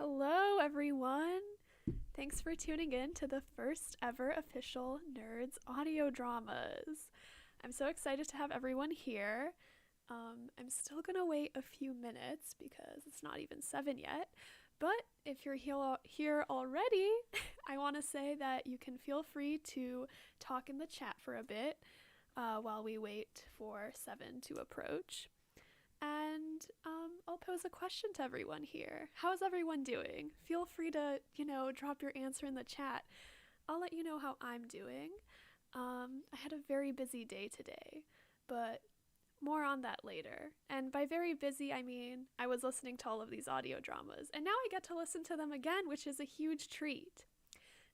Hello, everyone. Thanks for tuning in to the first ever official Nerds audio dramas. I'm so excited to have everyone here. I'm still gonna wait a few minutes because it's not even 7 yet. But if you're here already, I want to say that you can feel free to talk in the chat for a bit while we wait for 7 to approach. And I'll pose a question to everyone here. How's everyone doing? Feel free to, drop your answer in the chat. I'll let you know how I'm doing. I had a very busy day today, but more on that later. And by very busy, I mean I was listening to all of these audio dramas, and now I get to listen to them again, which is a huge treat.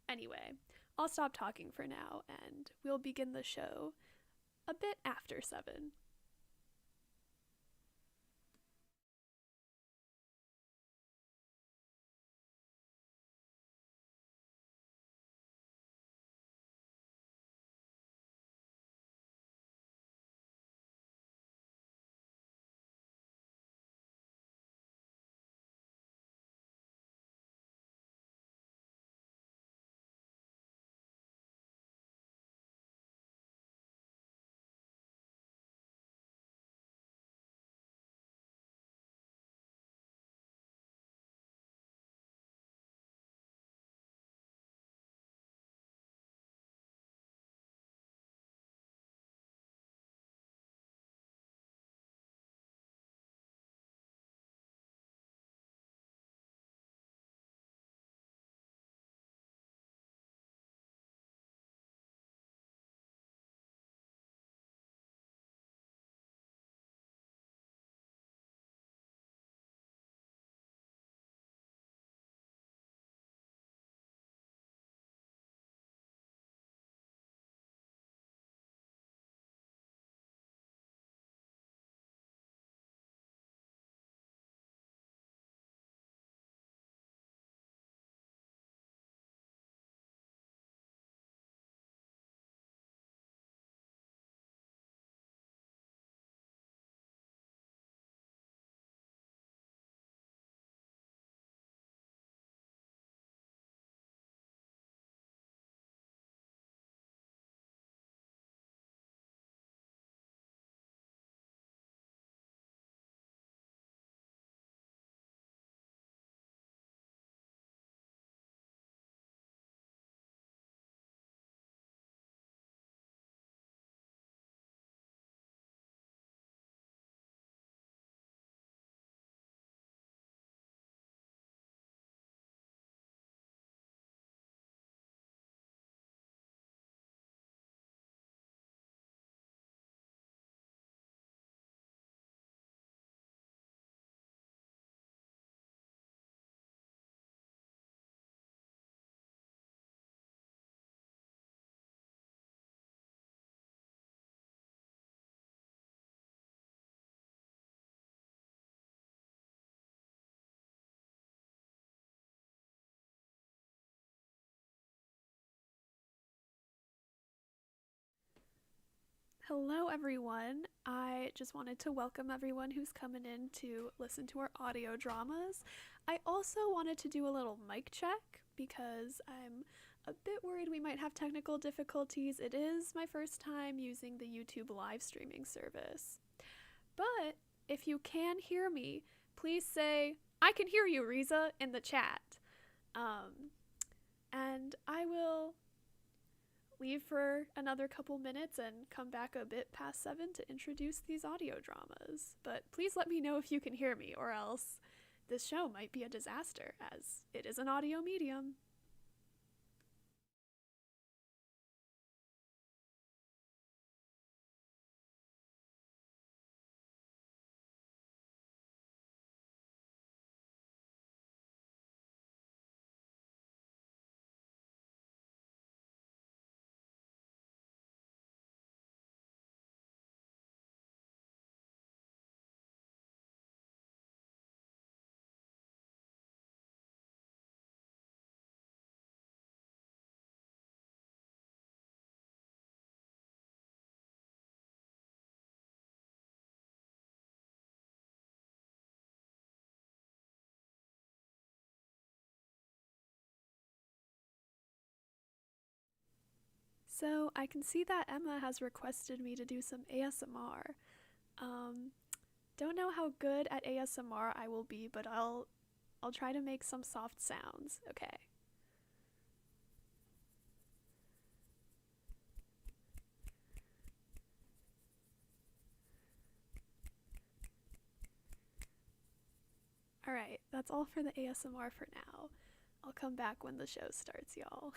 Anyway, I'll stop talking for now, and we'll begin the show a bit after 7. Hello, everyone. I just wanted to welcome everyone who's coming in to listen to our audio dramas. I also wanted to do a little mic check because I'm a bit worried we might have technical difficulties. It is my first time using the YouTube live streaming service. But if you can hear me, please say, "I can hear you, Riza," in the chat. And I will leave for another couple minutes and come back a bit past 7 to introduce these audio dramas. But please let me know if you can hear me, or else this show might be a disaster, as it is an audio medium. So I can see that Emma has requested me to do some ASMR. Um, don't know how good at ASMR I will be, but I'll try to make some soft sounds. Okay. All right, that's all for the ASMR for now. I'll come back when the show starts, y'all.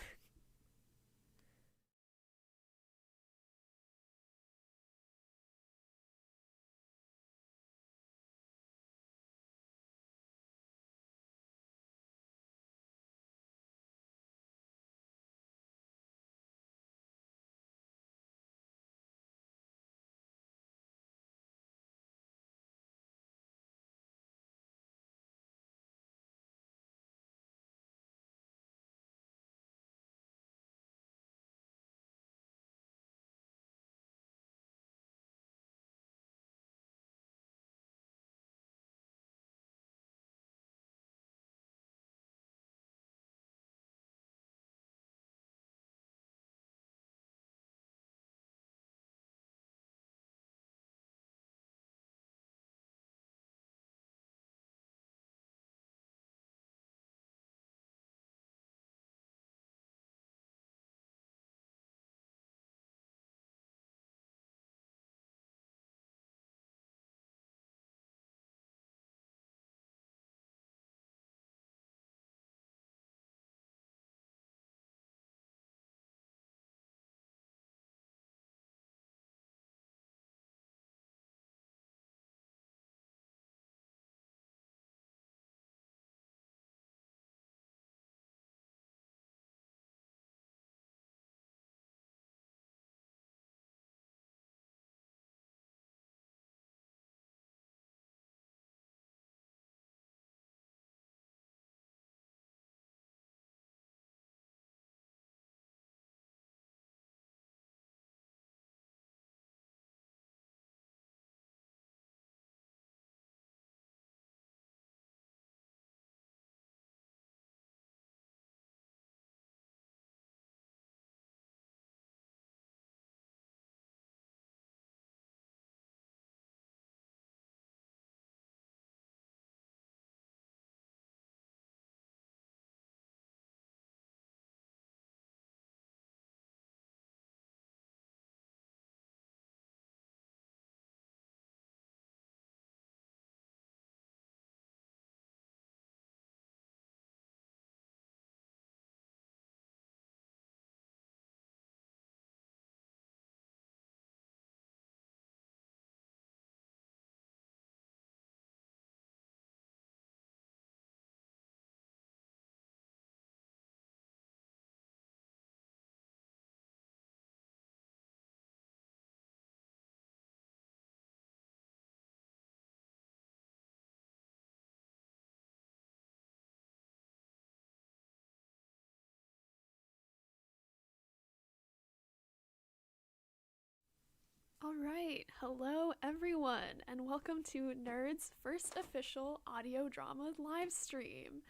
All right, hello everyone, and welcome to Nerd's first official audio drama live stream.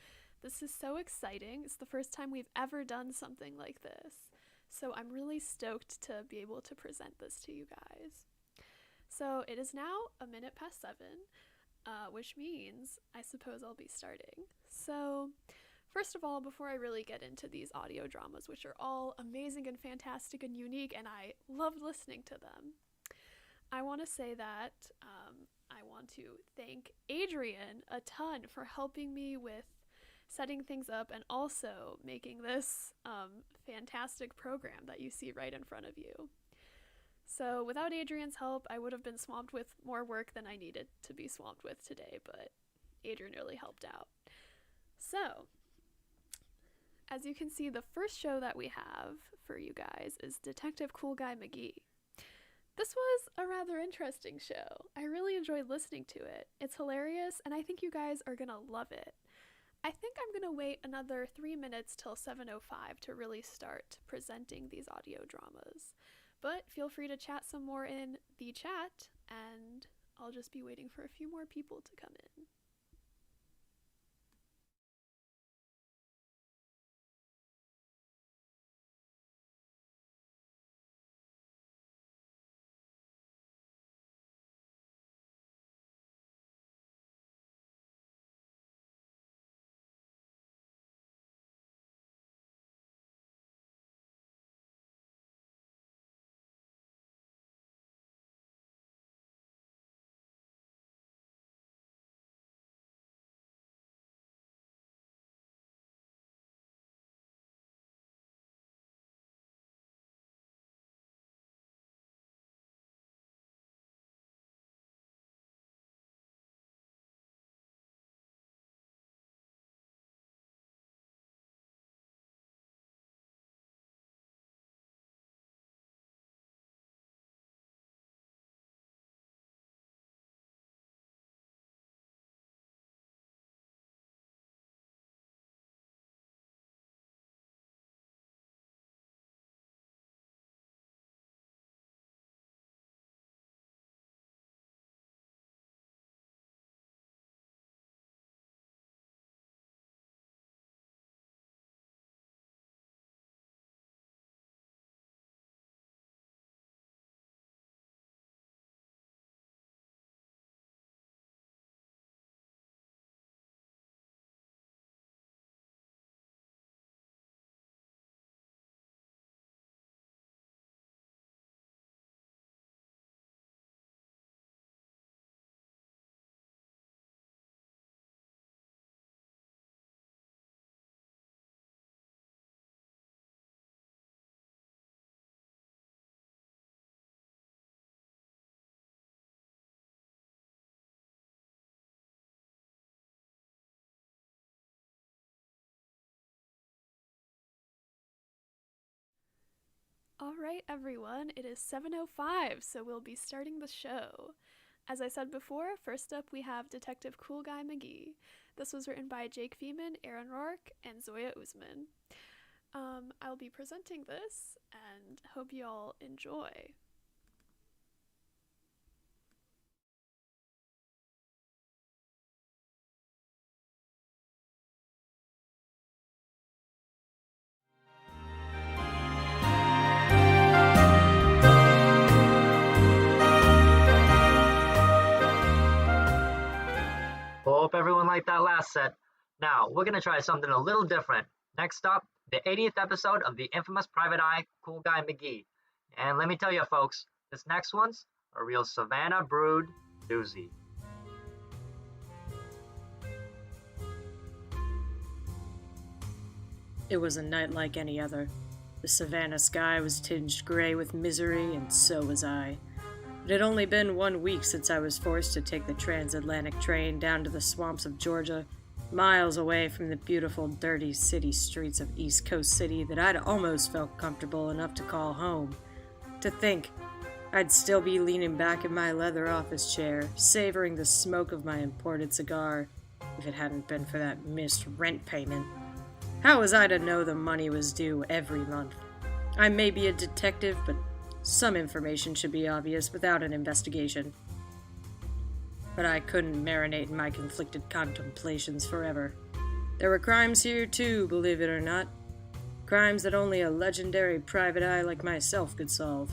This is so exciting. It's the first time we've ever done something like this. So I'm really stoked to be able to present this to you guys. So it is now a minute past 7, which means I suppose I'll be starting. So, first of all, before I really get into these audio dramas, which are all amazing and fantastic and unique, and I loved listening to them, I want to say that I want to thank Adrian a ton for helping me with setting things up and also making this fantastic program that you see right in front of you. So, without Adrian's help, I would have been swamped with more work than I needed to be swamped with today, but Adrian really helped out. So, as you can see, the first show that we have for you guys is Detective Cool Guy McGee. This was a rather interesting show. I really enjoyed listening to it. It's hilarious, and I think you guys are gonna love it. I think I'm gonna wait another 3 minutes till 7:05 to really start presenting these audio dramas. But feel free to chat some more in the chat, and I'll just be waiting for a few more people to come in. All right, everyone, it is 7:05, so we'll be starting the show. As I said before, first up we have Detective Cool Guy McGee. This was written by Jake Feeman, Aaron Rourke, and Zoya Usman. I'll be presenting this and hope you all enjoy. Hope everyone liked that last set. Now, we're going to try something a little different. Next up, the 80th episode of the infamous Private Eye Cool Guy McGee. And let me tell you, folks, this next one's a real Savannah Brood doozy. It was a night like any other. The Savannah sky was tinged gray with misery, and so was I. It had only been 1 week since I was forced to take the transatlantic train down to the swamps of Georgia, miles away from the beautiful, dirty city streets of East Coast City that I'd almost felt comfortable enough to call home. To think, I'd still be leaning back in my leather office chair, savoring the smoke of my imported cigar, if it hadn't been for that missed rent payment. How was I to know the money was due every month? I may be a detective, but some information should be obvious without an investigation. But I couldn't marinate in my conflicted contemplations forever. There were crimes here too, believe it or not. Crimes that only a legendary private eye like myself could solve.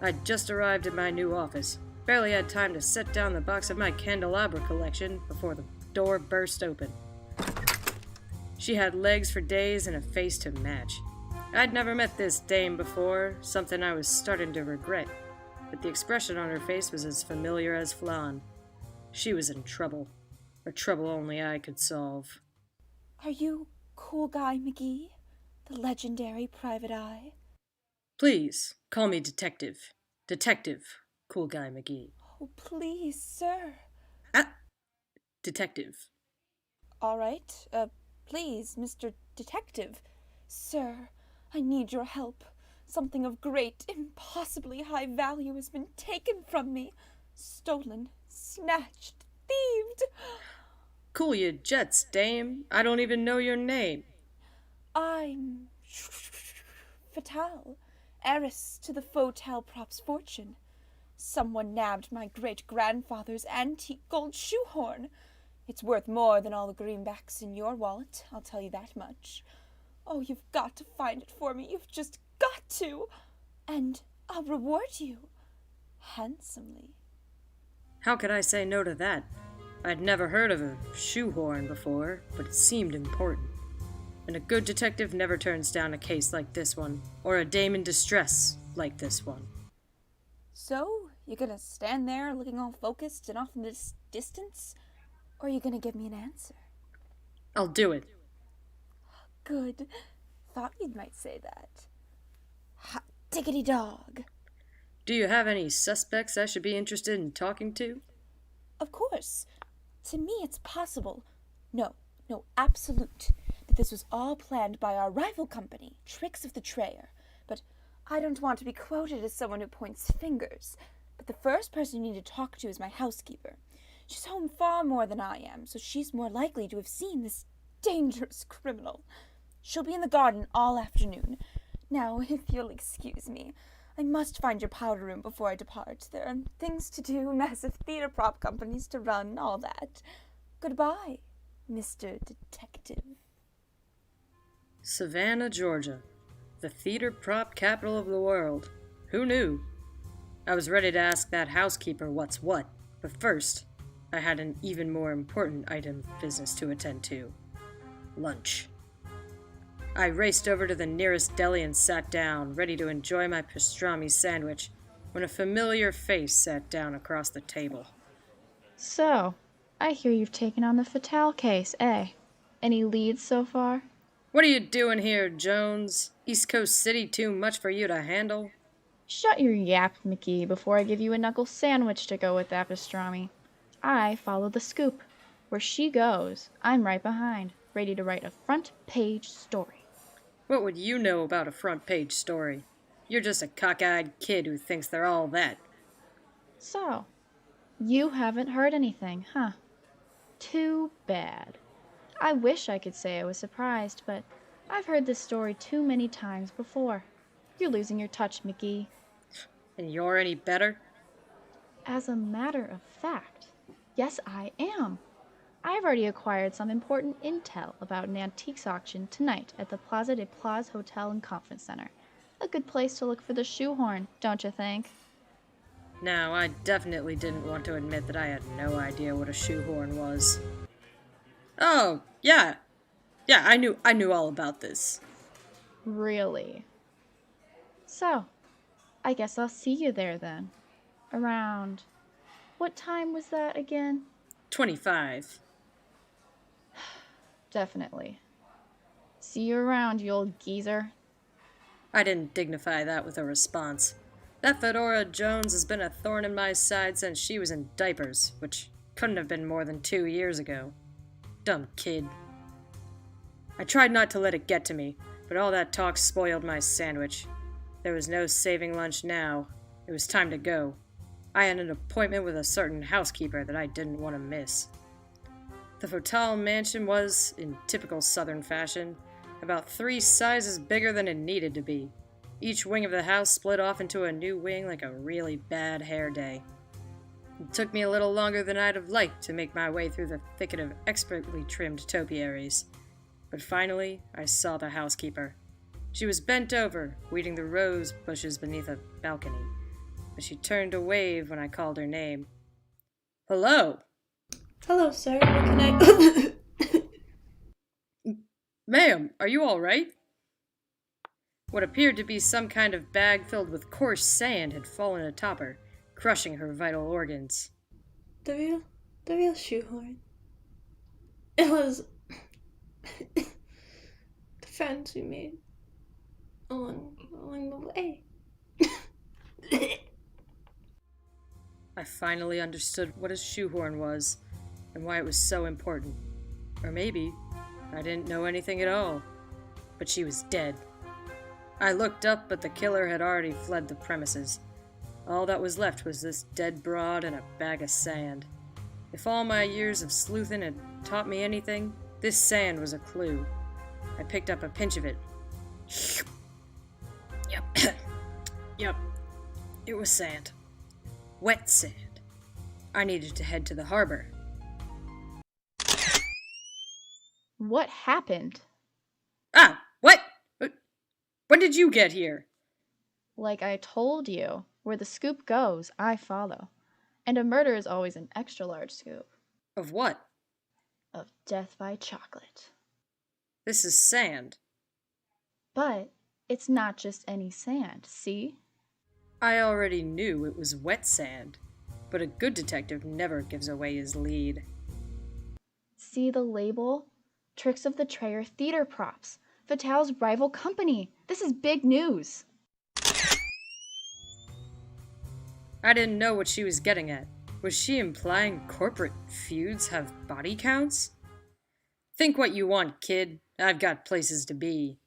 I'd just arrived at my new office. Barely had time to set down the box of my candelabra collection before the door burst open. She had legs for days and a face to match. I'd never met this dame before, something I was starting to regret, but the expression on her face was as familiar as flan. She was in trouble, or trouble only I could solve. Are you Cool Guy McGee, the legendary private eye? Please, call me Detective. Detective Cool Guy McGee. Oh, please, sir. Detective. All right, please, Mr. Detective. Sir, I need your help. Something of great, impossibly high value has been taken from me. Stolen, snatched, thieved. Cool your jets, dame. I don't even know your name. I'm Fatal, heiress to the Fotal Prop's fortune. Someone nabbed my great-grandfather's antique gold shoehorn. It's worth more than all the greenbacks in your wallet, I'll tell you that much. Oh, you've got to find it for me. You've just got to. And I'll reward you handsomely. How could I say no to that? I'd never heard of a shoehorn before, but it seemed important. And a good detective never turns down a case like this one, or a dame in distress like this one. So, you gonna stand there looking all focused and off in the distance? Or are you gonna give me an answer? I'll do it. Good. Thought you might say that. Hot diggity dog. Do you have any suspects I should be interested in talking to? Of course. To me it's possible. No, absolute. That this was all planned by our rival company, Tricks of the Trayer. But I don't want to be quoted as someone who points fingers. But the first person you need to talk to is my housekeeper. She's home far more than I am, so she's more likely to have seen this dangerous criminal. She'll be in the garden all afternoon. Now, if you'll excuse me, I must find your powder room before I depart. There are things to do, massive theater prop companies to run, all that. Goodbye, Mr. Detective. Savannah, Georgia. The theater prop capital of the world. Who knew? I was ready to ask that housekeeper what's what, but first, I had an even more important item of business to attend to. Lunch. I raced over to the nearest deli and sat down, ready to enjoy my pastrami sandwich, when a familiar face sat down across the table. So, I hear you've taken on the Fatal case, eh? Any leads so far? What are you doing here, Jones? East Coast City too much for you to handle? Shut your yap, McGee, before I give you a knuckle sandwich to go with that pastrami. I follow the scoop. Where she goes, I'm right behind, ready to write a front-page story. What would you know about a front-page story? You're just a cockeyed kid who thinks they're all that. So, you haven't heard anything, huh? Too bad. I wish I could say I was surprised, but I've heard this story too many times before. You're losing your touch, McGee. And you're any better? As a matter of fact, yes, I am. I've already acquired some important intel about an antiques auction tonight at the Plaza de Plaz Hotel and Conference Center. A good place to look for the shoehorn, don't you think? No, I definitely didn't want to admit that I had no idea what a shoehorn was. Oh, yeah. Yeah, I knew all about this. Really? So, I guess I'll see you there then. Around... What time was that again? 25. Definitely. See you around, you old geezer. I didn't dignify that with a response. That Fedora Jones has been a thorn in my side since she was in diapers, which couldn't have been more than 2 years ago. Dumb kid. I tried not to let it get to me, but all that talk spoiled my sandwich. There was no saving lunch now. It was time to go. I had an appointment with a certain housekeeper that I didn't want to miss. The Fotal mansion was, in typical southern fashion, about 3 sizes bigger than it needed to be. Each wing of the house split off into a new wing like a really bad hair day. It took me a little longer than I'd have liked to make my way through the thicket of expertly trimmed topiaries. But finally, I saw the housekeeper. She was bent over, weeding the rose bushes beneath a balcony. But she turned to wave when I called her name. Hello! Hello, sir. What can I... Ma'am, are you all right? What appeared to be some kind of bag filled with coarse sand had fallen atop her, crushing her vital organs. The real shoehorn. It was... the friends we made along the way. I finally understood what a shoehorn was, and why it was so important. Or maybe I didn't know anything at all. But she was dead. I looked up, but the killer had already fled the premises. All that was left was this dead broad and a bag of sand. If all my years of sleuthing had taught me anything, this sand was a clue. I picked up a pinch of it. Yep. Yep. It was sand. Wet sand. I needed to head to the harbor. What happened? Ah! What? When did you get here? Like I told you, where the scoop goes, I follow. And a murder is always an extra large scoop. Of what? Of death by chocolate. This is sand. But it's not just any sand, see? I already knew it was wet sand, but a good detective never gives away his lead. See the label? Tricks of the Trayer Theater Props. Vital's rival company. This is big news. I didn't know what she was getting at. Was she implying corporate feuds have body counts? Think what you want, kid. I've got places to be.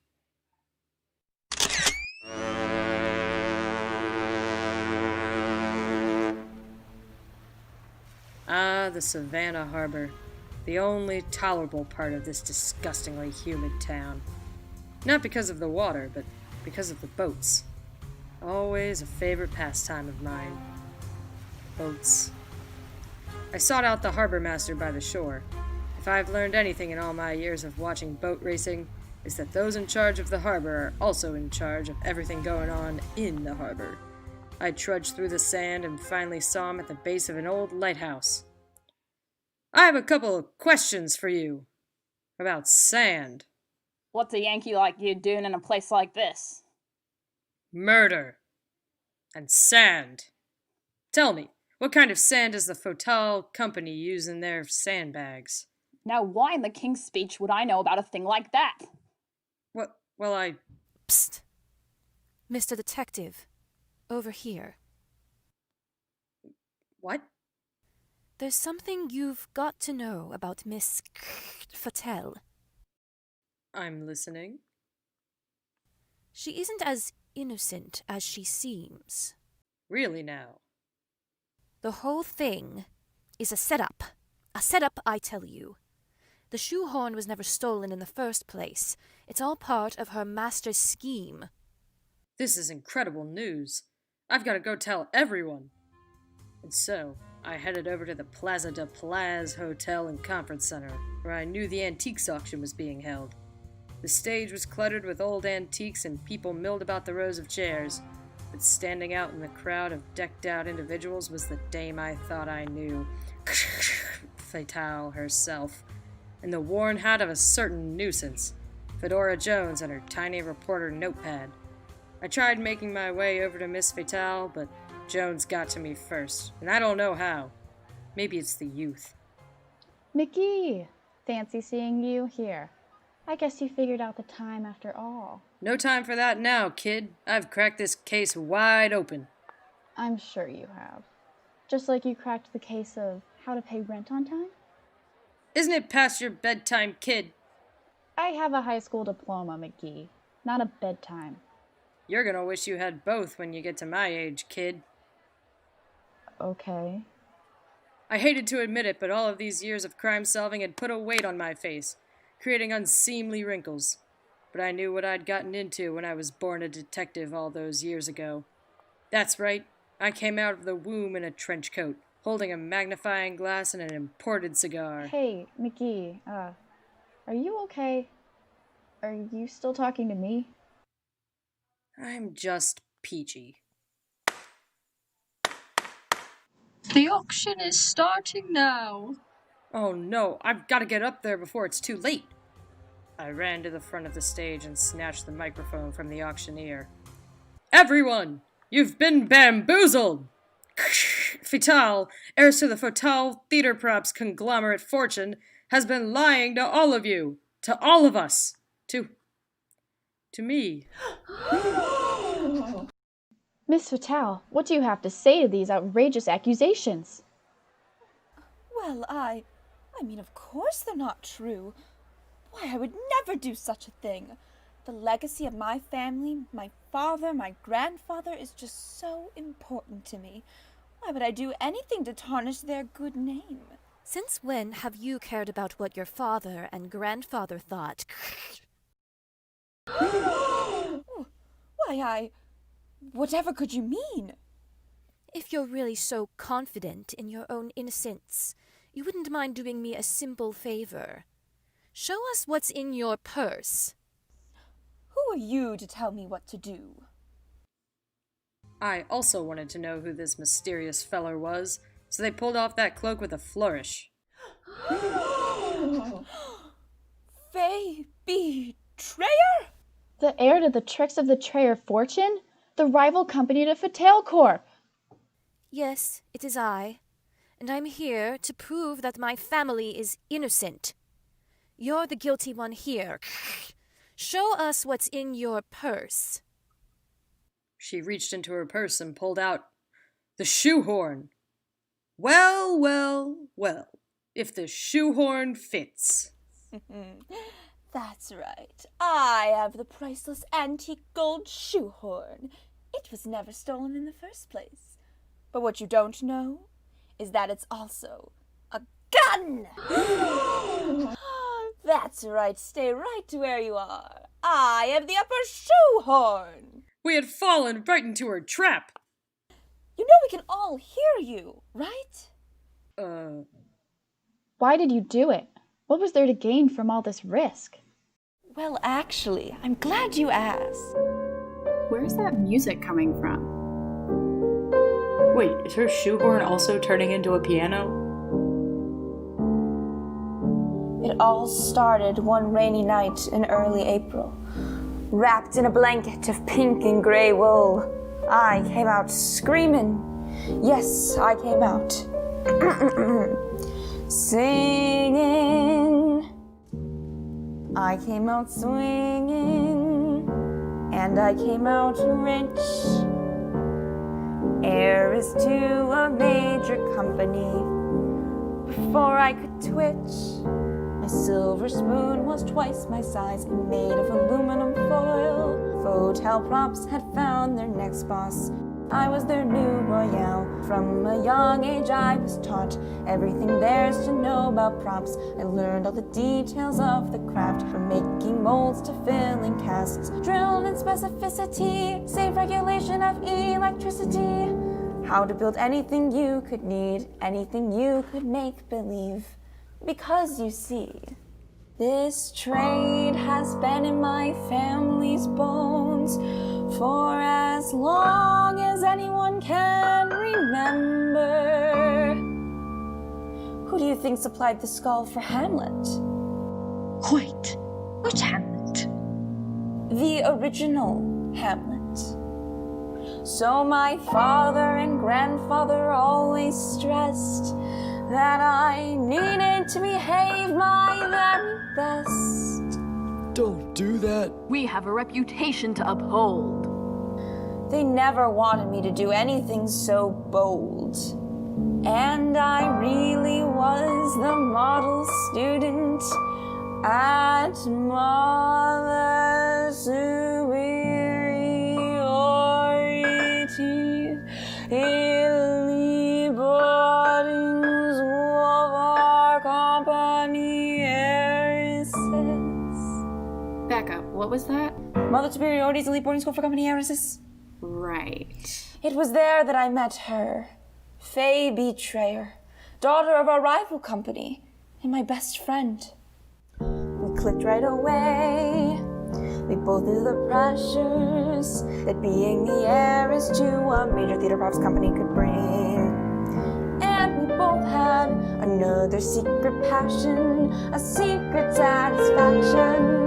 Ah, the Savannah Harbor. The only tolerable part of this disgustingly humid town. Not because of the water, but because of the boats. Always a favorite pastime of mine. Boats. I sought out the harbor master by the shore. If I've learned anything in all my years of watching boat racing, it's that those in charge of the harbor are also in charge of everything going on in the harbor. I trudged through the sand and finally saw him at the base of an old lighthouse. I have a couple of questions for you. About sand. What's a Yankee like you doing in a place like this? Murder. And sand. Tell me, what kind of sand does the Fotal company use in their sandbags? Now, why in the King's Speech would I know about a thing like that? Well, I... Psst. Mr. Detective. Over here. What? There's something you've got to know about Miss Fatel. I'm listening. She isn't as innocent as she seems. Really now? The whole thing is a setup. A setup, I tell you. The shoehorn was never stolen in the first place. It's all part of her master's scheme. This is incredible news. I've got to go tell everyone. And so, I headed over to the Plaza de Plaz Hotel and Conference Center, where I knew the antiques auction was being held. The stage was cluttered with old antiques and people milled about the rows of chairs, but standing out in the crowd of decked-out individuals was the dame I thought I knew, Fatale herself, and the worn hat of a certain nuisance, Fedora Jones and her tiny reporter notepad. I tried making my way over to Miss Fatale, but Jones got to me first, and I don't know how. Maybe it's the youth. McGee! Fancy seeing you here. I guess you figured out the time after all. No time for that now, kid. I've cracked this case wide open. I'm sure you have. Just like you cracked the case of how to pay rent on time? Isn't it past your bedtime, kid? I have a high school diploma, McGee. Not a bedtime. You're gonna wish you had both when you get to my age, kid. Okay. I hated to admit it, but all of these years of crime solving had put a weight on my face, creating unseemly wrinkles. But I knew what I'd gotten into when I was born a detective all those years ago. That's right, I came out of the womb in a trench coat, holding a magnifying glass and an imported cigar. Hey, McGee, are you okay? Are you still talking to me? I'm just peachy. The auction is starting now. Oh no, I've got to get up there before it's too late. I ran to the front of the stage and snatched the microphone from the auctioneer. Everyone, you've been bamboozled! Fatale, heiress to the Fatale theater props conglomerate fortune, has been lying to all of you, to all of us, to me. Miss Fatale, what do you have to say to these outrageous accusations? Well, I mean, of course they're not true. Why, I would never do such a thing. The legacy of my family, my father, my grandfather, is just so important to me. Why would I do anything to tarnish their good name? Since when have you cared about what your father and grandfather thought? Why, whatever could you mean? If you're really so confident in your own innocence, you wouldn't mind doing me a simple favor. Show us what's in your purse. Who are you to tell me what to do? I also wanted to know who this mysterious feller was, so they pulled off that cloak with a flourish. Faye Betrayer? The heir to the tricks of the Trayer fortune? The rival company to Fatale Corp. Yes, it is I, and I'm here to prove that my family is innocent. You're the guilty one here. Show us what's in your purse. She reached into her purse and pulled out the shoehorn. Well, well, well, if the shoehorn fits. That's right. I have the priceless antique gold shoehorn. It was never stolen in the first place. But what you don't know is that it's also a gun! That's right. Stay right where you are. I have the upper shoehorn. We had fallen right into her trap. You know we can all hear you, right? Why did you do it? What was there to gain from all this risk? Well, actually, I'm glad you asked. Where's that music coming from? Wait, is her shoehorn also turning into a piano? It all started one rainy night in early April. Wrapped in a blanket of pink and gray wool, I came out screaming. Yes, I came out. Singing. I came out swinging, and I came out rich. Heiress to a major company. Before I could twitch, My silver spoon was twice my size and made of aluminum foil. Hotel props had found their next boss. I was their new royale. From a young age I was taught everything there's to know about props. I learned all the details of the craft, from making molds to filling casts. Drilled in specificity, safe regulation of electricity. How to build anything you could need, anything you could make believe. Because you see, this trade has been in my family's bones for as long as anyone can remember. Who do you think supplied the skull for Hamlet? Wait, which Hamlet? The original Hamlet. So my father and grandfather always stressed that I needed to behave my very best. Don't do that. We have a reputation to uphold. They never wanted me to do anything so bold. And I really was the model student at Mother Superiority in the boardings of our company heiresses. Back up, what was that? Mother Superiority's elite boarding school for company heiresses. Right. It was there that I met her, Faye Betrayer, daughter of our rival company, and my best friend. We clicked right away. We both knew the pressures that being the heiress to a major theater props company could bring. And we both had another secret passion, a secret satisfaction.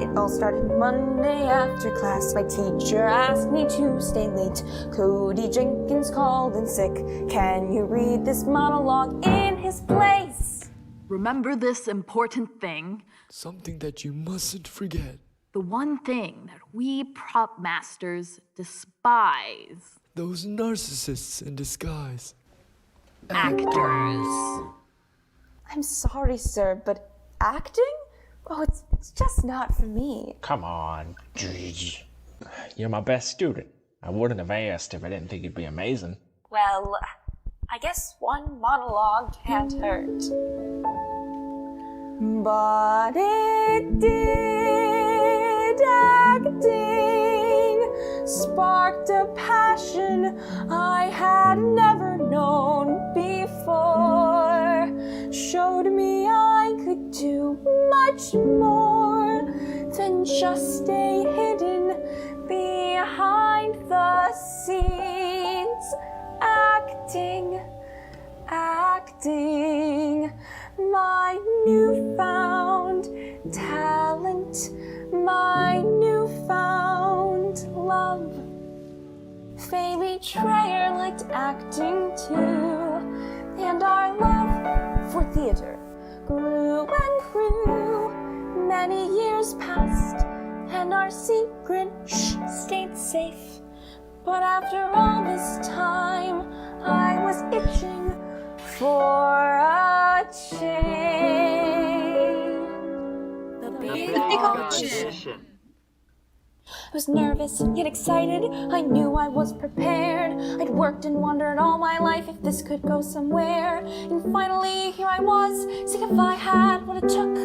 It all started Monday after class. My teacher asked me to stay late. Cody Jenkins called in sick. Can you read this monologue in his place? Remember this important thing? Something that you mustn't forget. The one thing that we prop masters despise. Those narcissists in disguise. Actors. I'm sorry, sir, but acting? Oh, it's just not for me. Come on. You're my best student. I wouldn't have asked if I didn't think you'd be amazing. Well, I guess one monologue can't hurt. But it did. Acting sparked a passion I had never known before. Showed me I could do much more than just stay hidden behind the scenes. Acting, my newfound talent, my newfound love. Faye Betrayer liked acting too, and our love for theater grew and grew. Many years passed, and our secret stayed safe. But after all this time, I was itching for a change. The big audition. I was nervous, yet excited. I knew I was prepared. I'd worked and wondered all my life if this could go somewhere. And finally, here I was, seeing if I had what it took.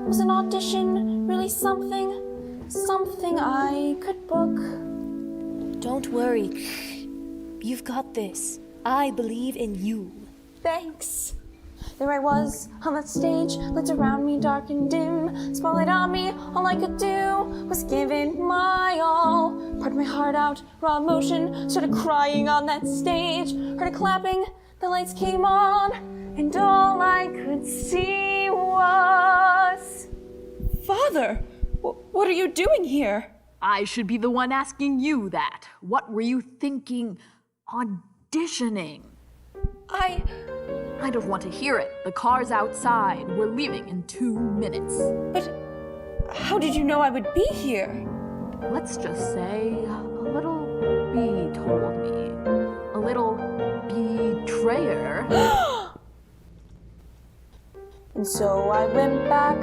Was an audition really something I could book? Don't worry. You've got this. I believe in you. Thanks. There I was, on that stage, lights around me dark and dim. Spotlight on me, all I could do was give it my all. Poured my heart out, raw emotion, started crying on that stage. Heard a clapping, the lights came on, and all I could see was... Father, what are you doing here? I should be the one asking you that. What were you thinking? Auditioning. I don't want to hear it. The car's outside. We're leaving in 2 minutes. But how did you know I would be here? Let's just say a little bee told me. A little betrayer. And so I went back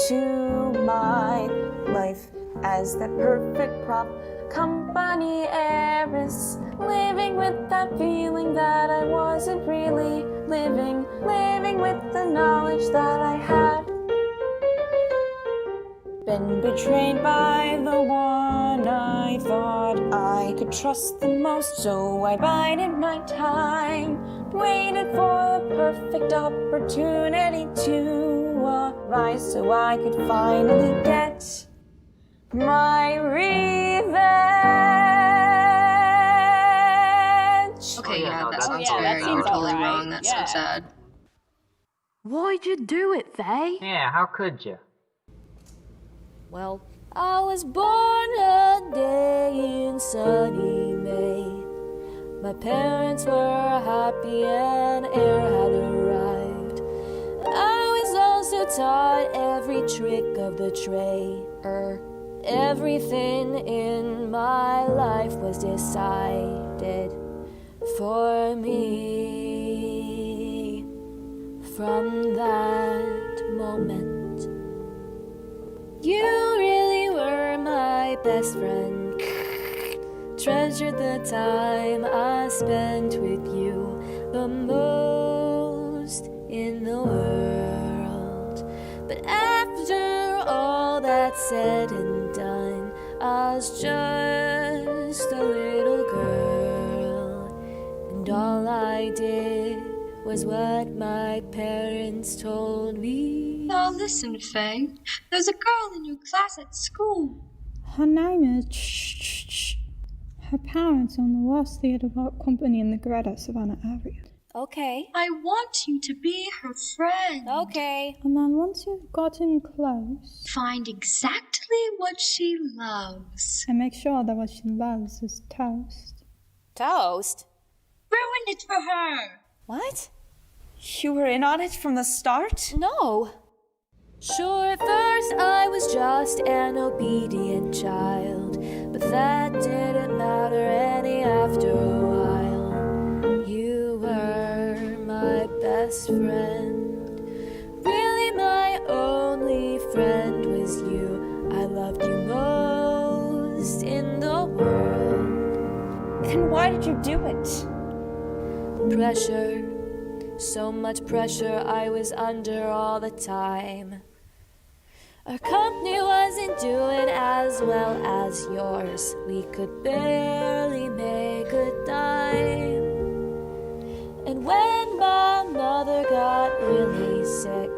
to my life as that perfect prop company heiress, living with that feeling that I wasn't really living with the knowledge that I had been betrayed by the one I thought I could trust the most. So I bided my time, waited for the perfect opportunity to arise, so I could finally get my revenge. Okay, yeah, yeah, no, that that sounds sounds fair. You were valid. totally wrong. That's so sad. Why'd you do it, Faye? Yeah, how could you? Well, I was born a day in sunny May. My parents were happy and air had arrived. I was also taught every trick of the trade. Everything in my life was decided for me. From that moment, you really were my best friend. Treasured the time I spent with you the most in the world. But after all that's said and done, I was just a little girl, and all I did was what my parents told me. Now listen, Faye. There's a girl in your class at school. Her name is... Shh. Her parents own the worst theatre art company in the greater Savannah area. Okay. I want you to be her friend. Okay. And then once you've gotten close, Find exactly what she loves. and make sure that what she loves is toast. Toast? Ruin it for her. What? You were in on it from the start? No. Sure, at first I was just an obedient child, but that didn't matter any after a while. You were my best friend. Really, my only friend was you. I loved you most in the world. Then why did you do it? Pressure. So much pressure I was under all the time. Our company wasn't doing as well as yours. We could barely make a dime. And when my mother got really sick,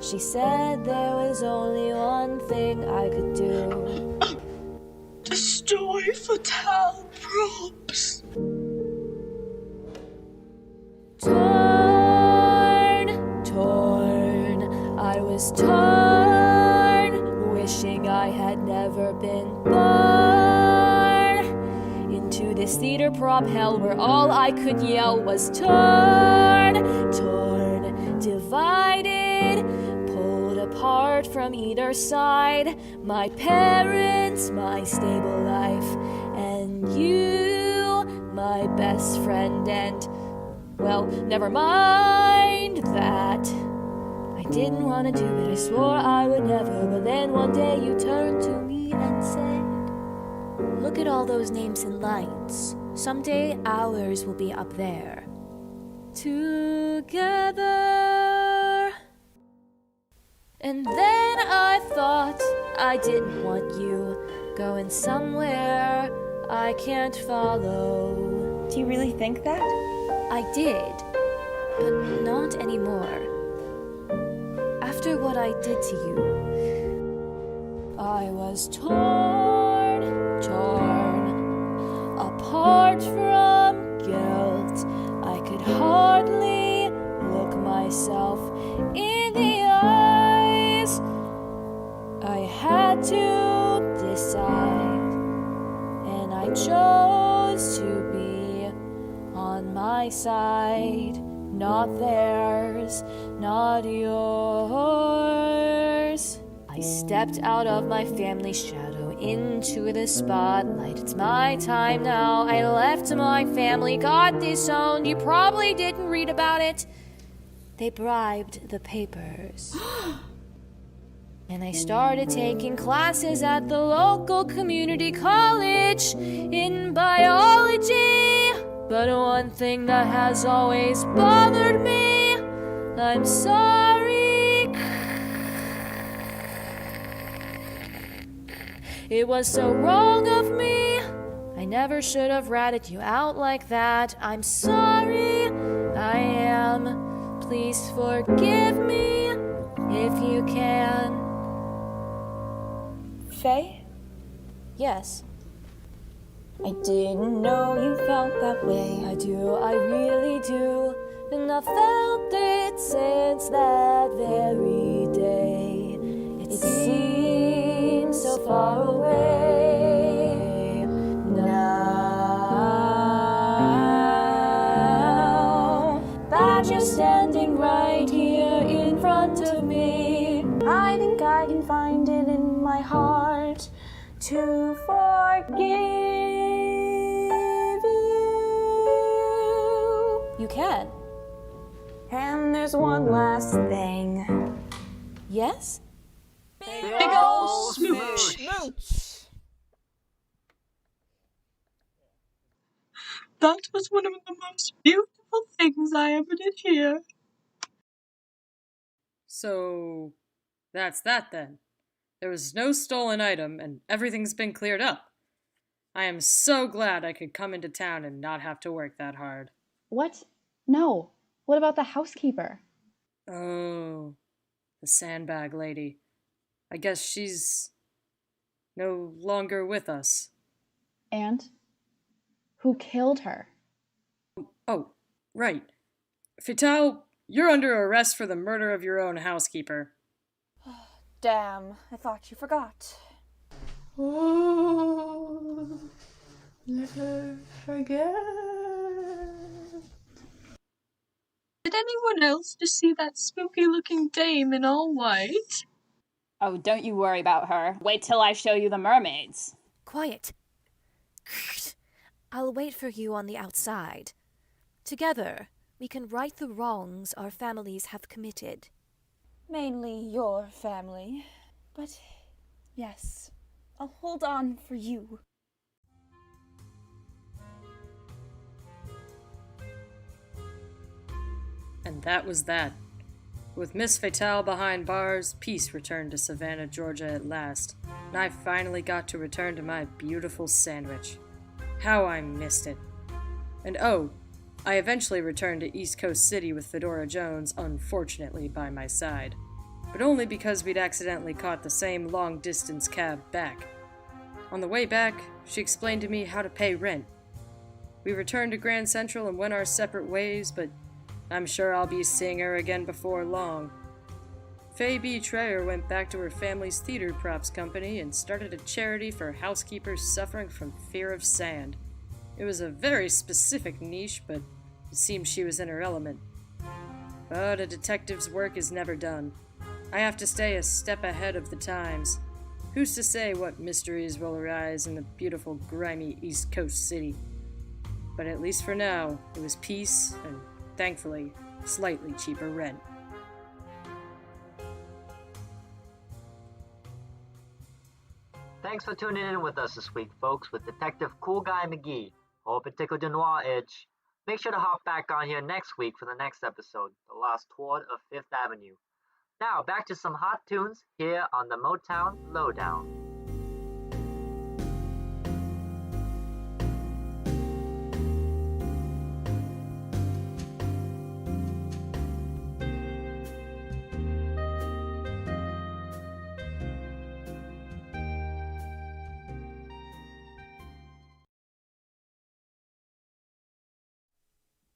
she said there was only one thing I could do. Destroy Fatal props. Torn, I was torn, wishing I had never been born into this theater prop hell where all I could yell was torn, divided, pulled apart from either side. My parents, my stable life, and you, my best friend, and well, never mind that. I didn't want to do it, I swore I would never. But then one day you turned to me and said, look at all those names and lights. Someday ours will be up there. Together. And then I thought I didn't want you going somewhere I can't follow. Do you really think that? I did, but not anymore. After what I did to you, I was torn apart from guilt. I could hardly look myself in the eyes. I had to decide, and I chose to be on my side, not theirs, not yours. I stepped out of my family's shadow into the spotlight. It's my time now. I left my family, got disowned. You probably didn't read about it. They bribed the papers. And I started taking classes at the local community college in biology. But one thing that has always bothered me, I'm sorry. It was so wrong of me. I never should have ratted you out like that. I'm sorry. I am. Please forgive me if you can. Faye? Yes. I didn't know you felt that way. I do, I really do. And I felt it since that very day. It seems so far away now that you're standing right here in front of me. I think I can find it in my heart to forgive you. You can. And there's one last thing. Yes? Big ol' smooch. That was one of the most beautiful things I ever did hear. So, that's that then. There was no stolen item, and everything's been cleared up. I am so glad I could come into town and not have to work that hard. What? No. What about the housekeeper? Oh, the sandbag lady. I guess she's no longer with us. And? Who killed her? Oh, right. Vital, you're under arrest for the murder of your own housekeeper. Damn, I thought you forgot. Oh, never forget. Did anyone else just see that spooky-looking dame in all white? Oh, don't you worry about her. Wait till I show you the mermaids. Quiet. I'll wait for you on the outside. Together, we can right the wrongs our families have committed. Mainly your family. But yes, I'll hold on for you. And that was that. With Miss Fatale behind bars, peace returned to Savannah, Georgia at last, and I finally got to return to my beautiful sandwich. How I missed it. And oh, I eventually returned to East Coast City with Fedora Jones, unfortunately by my side, but only because we'd accidentally caught the same long-distance cab back. On the way back, she explained to me how to pay rent. We returned to Grand Central and went our separate ways, but I'm sure I'll be seeing her again before long. Faye B. Trayer went back to her family's theater props company and started a charity for housekeepers suffering from fear of sand. It was a very specific niche, but it seemed she was in her element. But a detective's work is never done. I have to stay a step ahead of the times. Who's to say what mysteries will arise in the beautiful, grimy East Coast city? But at least for now, it was peace and, thankfully, slightly cheaper rent. Thanks for tuning in with us this week, folks, with Detective Cool Guy McGee. Hope it tickled your noir itch. Make sure to hop back on here next week for the next episode, The Lost Tour of Fifth Avenue. Now, back to some hot tunes here on the Motown Lowdown.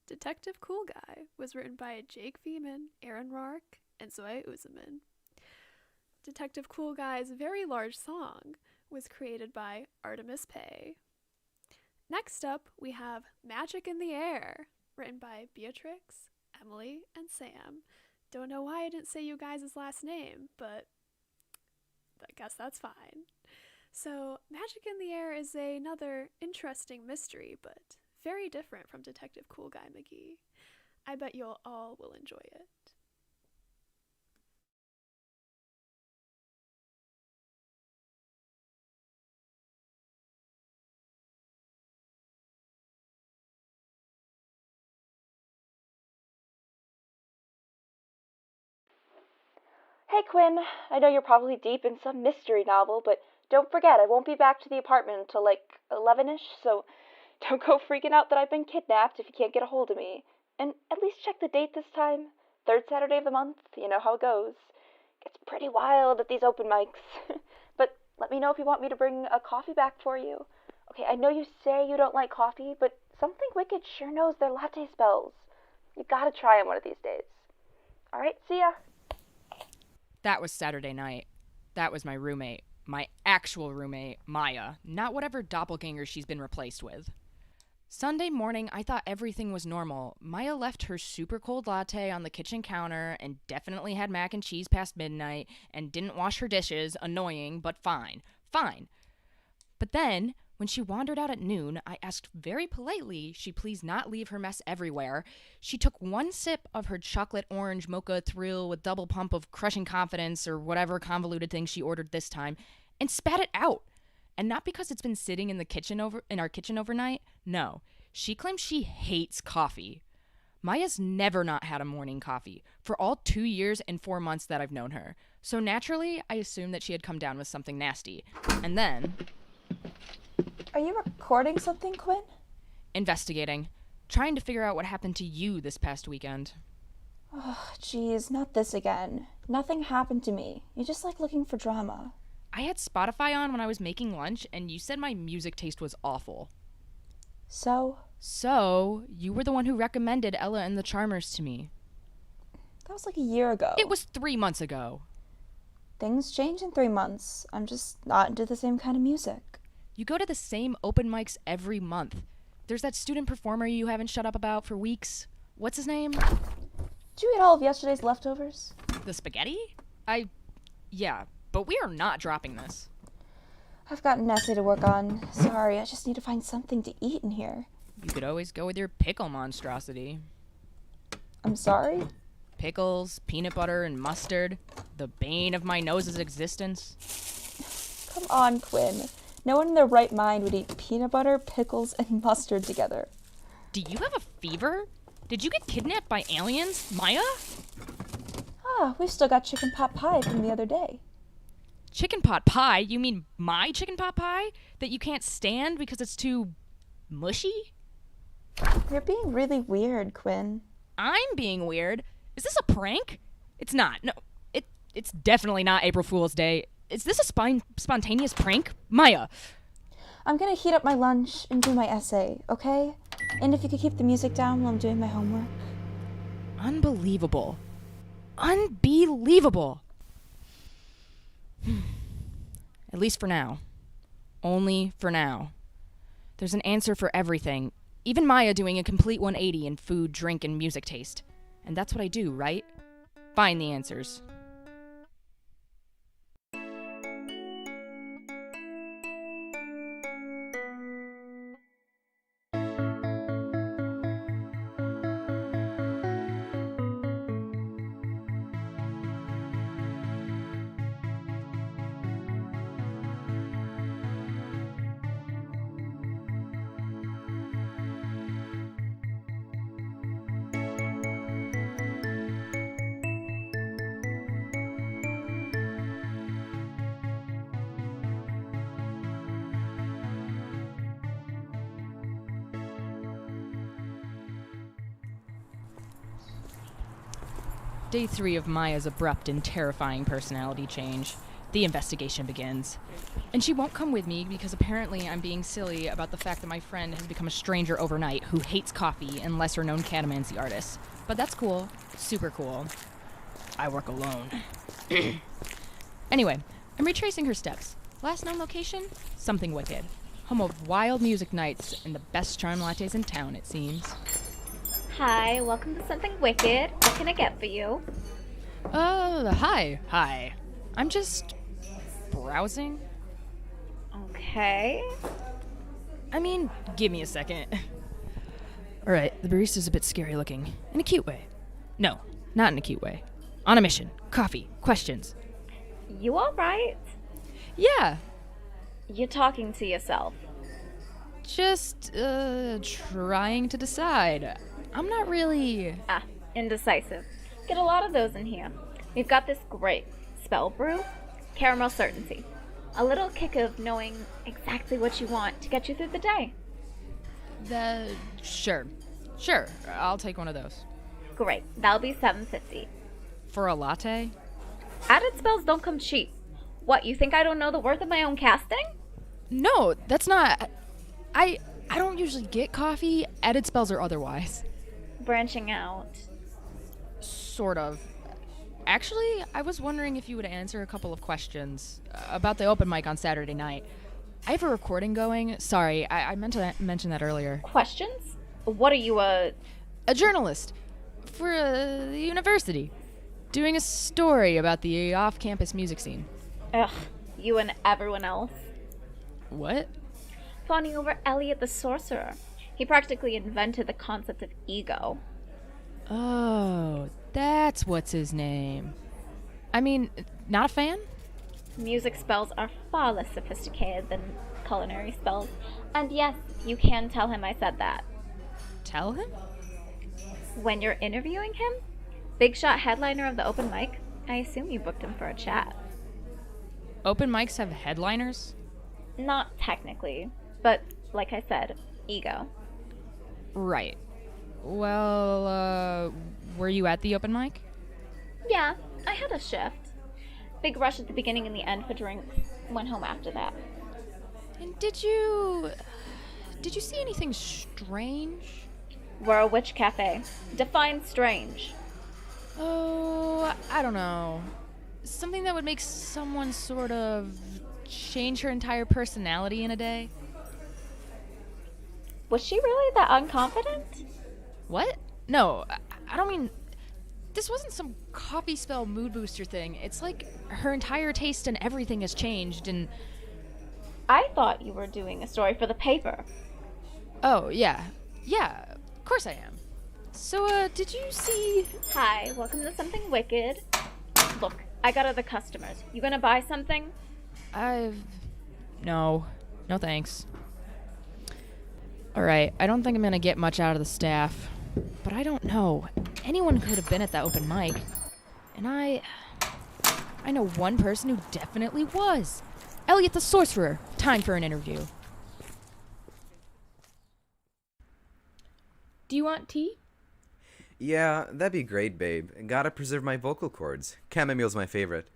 Detective Cool Guy was written by Jake Veman, Aaron Rourke, and Zoe Uzaman. Detective Cool Guy's very large song was created by Artemis Pay. Next up, we have Magic in the Air, written by Beatrix, Emily, and Sam. Don't know why I didn't say you guys' last name, but I guess that's fine. So, Magic in the Air is another interesting mystery, but very different from Detective Cool Guy McGee. I bet you all will enjoy it. Hey, Quinn. I know you're probably deep in some mystery novel, but don't forget, I won't be back to the apartment until like 11ish, so don't go freaking out that I've been kidnapped if you can't get a hold of me. And at least check the date this time. Third Saturday of the month. You know how it goes. Gets pretty wild at these open mics. But let me know if you want me to bring a coffee back for you. Okay, I know you say you don't like coffee, but Something Wicked sure knows their latte spells. You gotta try them one of these days. Alright, see ya. That was Saturday night. That was my roommate. My actual roommate, Maya, not whatever doppelganger she's been replaced with. Sunday morning, I thought everything was normal. Maya left her super cold latte on the kitchen counter and definitely had mac and cheese past midnight and didn't wash her dishes. Annoying, but fine. Fine. But then, when she wandered out at noon, I asked very politely she please not leave her mess everywhere. She took one sip of her chocolate orange mocha thrill with double pump of crushing confidence or whatever convoluted thing she ordered this time and spat it out. And not because it's been sitting in our kitchen overnight. No, she claims she hates coffee. Maya's never not had a morning coffee for all 2 years and 4 months that I've known her. So naturally, I assumed that she had come down with something nasty. And then... Are you recording something, Quinn? Investigating. Trying to figure out what happened to you this past weekend. Oh, geez, not this again. Nothing happened to me. You just like looking for drama. I had Spotify on when I was making lunch, and you said my music taste was awful. So, you were the one who recommended Ella and the Charmers to me. That was like a year ago. It was 3 months ago. Things change in 3 months. I'm just not into the same kind of music. You go to the same open mics every month. There's that student performer you haven't shut up about for weeks. What's his name? Did you eat all of yesterday's leftovers? The spaghetti? Yeah, but we are not dropping this. I've got an essay to work on. Sorry, I just need to find something to eat in here. You could always go with your pickle monstrosity. I'm sorry? Pickles, peanut butter, and mustard. The bane of my nose's existence. Come on, Quinn. No one in their right mind would eat peanut butter, pickles, and mustard together. Do you have a fever? Did you get kidnapped by aliens, Maya? We've still got chicken pot pie from the other day. Chicken pot pie? You mean my chicken pot pie? That you can't stand because it's too mushy? You're being really weird, Quinn. I'm being weird? Is this a prank? It's not. No, it's definitely not April Fool's Day. Is this a spontaneous prank? Maya! I'm gonna heat up my lunch and do my essay, okay? And if you could keep the music down while I'm doing my homework. Unbelievable. Unbelievable! At least for now. Only for now. There's an answer for everything. Even Maya doing a complete 180 in food, drink, and music taste. And that's what I do, right? Find the answers. Day 3 of Maya's abrupt and terrifying personality change. The investigation begins. And she won't come with me because apparently I'm being silly about the fact that my friend has become a stranger overnight who hates coffee and lesser-known catamancy artists. But that's cool. Super cool. I work alone. Anyway, I'm retracing her steps. Last known location? Something Wicked. Home of wild music nights and the best charm lattes in town, it seems. Hi, welcome to Something Wicked. What can I get for you? Hi. I'm just browsing. Okay. I mean, give me a second. Alright, the barista's a bit scary looking. In a cute way. No, not in a cute way. On a mission. Coffee. Questions. You alright? Yeah. You're talking to yourself. Just, trying to decide. I'm not really... Indecisive. Get a lot of those in here. We've got this great spell brew? Caramel certainty. A little kick of knowing exactly what you want to get you through the day. Sure. I'll take one of those. Great. That'll be $7.50. For a latte? Added spells don't come cheap. What, you think I don't know the worth of my own casting? No, that's not... I don't usually get coffee, added spells or otherwise. Branching out. Sort of. Actually, I was wondering if you would answer a couple of questions about the open mic on Saturday night. I have a recording going. Sorry, I meant to mention that earlier. Questions? What are you, A journalist. For the university. Doing a story about the off-campus music scene. Ugh, you and everyone else. What? Fawning over Elliot the Sorcerer. He practically invented the concept of ego. Oh, that's what's his name. I mean, not a fan? Music spells are far less sophisticated than culinary spells. And yes, you can tell him I said that. Tell him? When you're interviewing him, big shot headliner of the open mic, I assume you booked him for a chat. Open mics have headliners? Not technically, but like I said, ego. Right. Well, were you at the open mic? Yeah, I had a shift. Big rush at the beginning and the end for drinks. Went home after that. And did you see anything strange? We're a witch cafe. Define strange. Oh, I don't know. Something that would make someone sort of change her entire personality in a day. Was she really that unconfident? What? No, I don't mean... This wasn't some coffee spell mood booster thing. It's like her entire taste and everything has changed and... I thought you were doing a story for the paper. Oh, yeah. Yeah, of course I am. So, did you see... Hi, welcome to Something Wicked. Look, I got other customers. You gonna buy something? No. No thanks. Alright, I don't think I'm gonna get much out of the staff. But I don't know. Anyone could have been at that open mic. And I know one person who definitely was. Elliot the Sorcerer. Time for an interview. Do you want tea? Yeah, that'd be great, babe. Gotta preserve my vocal cords. Chamomile's my favorite.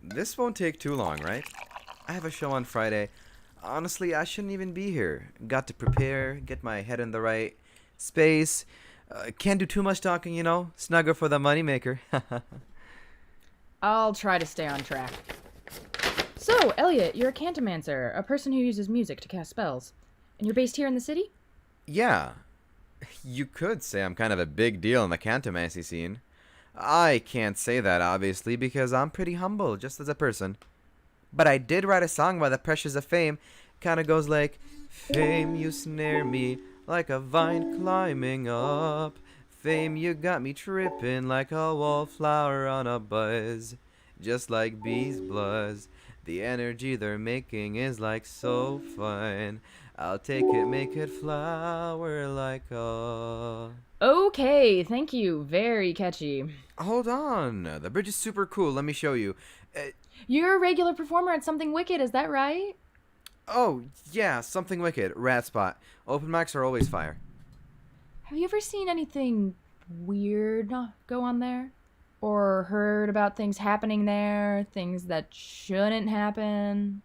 This won't take too long, right? I have a show on Friday. Honestly, I shouldn't even be here. Got to prepare, get my head in the right space. Can't do too much talking, you know? Snugger for the moneymaker. I'll try to stay on track. So, Elliot, you're a cantomancer, a person who uses music to cast spells. And you're based here in the city? Yeah. You could say I'm kind of a big deal in the cantomancy scene. I can't say that, obviously, because I'm pretty humble, just as a person. But I did write a song by the Pressures of Fame. Kinda goes like, Fame, you snare me like a vine climbing up. Fame, you got me tripping like a wallflower on a buzz. Just like bees' buzz. The energy they're making is like so fun. I'll take it, make it flower like a... Okay, thank you. Very catchy. Hold on. The bridge is super cool. Let me show you. You're a regular performer at Something Wicked, is that right? Oh, yeah, Something Wicked. Rat spot. Open mics are always fire. Have you ever seen anything weird go on there? Or heard about things happening there? Things that shouldn't happen?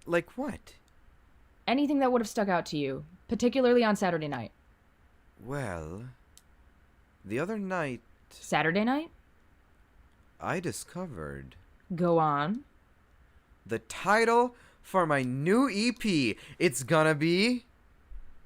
Like what? Anything that would have stuck out to you, particularly on Saturday night. Well, the other night... Saturday night? I discovered... Go on. The title for my new EP. It's gonna be...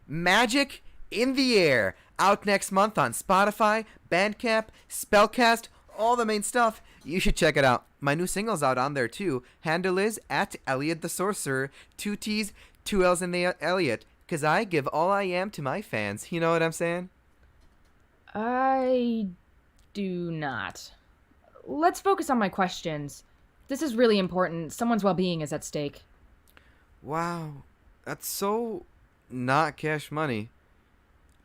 Magic in the Air. Out next month on Spotify, Bandcamp, Spellcast, all the main stuff. You should check it out. My new single's out on there too. Handle is @Elliot the Sorcerer. 2 T's, 2 L's in the Elliot. Cause I give all I am to my fans. You know what I'm saying? I do not. Let's focus on my questions. This is really important. Someone's well-being is at stake. Wow. That's so not cash money.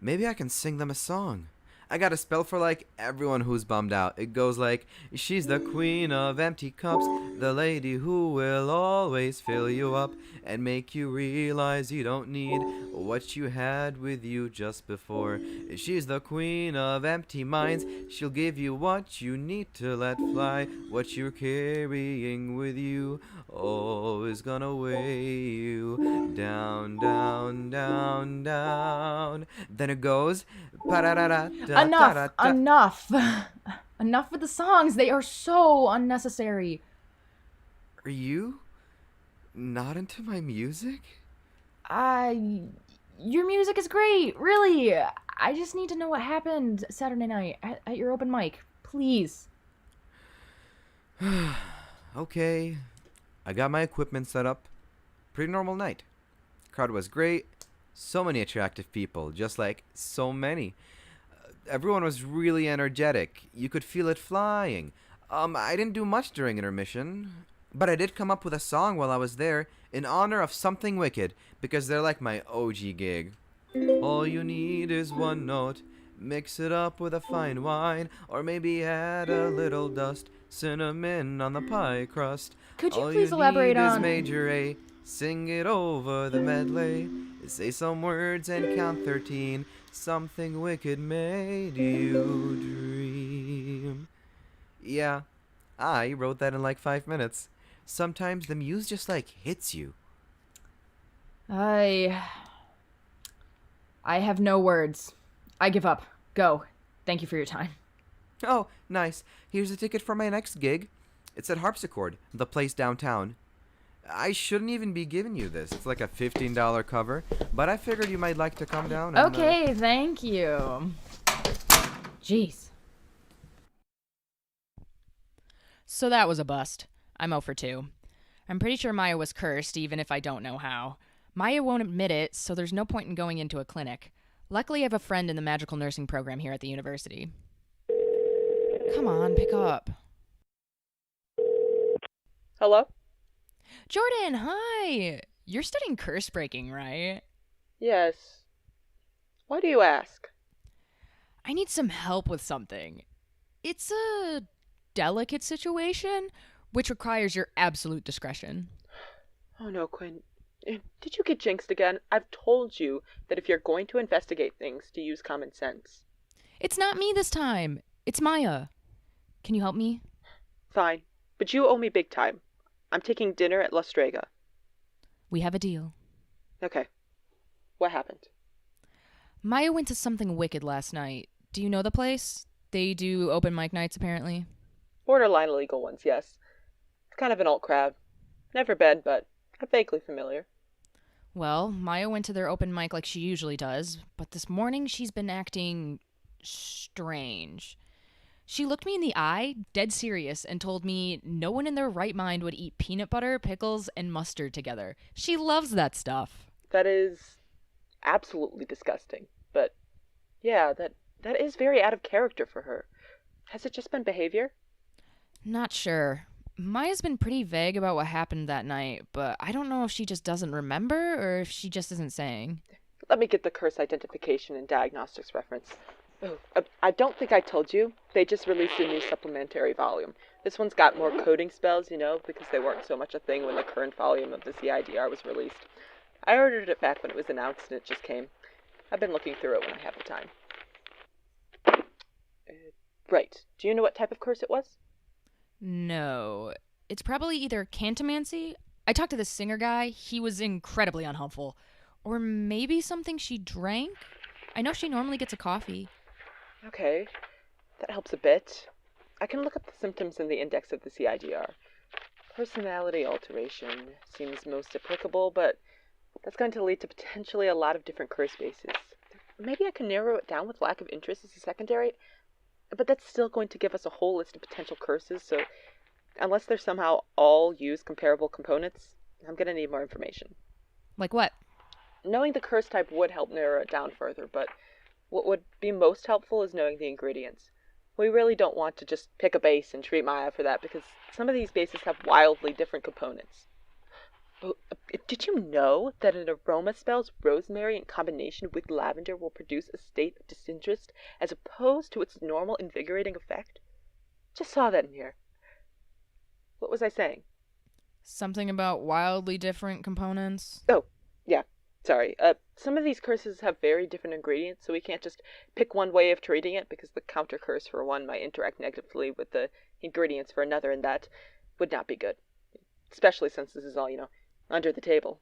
Maybe I can sing them a song. I got a spell for, like, everyone who's bummed out. It goes like, she's the queen of empty cups, the lady who will always fill you up and make you realize you don't need what you had with you just before. She's the queen of empty minds. She'll give you what you need to let fly. What you're carrying with you, oh, is gonna weigh you down, down, down, down. Then it goes, Enough! Enough! Enough with the songs. They are so unnecessary. Are you not into my music? Your music is great, really. I just need to know what happened Saturday night at your open mic. Please. Okay. I got my equipment set up. Pretty normal night. Crowd was great. So many attractive people, just like so many. Everyone was really energetic. You could feel it flying. I didn't do much during intermission, but I did come up with a song while I was there in honor of Something Wicked, because they're like my OG gig. All you need is one note. Mix it up with a fine wine, or maybe add a little dust, cinnamon on the pie crust. Could you All please you elaborate need is on... major A. Sing it over the medley. Say some words and count 13. Something wicked made you dream. Yeah, I wrote that in like 5 minutes. Sometimes the muse just like hits you. I have no words. I give up. Go. Thank you for your time. Oh, nice. Here's a ticket for my next gig. It's at Harpsichord, the place downtown. I shouldn't even be giving you this. It's like a $15 cover, but I figured you might like to come down and... Okay, thank you. Jeez. So that was a bust. I'm 0 for 2. I'm pretty sure Maya was cursed, even if I don't know how. Maya won't admit it, so there's no point in going into a clinic. Luckily, I have a friend in the magical nursing program here at the university. Come on, pick up. Hello? Jordan, hi! You're studying curse breaking, right? Yes. Why do you ask? I need some help with something. It's a delicate situation, which requires your absolute discretion. Oh no, Quinn. Did you get jinxed again? I've told you that if you're going to investigate things, to use common sense. It's not me this time. It's Maya. Can you help me? Fine, but you owe me big time. I'm taking dinner at La Strega. We have a deal. Okay. What happened? Maya went to Something Wicked last night. Do you know the place? They do open mic nights, apparently. Borderline illegal ones, yes. It's kind of an alt crowd. Never been, but I'm vaguely familiar. Well, Maya went to their open mic like she usually does, but this morning she's been acting strange. She looked me in the eye, dead serious, and told me no one in their right mind would eat peanut butter, pickles, and mustard together. She loves that stuff. That is absolutely disgusting. But yeah, that is very out of character for her. Has it just been behavior? Not sure. Maya's been pretty vague about what happened that night, but I don't know if she just doesn't remember or if she just isn't saying. Let me get the curse identification and diagnostics reference. Oh, I don't think I told you. They just released a new supplementary volume. This one's got more coding spells, because they weren't so much a thing when the current volume of the CIDR was released. I ordered it back when it was announced and it just came. I've been looking through it when I have the time. Right. Do you know what type of curse it was? No. It's probably either cantomancy. I talked to the singer guy. He was incredibly unhelpful. Or maybe something she drank? I know she normally gets a coffee. Okay. That helps a bit. I can look up the symptoms in the index of the CIDR. Personality alteration seems most applicable, but that's going to lead to potentially a lot of different curse bases. Maybe I can narrow it down with lack of interest as a secondary, but that's still going to give us a whole list of potential curses, so unless they're somehow all use comparable components, I'm going to need more information. Like what? Knowing the curse type would help narrow it down further, but what would be most helpful is knowing the ingredients. We really don't want to just pick a base and treat Maya for that, because some of these bases have wildly different components. Oh, did you know that an aroma spells rosemary in combination with lavender will produce a state of disinterest as opposed to its normal invigorating effect? Just saw that in here. What was I saying? Something about wildly different components? Oh, yeah. Sorry. Some of these curses have very different ingredients, so we can't just pick one way of treating it because the counter curse for one might interact negatively with the ingredients for another, and that would not be good. Especially since this is all, under the table.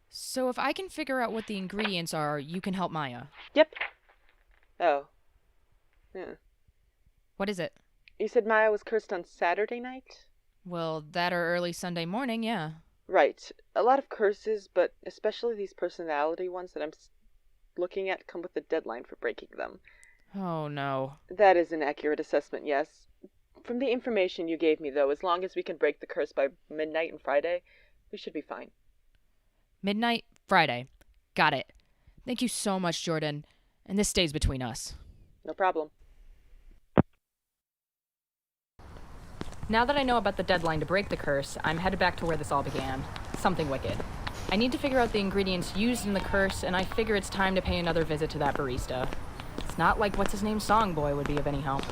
So if I can figure out what the ingredients are, you can help Maya. Yep. Oh. Yeah. What is it? You said Maya was cursed on Saturday night? Well, that or early Sunday morning, yeah. Right. A lot of curses, but especially these personality ones that I'm looking at come with a deadline for breaking them. Oh, no. That is an accurate assessment, yes. From the information you gave me, though, as long as we can break the curse by midnight on Friday, we should be fine. Midnight, Friday. Got it. Thank you so much, Jordan. And this stays between us. No problem. Now that I know about the deadline to break the curse, I'm headed back to where this all began. Something wicked. I need to figure out the ingredients used in the curse, and I figure it's time to pay another visit to that barista. It's not like what's-his-name Songboy would be of any help.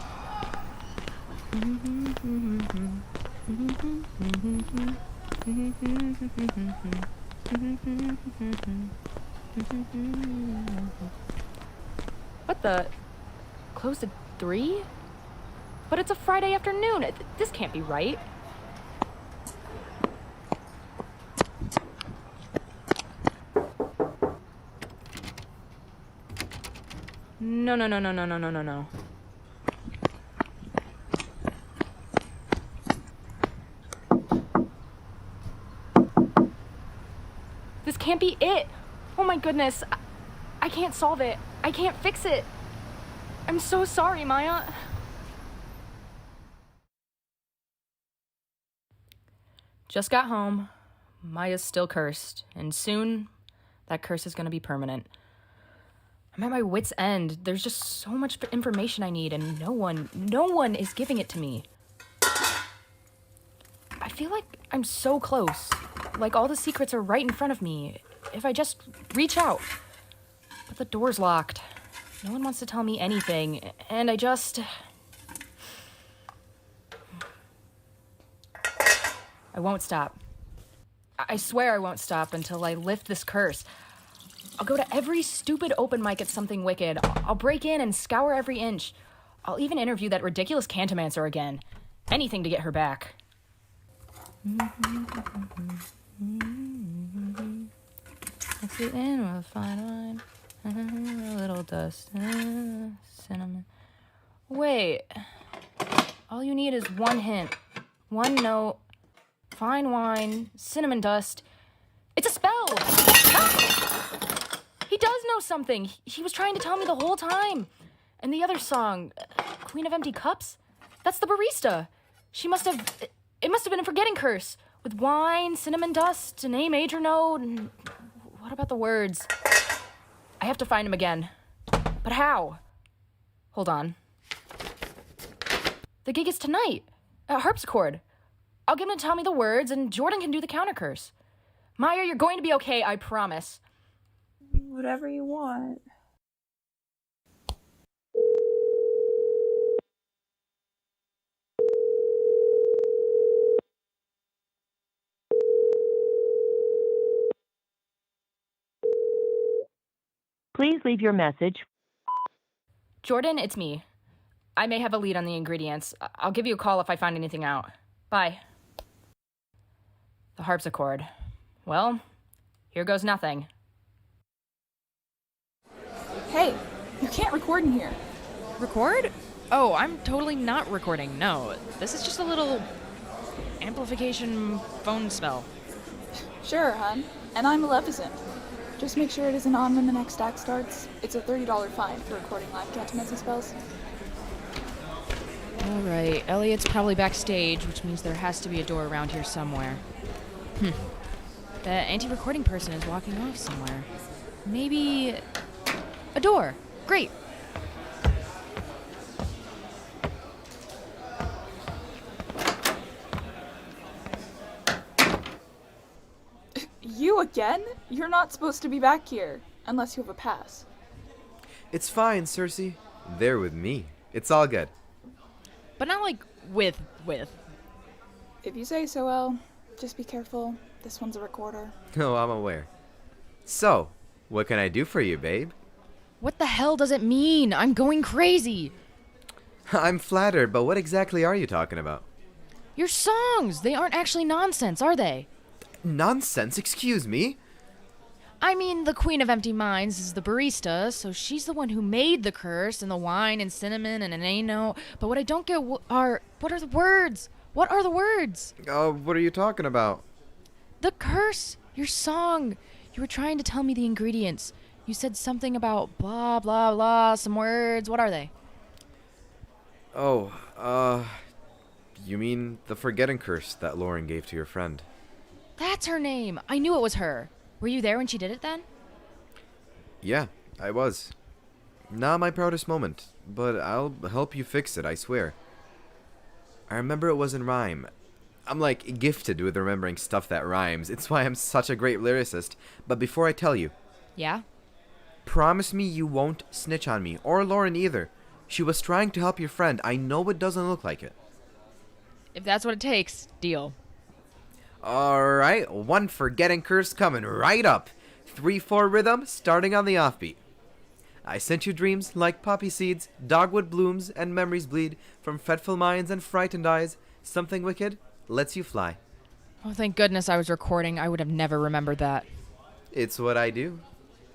What the? Closed at 3? But it's a Friday afternoon. This can't be right. No. This can't be it. Oh my goodness. I can't solve it. I can't fix it. I'm so sorry, Maya. Just got home. Maya's still cursed, and soon that curse is going to be permanent. I'm at my wit's end. There's just so much information I need, and no one is giving it to me. I feel like I'm so close. Like all the secrets are right in front of me. If I just reach out. But the door's locked. No one wants to tell me anything, and I won't stop. I swear I won't stop until I lift this curse. I'll go to every stupid open mic at Something Wicked. I'll break in and scour every inch. I'll even interview that ridiculous Cantomancer again. Anything to get her back. Mix it in with fine wine. A little dust. Cinnamon. Wait. All you need is one hint. One note. Fine wine, cinnamon dust. It's a spell! Ah! He does know something. He was trying to tell me the whole time. And the other song, Queen of Empty Cups? That's the barista. It must have been a forgetting curse. With wine, cinnamon dust, a name, age, or note. And what about the words? I have to find him again. But how? Hold on. The gig is tonight. At Harpsichord. I'll get him to tell me the words, and Jordan can do the counter curse. Maya, you're going to be okay, I promise. Whatever you want. Please leave your message. Jordan, it's me. I may have a lead on the ingredients. I'll give you a call if I find anything out. Bye. The harpsichord. Well, here goes nothing. Hey, you can't record in here. Record? Oh, I'm totally not recording. No, this is just a little amplification phone spell. Sure, hun. And I'm Maleficent. Just make sure it isn't on when the next act starts. It's a $30 fine for recording live Cantomancy spells. All right, Elliot's probably backstage, which means there has to be a door around here somewhere. The anti-recording person is walking off somewhere. Maybe a door. Great. You again? You're not supposed to be back here, unless you have a pass. It's fine, Cersei. They're with me. It's all good. But not like with. If you say so, El. Just be careful. This one's a recorder. Oh, I'm aware. So, what can I do for you, babe? What the hell does it mean? I'm going crazy. I'm flattered, but what exactly are you talking about? Your songs! They aren't actually nonsense, are they? Nonsense? Excuse me? I mean, the Queen of Empty Minds is the barista, so she's the one who made the curse and the wine and cinnamon and an ano. But what I don't get are, what are the words? What are the words? What are you talking about? The curse! Your song! You were trying to tell me the ingredients. You said something about blah, blah, blah, some words. What are they? You mean the forgetting curse that Lauren gave to your friend? That's her name! I knew it was her. Were you there when she did it then? Yeah, I was. Not my proudest moment, but I'll help you fix it, I swear. I remember it was in rhyme. I'm like gifted with remembering stuff that rhymes. It's why I'm such a great lyricist. But before I tell you... Yeah? Promise me you won't snitch on me, or Lauren either. She was trying to help your friend. I know it doesn't look like it. If that's what it takes, deal. Alright, one forgetting curse coming right up. 3/4 rhythm, starting on the offbeat. I sent you dreams like poppy seeds, dogwood blooms, and memories bleed from fretful minds and frightened eyes. Something wicked lets you fly. Oh, thank goodness I was recording. I would have never remembered that. It's what I do.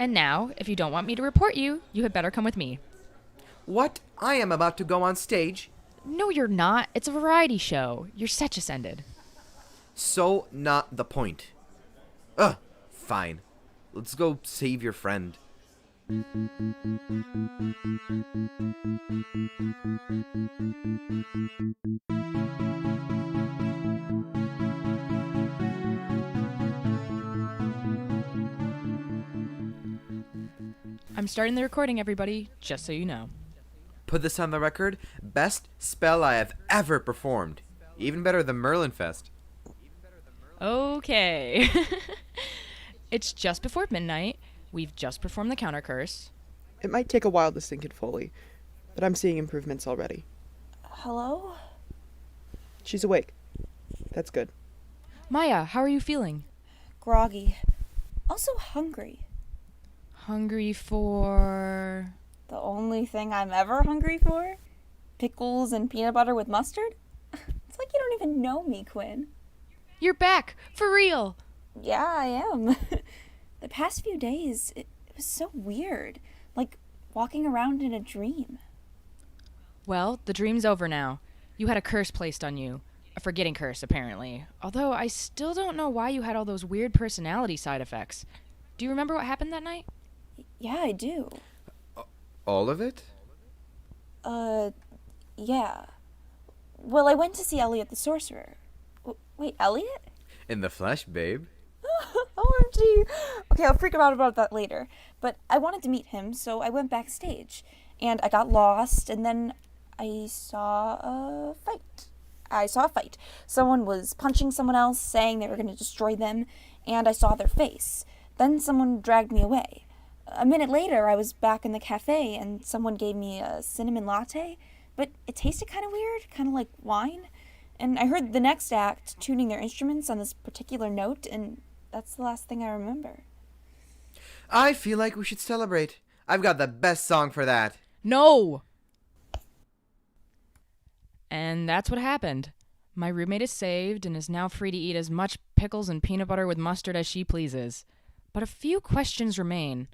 And now, if you don't want me to report you, you had better come with me. What? I am about to go on stage. No, you're not. It's a variety show. Your set just ended. So not the point. Fine. Let's go save your friend. I'm starting the recording, everybody, just so you know. Put this on the record. Best spell I have ever performed. Even better than Merlin Fest. Okay. It's just before midnight. We've just performed the counter curse. It might take a while to sink in fully, but I'm seeing improvements already. Hello? She's awake. That's good. Maya, how are you feeling? Groggy. Also hungry. Hungry for... The only thing I'm ever hungry for? Pickles and peanut butter with mustard? It's like you don't even know me, Quinn. You're back! For real! Yeah, I am. The past few days, it was so weird. Like walking around in a dream. Well, the dream's over now. You had a curse placed on you. A forgetting curse, apparently. Although I still don't know why you had all those weird personality side effects. Do you remember what happened that night? Yeah, I do. All of it? Yeah. Well, I went to see Elliot the Sorcerer. Wait, Elliot? In the flesh, babe. OMG. Okay, I'll freak out about that later. But I wanted to meet him, so I went backstage. And I got lost, and then I saw a fight. Someone was punching someone else, saying they were going to destroy them, and I saw their face. Then someone dragged me away. A minute later, I was back in the cafe, and someone gave me a cinnamon latte, but it tasted kind of weird, kind of like wine. And I heard the next act tuning their instruments on this particular note, and that's the last thing I remember. I feel like we should celebrate. I've got the best song for that. No! And that's what happened. My roommate is saved and is now free to eat as much pickles and peanut butter with mustard as she pleases. But a few questions remain.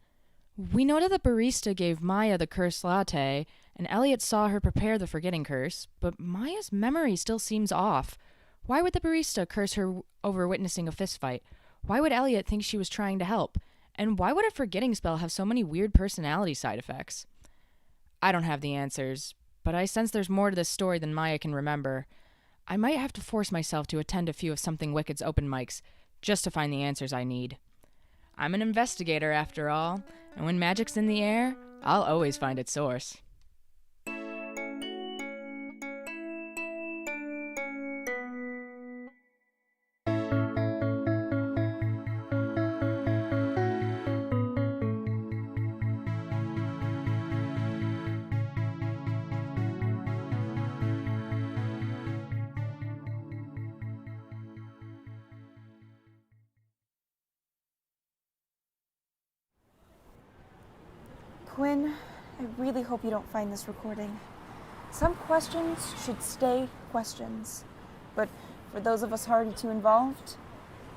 We know that the barista gave Maya the cursed latte, and Elliot saw her prepare the forgetting curse, but Maya's memory still seems off. Why would the barista curse her over witnessing a fistfight? Why would Elliot think she was trying to help? And why would a forgetting spell have so many weird personality side effects? I don't have the answers, but I sense there's more to this story than Maya can remember. I might have to force myself to attend a few of Something Wicked's open mics, just to find the answers I need. I'm an investigator, after all, and when magic's in the air, I'll always find its source. Quinn, I really hope you don't find this recording. Some questions should stay questions, but for those of us hardy to involved,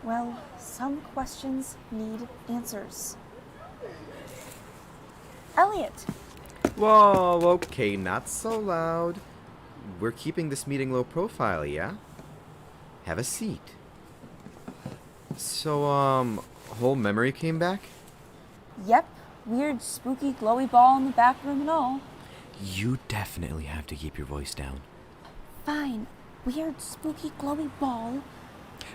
well, some questions need answers. Elliot! Whoa, okay, not so loud. We're keeping this meeting low profile, yeah? Have a seat. So, whole memory came back? Yep, weird, spooky, glowy ball in the back room and all. You definitely have to keep your voice down. Fine. Weird, spooky, glowy ball.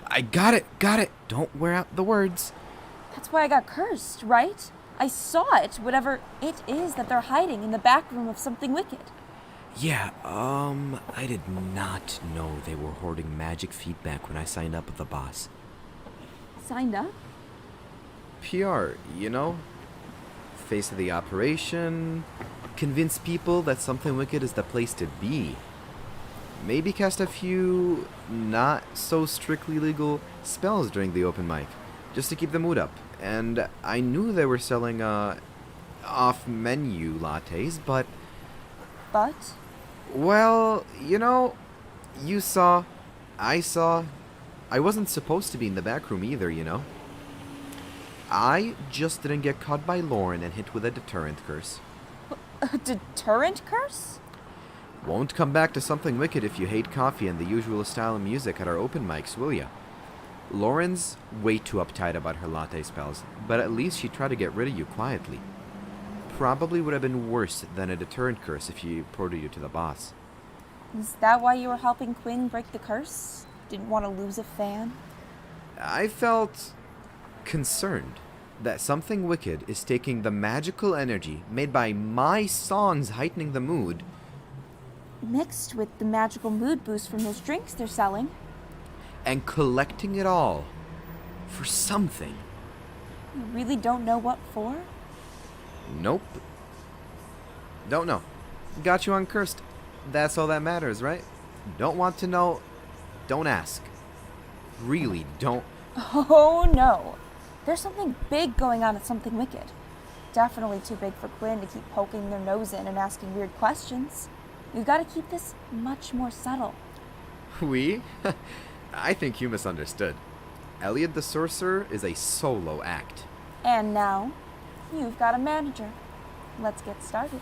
I got it. Don't wear out the words. That's why I got cursed, right? I saw it, whatever it is that they're hiding in the back room of something wicked. Yeah, I did not know they were hoarding magic feedback when I signed up with the boss. Signed up? PR, you know? Face of the operation, convince people that something wicked is the place to be. Maybe cast a few not so strictly legal spells during the open mic, just to keep the mood up. And I knew they were selling off-menu lattes, but... But? Well, you know, you saw, I saw. I wasn't supposed to be in the back room either, you know. I just didn't get caught by Lauren and hit with a deterrent curse. A deterrent curse? Won't come back to something wicked if you hate coffee and the usual style of music at our open mics, will ya? Lauren's way too uptight about her latte spells, but at least she tried to get rid of you quietly. Probably would have been worse than a deterrent curse if she reported you to the boss. Is that why you were helping Quinn break the curse? Didn't want to lose a fan? I felt concerned that something wicked is taking the magical energy made by my songs heightening the mood, mixed with the magical mood boost from those drinks they're selling, and collecting it all for something. You really don't know what for? Nope. Don't know. Got you uncursed. That's all that matters, right? Don't want to know. Don't ask. Really, don't. Oh, no. There's something big going on at Something Wicked. Definitely too big for Quinn to keep poking their nose in and asking weird questions. We've got to keep this much more subtle. We? I think you misunderstood. Elliot the Sorcerer is a solo act. And now, you've got a manager. Let's get started.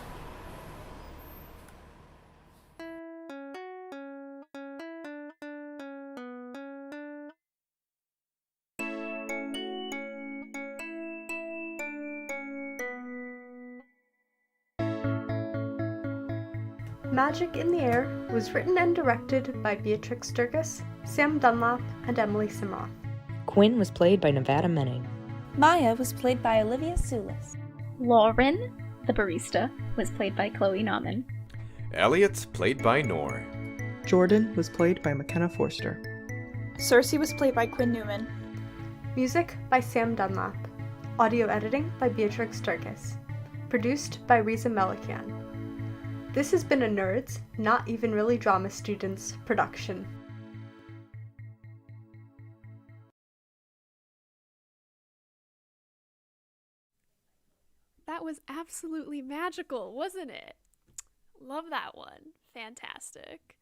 Magic in the Air was written and directed by Beatrix Sturgis, Sam Dunlop, and Emily Simroth. Quinn was played by Nevada Menning. Maya was played by Olivia Sulis. Lauren, the barista, was played by Chloe Nauman. Elliot, played by Nor. Jordan was played by McKenna Forster. Cersei was played by Quinn Newman. Music by Sam Dunlop. Audio editing by Beatrix Sturgis. Produced by Riza Melikian. This has been a Nerds, Not Even Really Drama Students production. That was absolutely magical, wasn't it? Love that one. Fantastic.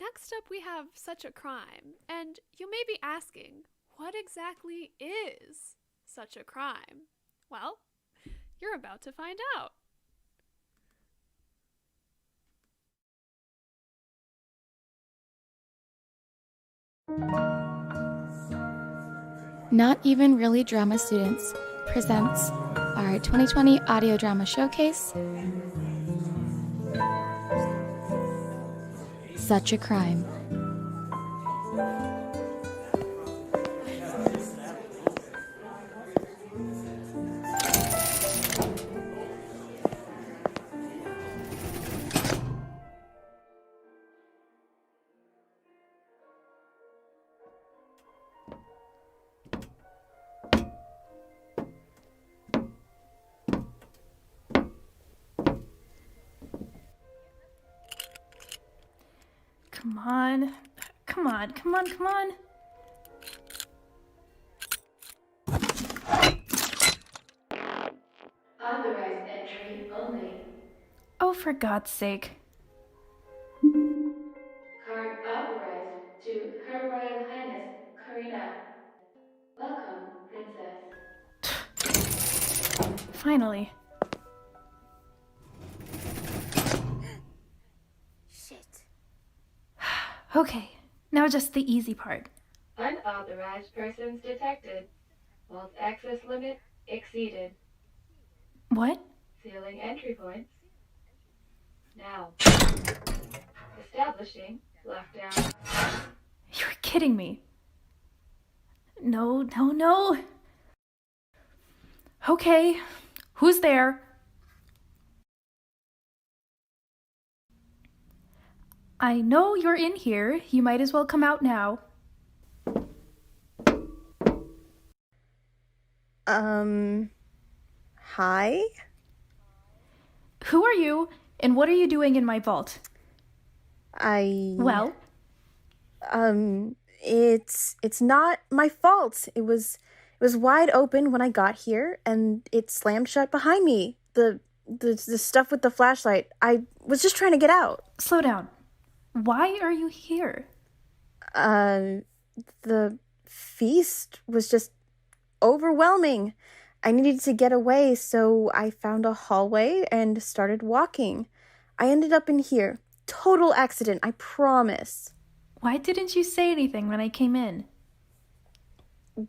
Next up, we have Such a Crime. And you may be asking, what exactly is such a crime? Well, you're about to find out. Not Even Really Drama Students presents our 2020 audio drama showcase, Such a Crime. Come on. Authorized entry only. Oh, for God's sake. Card authorized to Her Royal Highness Karina. Welcome, Princess. Finally. Shit. Okay, now just the easy part. Unauthorized persons detected. Vault access limit exceeded. What? Sealing entry points. Now. Establishing lockdown. You're kidding me. No. Okay, who's there? I know you're in here. You might as well come out now. Hi? Who are you, and what are you doing in my vault? Well? It's not my fault. It was wide open when I got here, and it slammed shut behind me. The stuff with the flashlight. I was just trying to get out. Slow down. Why are you here? The feast was just overwhelming. I needed to get away, so I found a hallway and started walking. I ended up in here. Total accident, I promise. Why didn't you say anything when I came in?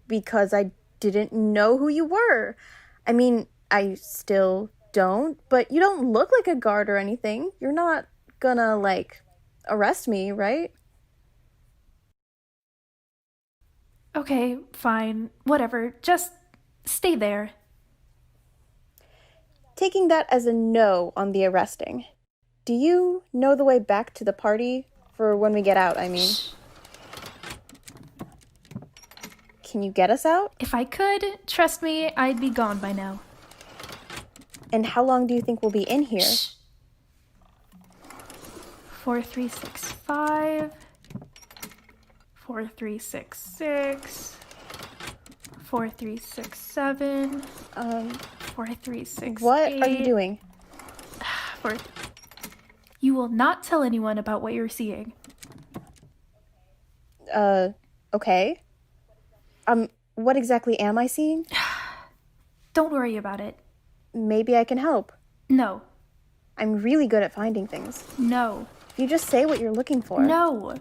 Because I didn't know who you were. I mean, I still don't, but you don't look like a guard or anything. You're not gonna, arrest me, right? Okay, fine. Whatever. Just stay there. Taking that as a no on the arresting. Do you know the way back to the party? For when we get out, I mean. Shh. Can you get us out? If I could, trust me, I'd be gone by now. And how long do you think we'll be in here? Shh. 4365. 4366. 4367. 4368. What are you doing? You will not tell anyone about what you're seeing. Okay. What exactly am I seeing? Don't worry about it. Maybe I can help. No. I'm really good at finding things. No. You just say what you're looking for. No.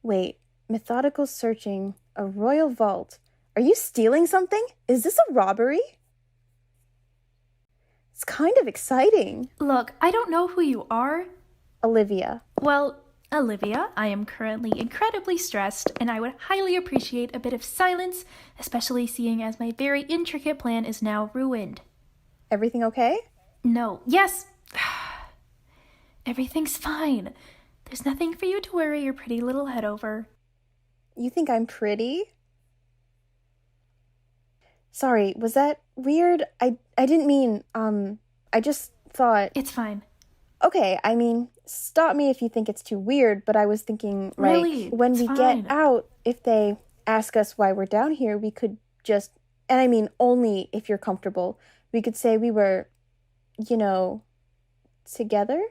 Wait, methodical searching, a royal vault. Are you stealing something? Is this a robbery? It's kind of exciting. Look, I don't know who you are. Olivia. Well, Olivia, I am currently incredibly stressed, and I would highly appreciate a bit of silence, especially seeing as my very intricate plan is now ruined. Everything okay? No. Yes. Everything's fine. There's nothing for you to worry your pretty little head over. You think I'm pretty? Sorry, was that weird? I didn't mean, I just thought... It's fine. Okay, I mean, stop me if you think it's too weird, but I was thinking, Really? when It's we fine. get out, if they ask us why we're down here, we could just, and I mean only if you're comfortable, we could say we were, together?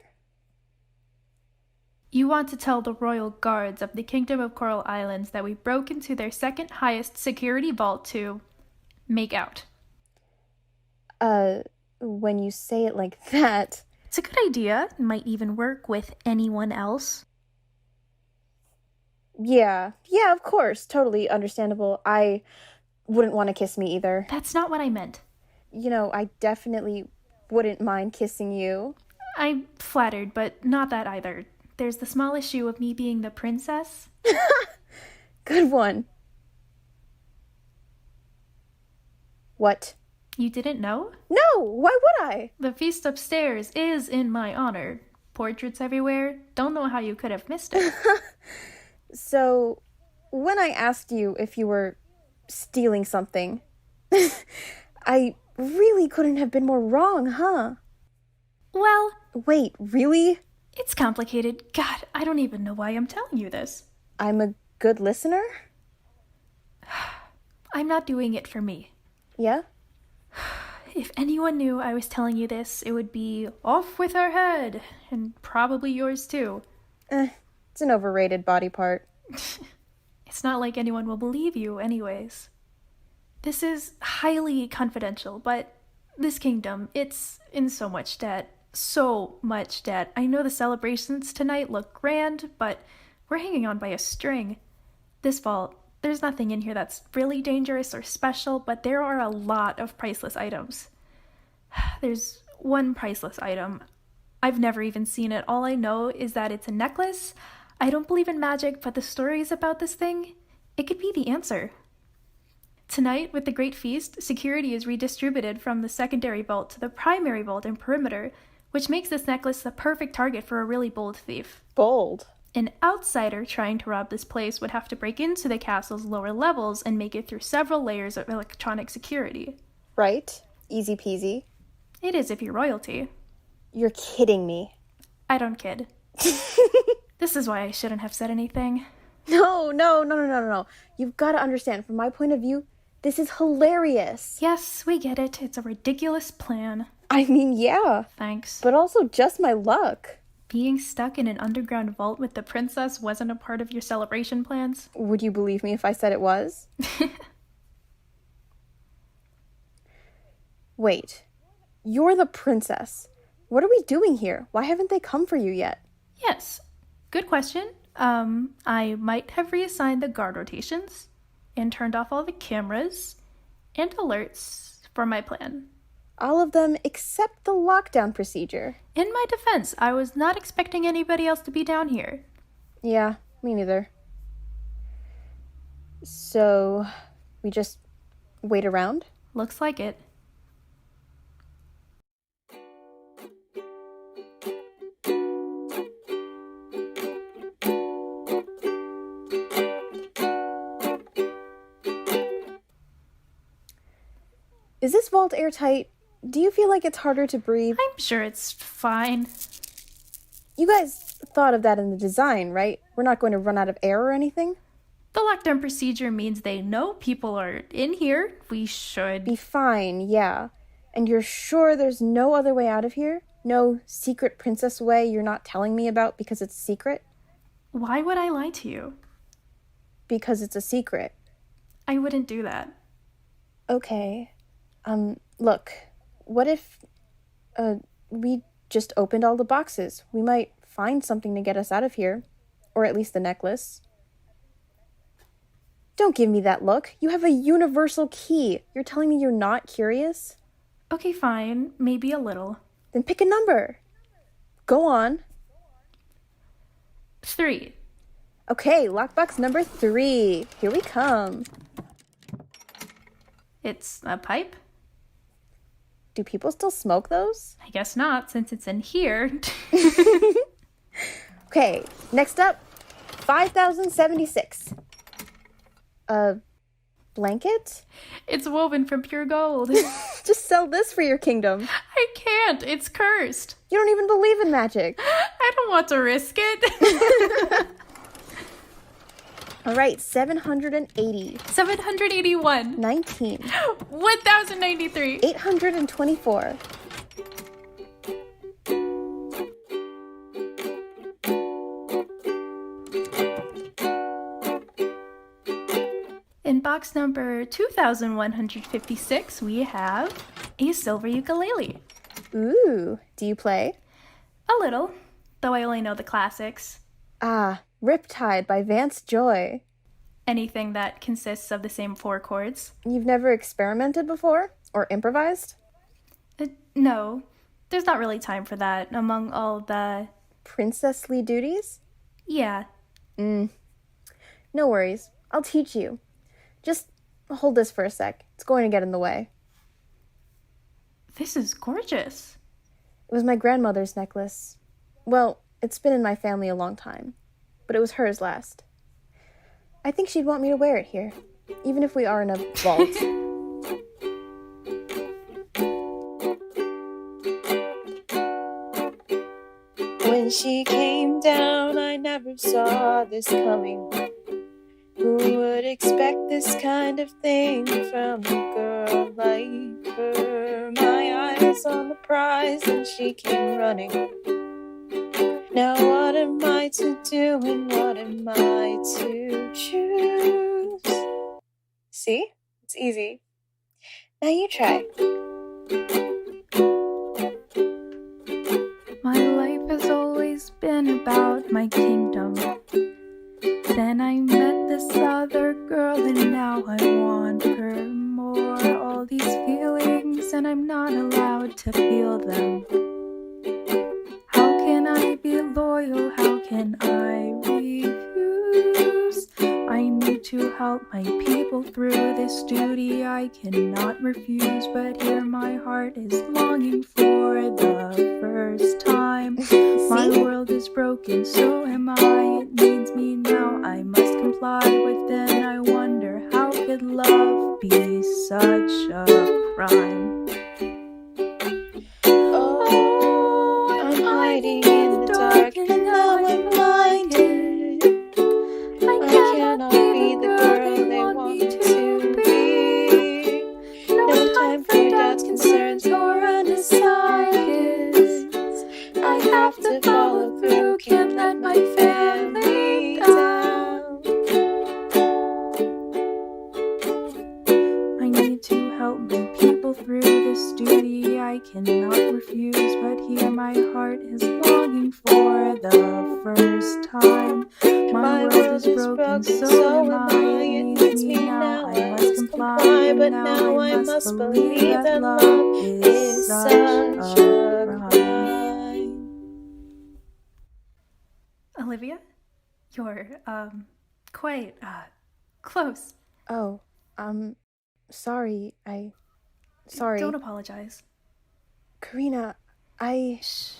You want to tell the royal guards of the Kingdom of Coral Islands that we broke into their second highest security vault to make out. When you say it like that... It's a good idea. Might even work with anyone else. Yeah, of course. Totally understandable. I wouldn't want to kiss me either. That's not what I meant. I definitely wouldn't mind kissing you. I'm flattered, but not that either. There's the small issue of me being the princess. Good one. What? You didn't know? No, why would I? The feast upstairs is in my honor. Portraits everywhere. Don't know how you could have missed it. So, when I asked you if you were stealing something, I really couldn't have been more wrong, huh? Well... Wait, really? It's complicated. God, I don't even know why I'm telling you this. I'm a good listener? I'm not doing it for me. Yeah? If anyone knew I was telling you this, it would be off with her head, and probably yours too. It's an overrated body part. It's not like anyone will believe you anyways. This is highly confidential, but this kingdom, it's in so much debt. So much debt. I know the celebrations tonight look grand, but we're hanging on by a string. This vault, there's nothing in here that's really dangerous or special, but there are a lot of priceless items. There's one priceless item. I've never even seen it. All I know is that it's a necklace. I don't believe in magic, but the stories about this thing, it could be the answer. Tonight, with the Great Feast, security is redistributed from the secondary vault to the primary vault and perimeter, which makes this necklace the perfect target for a really bold thief. Bold? An outsider trying to rob this place would have to break into the castle's lower levels and make it through several layers of electronic security. Right? Easy peasy. It is if you're royalty. You're kidding me. I don't kid. This is why I shouldn't have said anything. No. You've got to understand, from my point of view, this is hilarious. Yes, we get it. It's a ridiculous plan. I mean, yeah. Thanks. But also just my luck. Being stuck in an underground vault with the princess wasn't a part of your celebration plans? Would you believe me if I said it was? Wait. You're the princess. What are we doing here? Why haven't they come for you yet? Yes. Good question. I might have reassigned the guard rotations and turned off all the cameras and alerts for my plan. All of them except the lockdown procedure. In my defense, I was not expecting anybody else to be down here. Yeah, me neither. So, we just wait around? Looks like it. Is this vault airtight? Do you feel like it's harder to breathe? I'm sure it's fine. You guys thought of that in the design, right? We're not going to run out of air or anything? The lockdown procedure means they know people are in here. We should be fine, yeah. And you're sure there's no other way out of here? No secret princess way you're not telling me about because it's secret? Why would I lie to you? Because it's a secret. I wouldn't do that. Okay. Look, what if, we just opened all the boxes? We might find something to get us out of here. Or at least the necklace. Don't give me that look. You have a universal key. You're telling me you're not curious? Okay, fine. Maybe a little. Then pick a number. Go on. 3. Okay, lockbox number 3. Here we come. It's a pipe? Do people still smoke those? I guess not, since it's in here. Okay, next up, 5,076. A blanket? It's woven from pure gold. Just sell this for your kingdom. I can't. It's cursed. You don't even believe in magic. I don't want to risk it. All right, 780. 781. 19. 1,093. 824. In box number 2,156, we have a silver ukulele. Ooh, do you play? A little, though I only know the classics. Ah, Riptide by Vance Joy. Anything that consists of the same 4 chords. You've never experimented before? Or improvised? No, there's not really time for that among all the... princessly duties? Yeah. No worries. I'll teach you. Just hold this for a sec. It's going to get in the way. This is gorgeous. It was my grandmother's necklace. Well, it's been in my family a long time, but it was hers last. I think she'd want me to wear it here, even if we are in a vault. When she came down, I never saw this coming. Who would expect this kind of thing from a girl like her. My eyes on the prize and she came running. Now what am I to do and what am I to choose? See? It's easy. Now you try. My life has always been about my kingdom. Then I met this other girl and now I want her more. All these feelings and I'm not allowed to feel them. How can I be loyal? How can I refuse? I need to help my people through this duty I cannot refuse. But here my heart is longing for the first time. My world is broken, so am I. It needs me now, I must comply. But then I wonder, how could love be such a crime? Oh, I'm hiding in the dark and now I'm blinded. I cannot be the girl they want me to be. No time for doubts, concerns, or undecided. I have to follow through, can't let my family down. I need to help my people through this duty I cannot refuse. But here my heart is longing for the first time. My world is broken, so am I. It needs me now, I must comply. But now I must believe that love is such a crime. Olivia? You're, quite, close. Oh, sorry. Sorry. Don't apologize. Karina, Switching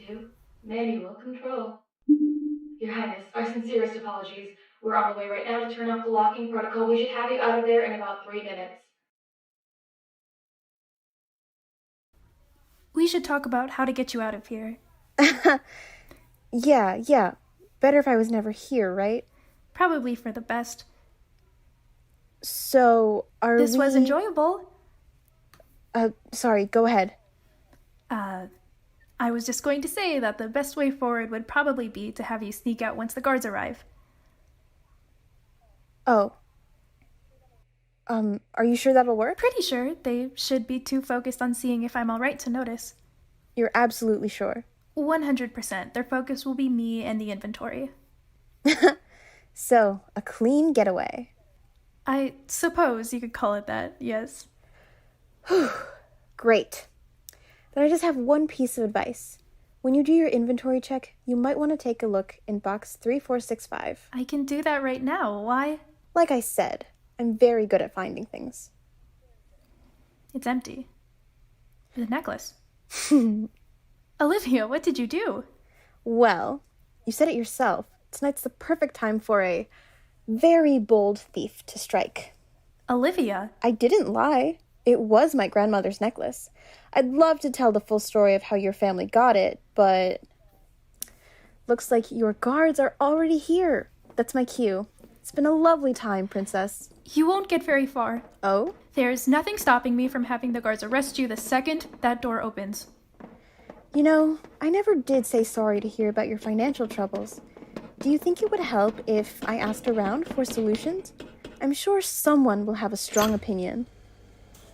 to manual control. Your Highness, our sincerest apologies. We're on the way right now to turn off the locking protocol. We should have you out of there in about 3 minutes. We should talk about how to get you out of here. Yeah. Better if I was never here, right? Probably for the best. So, This was enjoyable. Sorry, go ahead. I was just going to say that the best way forward would probably be to have you sneak out once the guards arrive. Oh. Are you sure that'll work? Pretty sure. They should be too focused on seeing if I'm alright to notice. You're absolutely sure? 100%. Their focus will be me and the inventory. So, a clean getaway. I suppose you could call it that, yes. Great. Then I just have one piece of advice. When you do your inventory check, you might want to take a look in box 3465. I can do that right now. Why? Like I said, I'm very good at finding things. It's empty. The necklace. Olivia, what did you do? Well, you said it yourself. Tonight's the perfect time for a very bold thief to strike. Olivia? I didn't lie. It was my grandmother's necklace. I'd love to tell the full story of how your family got it, but looks like your guards are already here. That's my cue. It's been a lovely time, Princess. You won't get very far. Oh? There's nothing stopping me from having the guards arrest you the second that door opens. You know, I never did say sorry to hear about your financial troubles. Do you think it would help if I asked around for solutions? I'm sure someone will have a strong opinion.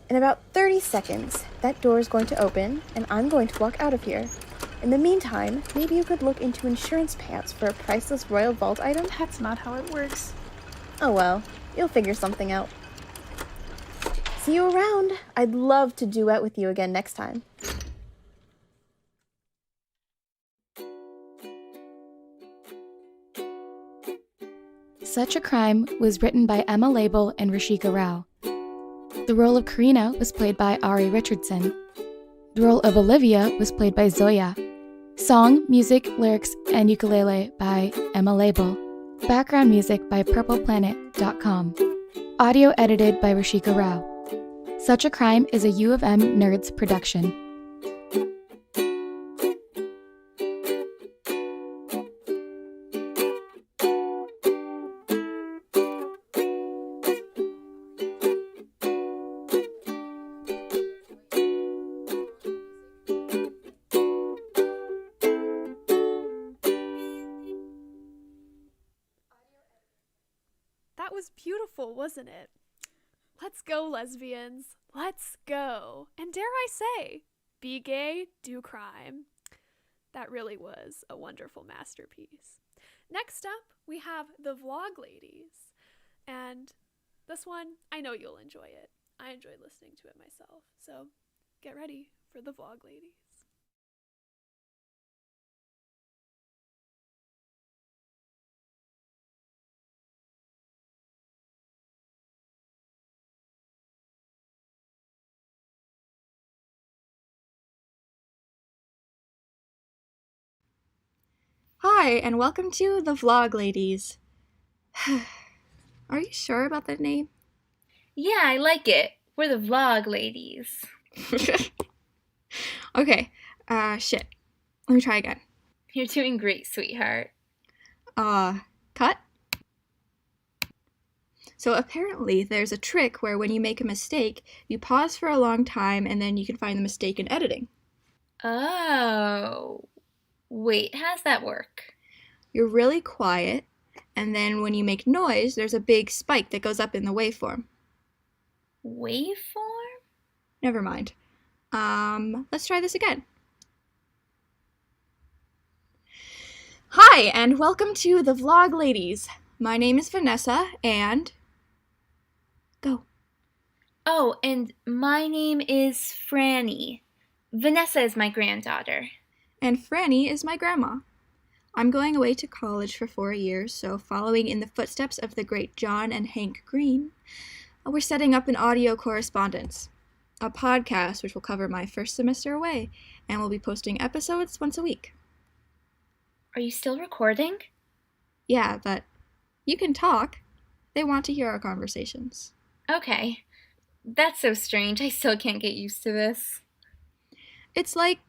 In about 30 seconds, that door is going to open, and I'm going to walk out of here. In the meantime, maybe you could look into insurance payouts for a priceless Royal Vault item? That's not how it works. Oh well, you'll figure something out. See you around. I'd love to duet with you again next time. Such a Crime was written by Emma Label and Rishika Rao. The role of Karina was played by Ari Richardson. The role of Olivia was played by Zoya. Song, music, lyrics, and ukulele by Emma Label. Background music by purpleplanet.com. Audio edited by Rishika Rao. Such a Crime is a U of M Nerds production. was beautiful, wasn't it? Let's go, lesbians. Let's go. And dare I say, be gay, do crime. That really was a wonderful masterpiece. Next up, we have the Vlog Ladies. And this one, I know you'll enjoy it. I enjoyed listening to it myself. So get ready for the Vlog Ladies. Hi, and welcome to the Vlog Ladies. Are you sure about that name? Yeah, I like it. We're the Vlog Ladies. Okay, shit. Let me try again. You're doing great, sweetheart. Cut? So apparently there's a trick where when you make a mistake, you pause for a long time and then you can find the mistake in editing. Oh. Wait, how does that work? You're really quiet, and then when you make noise, there's a big spike that goes up in the waveform. Waveform? Never mind. Let's try this again. Hi, and welcome to the Vlog Ladies. My name is Vanessa, and... Go. Oh, and my name is Franny. Vanessa is my granddaughter. And Franny is my grandma. I'm going away to college for 4 years, so following in the footsteps of the great John and Hank Green, we're setting up an audio correspondence, a podcast which will cover my first semester away, and we'll be posting episodes once a week. Are you still recording? Yeah, but you can talk. They want to hear our conversations. Okay. That's so strange. I still can't get used to this. It's like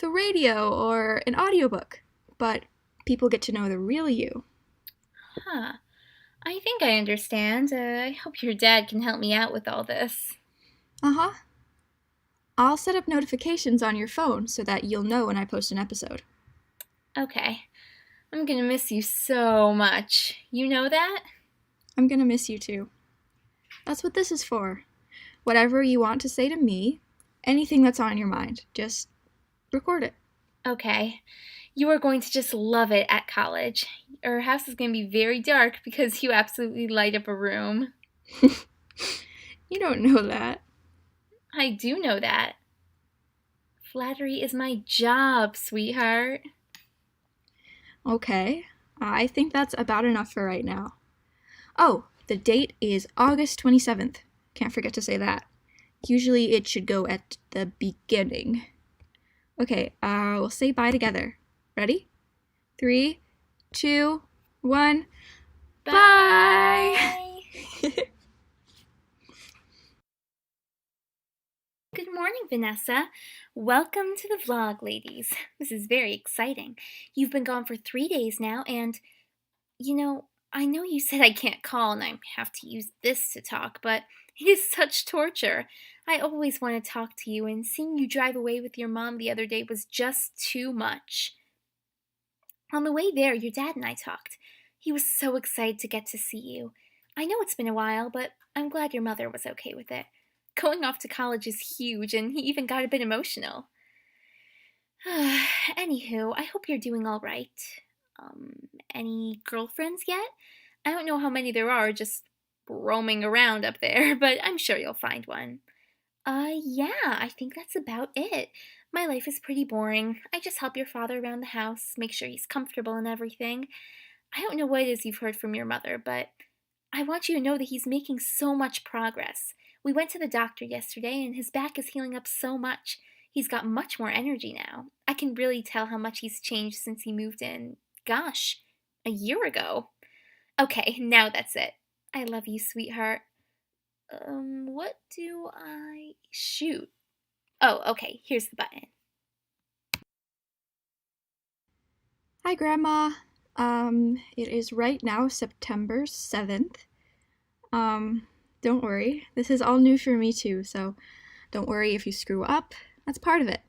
the radio or an audiobook, but people get to know the real you. Huh. I think I understand. I hope your dad can help me out with all this. Uh-huh. I'll set up notifications on your phone so that you'll know when I post an episode. Okay. I'm gonna miss you so much. You know that? I'm gonna miss you too. That's what this is for. Whatever you want to say to me, anything that's on your mind, just record it. Okay. You are going to just love it at college. Your house is going to be very dark because you absolutely light up a room. You don't know that. I do know that. Flattery is my job, sweetheart. Okay, I think that's about enough for right now. Oh, the date is August 27th. Can't forget to say that. Usually it should go at the beginning. Okay, we'll say bye together. Ready? 3, 2, 1. Bye! Good morning, Vanessa. Welcome to the Vlog, ladies. This is very exciting. You've been gone for 3 days now, and, I know you said I can't call and I have to use this to talk, but it is such torture. I always want to talk to you, and seeing you drive away with your mom the other day was just too much. On the way there, your dad and I talked. He was so excited to get to see you. I know it's been a while, but I'm glad your mother was okay with it. Going off to college is huge, and he even got a bit emotional. Anywho, I hope you're doing all right. Any girlfriends yet? I don't know how many there are just roaming around up there, but I'm sure you'll find one. Yeah, I think that's about it. My life is pretty boring. I just help your father around the house, make sure he's comfortable and everything. I don't know what it is you've heard from your mother, but I want you to know that he's making so much progress. We went to the doctor yesterday, and his back is healing up so much. He's got much more energy now. I can really tell how much he's changed since he moved in. Gosh, a year ago. Okay, now that's it. I love you, sweetheart. What do I... Shoot. Oh, okay, here's the button. Hi, Grandma. It is right now September 7th. Don't worry. This is all new for me too, so don't worry if you screw up. That's part of it.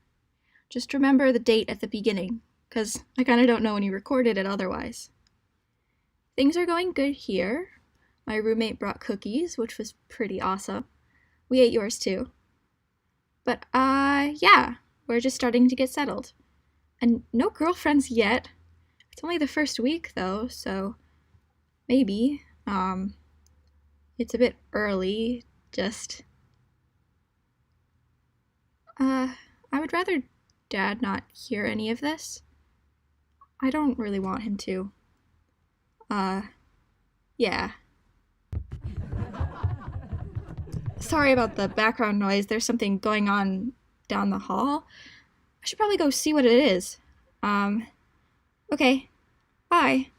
Just remember the date at the beginning, because I kind of don't know when you recorded it otherwise. Things are going good here. My roommate brought cookies, which was pretty awesome. We ate yours too. But, yeah, we're just starting to get settled. And no girlfriends yet. It's only the first week, though, so maybe. It's a bit early, just... I would rather Dad not hear any of this. I don't really want him to. Yeah. Sorry about the background noise. There's something going on down the hall. I should probably go see what it is. Okay. Bye.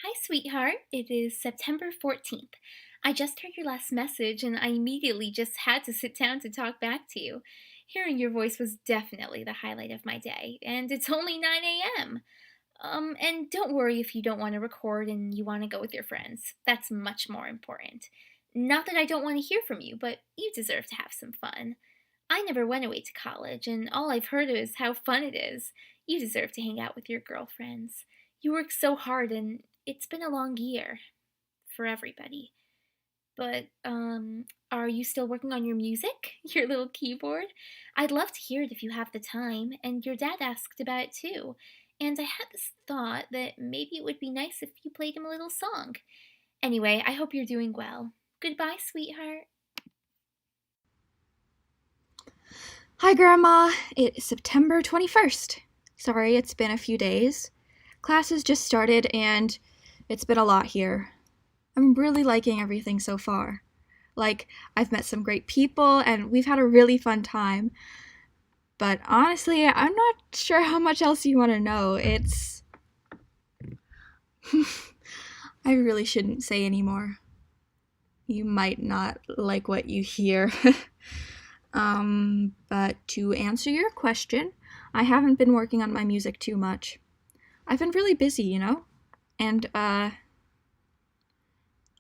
Hi, sweetheart. It is September 14th. I just heard your last message and I immediately just had to sit down to talk back to you. Hearing your voice was definitely the highlight of my day, and it's only 9 a.m. And don't worry if you don't want to record and you want to go with your friends. That's much more important. Not that I don't want to hear from you, but you deserve to have some fun. I never went away to college, and all I've heard is how fun it is. You deserve to hang out with your girlfriends. You work so hard, and it's been a long year for everybody. But, are you still working on your music? Your little keyboard? I'd love to hear it if you have the time, and your dad asked about it too. And I had this thought that maybe it would be nice if you played him a little song. Anyway, I hope you're doing well. Goodbye, sweetheart. Hi, Grandma. It is September 21st. Sorry, it's been a few days. Classes just started, and it's been a lot here. I'm really liking everything so far. Like, I've met some great people, and we've had a really fun time. But honestly, I'm not sure how much else you want to know. It's... I really shouldn't say anymore. You might not like what you hear. But to answer your question, I haven't been working on my music too much. I've been really busy, you know? And,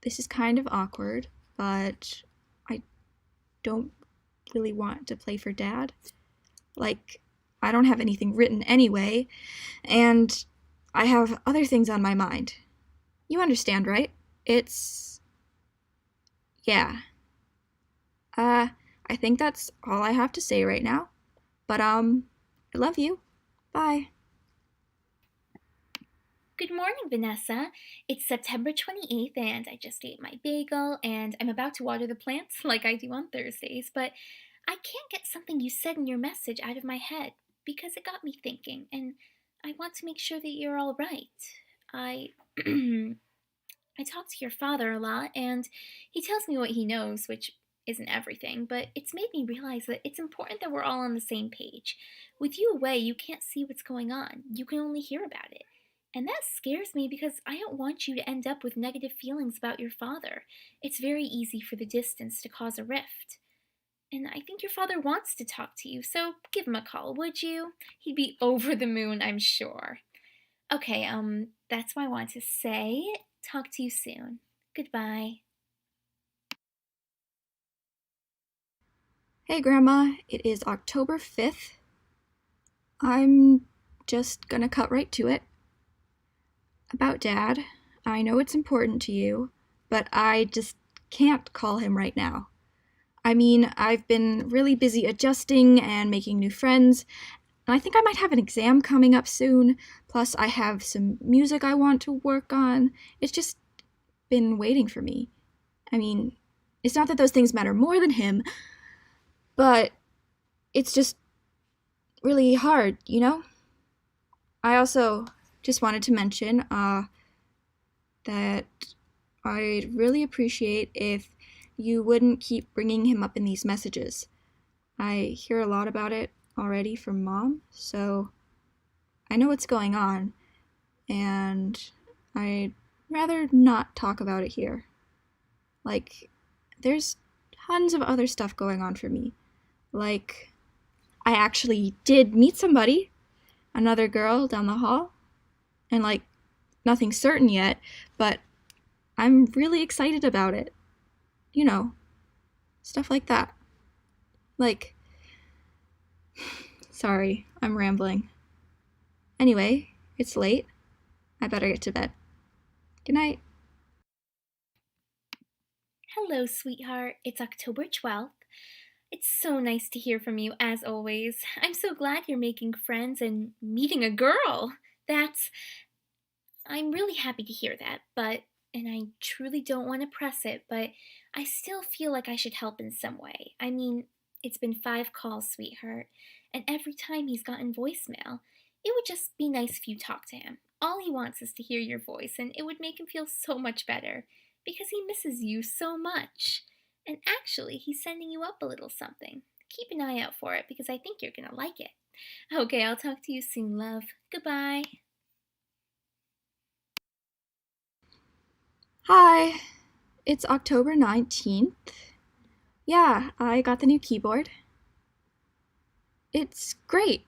this is kind of awkward, but I don't really want to play for Dad. Like, I don't have anything written anyway, and I have other things on my mind. You understand, right? It's... yeah. I think that's all I have to say right now. But, I love you. Bye. Good morning, Vanessa. It's September 28th, and I just ate my bagel, and I'm about to water the plants like I do on Thursdays, but I can't get something you said in your message out of my head because it got me thinking, and I want to make sure that you're all right. I talk to your father a lot, and he tells me what he knows, which isn't everything, but it's made me realize that it's important that we're all on the same page. With you away, you can't see what's going on. You can only hear about it. And that scares me because I don't want you to end up with negative feelings about your father. It's very easy for the distance to cause a rift. And I think your father wants to talk to you, so give him a call, would you? He'd be over the moon, I'm sure. Okay, that's what I want to say. Talk to you soon. Goodbye. Hey, Grandma. It is October 5th. I'm just gonna cut right to it. About Dad, I know it's important to you, but I just can't call him right now. I mean, I've been really busy adjusting and making new friends, and I think I might have an exam coming up soon, plus I have some music I want to work on. It's just been waiting for me. I mean, it's not that those things matter more than him, but it's just really hard, you know? I also just wanted to mention that I'd really appreciate if you wouldn't keep bringing him up in these messages. I hear a lot about it already from Mom, so I know what's going on, and I'd rather not talk about it here. Like, there's tons of other stuff going on for me. Like, I actually did meet somebody, another girl down the hall, and like, nothing's certain yet, but I'm really excited about it. You know, stuff like that. Like, sorry, I'm rambling. Anyway, it's late. I better get to bed. Good night. Hello, sweetheart. It's October 12th. It's so nice to hear from you, as always. I'm so glad you're making friends and meeting a girl. I'm really happy to hear that, and I truly don't want to press it, but I still feel like I should help in some way. I mean, it's been 5 calls, sweetheart, and every time he's gotten voicemail. It would just be nice if you talked to him. All he wants is to hear your voice, and it would make him feel so much better, because he misses you so much. And actually, he's sending you up a little something. Keep an eye out for it, because I think you're gonna like it. Okay, I'll talk to you soon, love. Goodbye. Hi, it's October 19th. Yeah, I got the new keyboard. It's great.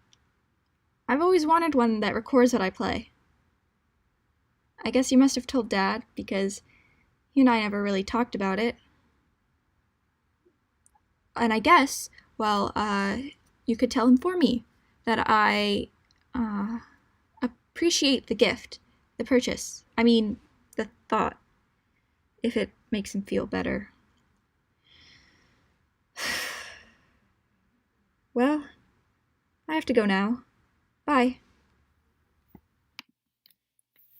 I've always wanted one that records what I play. I guess you must have told Dad, because he and I never really talked about it. And I guess, well, you could tell him for me that I appreciate the gift, the purchase. I mean, the thought, if it makes him feel better. Well, I have to go now. Bye.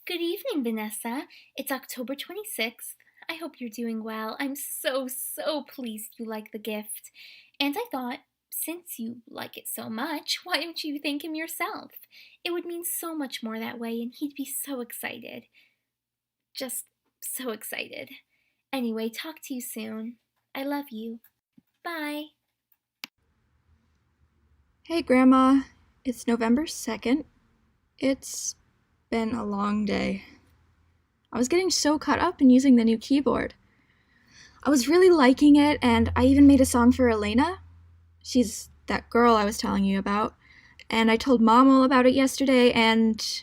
Good evening, Vanessa. It's October 26th. I hope you're doing well. I'm so pleased you like the gift. And I thought, since you like it so much, why don't you thank him yourself? It would mean so much more that way, and he'd be so excited. Just so excited. Anyway, talk to you soon. I love you. Bye. Hey, Grandma. It's November 2nd. It's been a long day. I was getting so caught up in using the new keyboard. I was really liking it, and I even made a song for Elena. She's that girl I was telling you about. And I told Mom all about it yesterday, and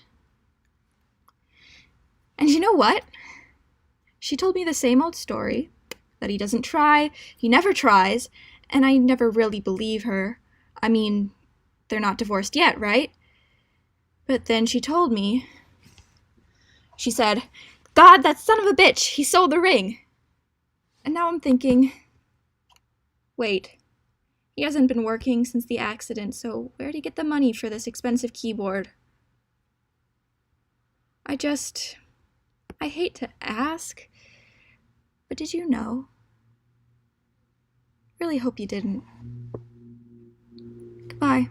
you know what? She told me the same old story, that he doesn't try, he never tries, and I never really believe her. I mean, they're not divorced yet, right? But then she told me, she said, God, that son of a bitch, he sold the ring. And now I'm thinking, wait, he hasn't been working since the accident, so where'd he get the money for this expensive keyboard? I hate to ask, but did you know? Really hope you didn't. Goodbye.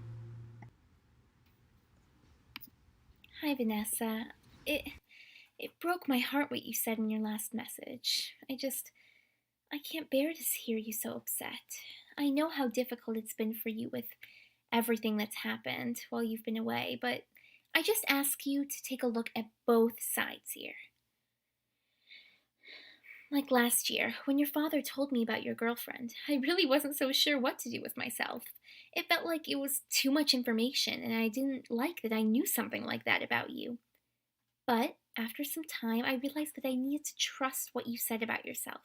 Hi, Vanessa. It broke my heart what you said in your last message. I can't bear to hear you so upset. I know how difficult it's been for you with everything that's happened while you've been away, but I just ask you to take a look at both sides here. Like last year, when your father told me about your girlfriend, I really wasn't so sure what to do with myself. It felt like it was too much information, and I didn't like that I knew something like that about you. But after some time, I realized that I needed to trust what you said about yourself.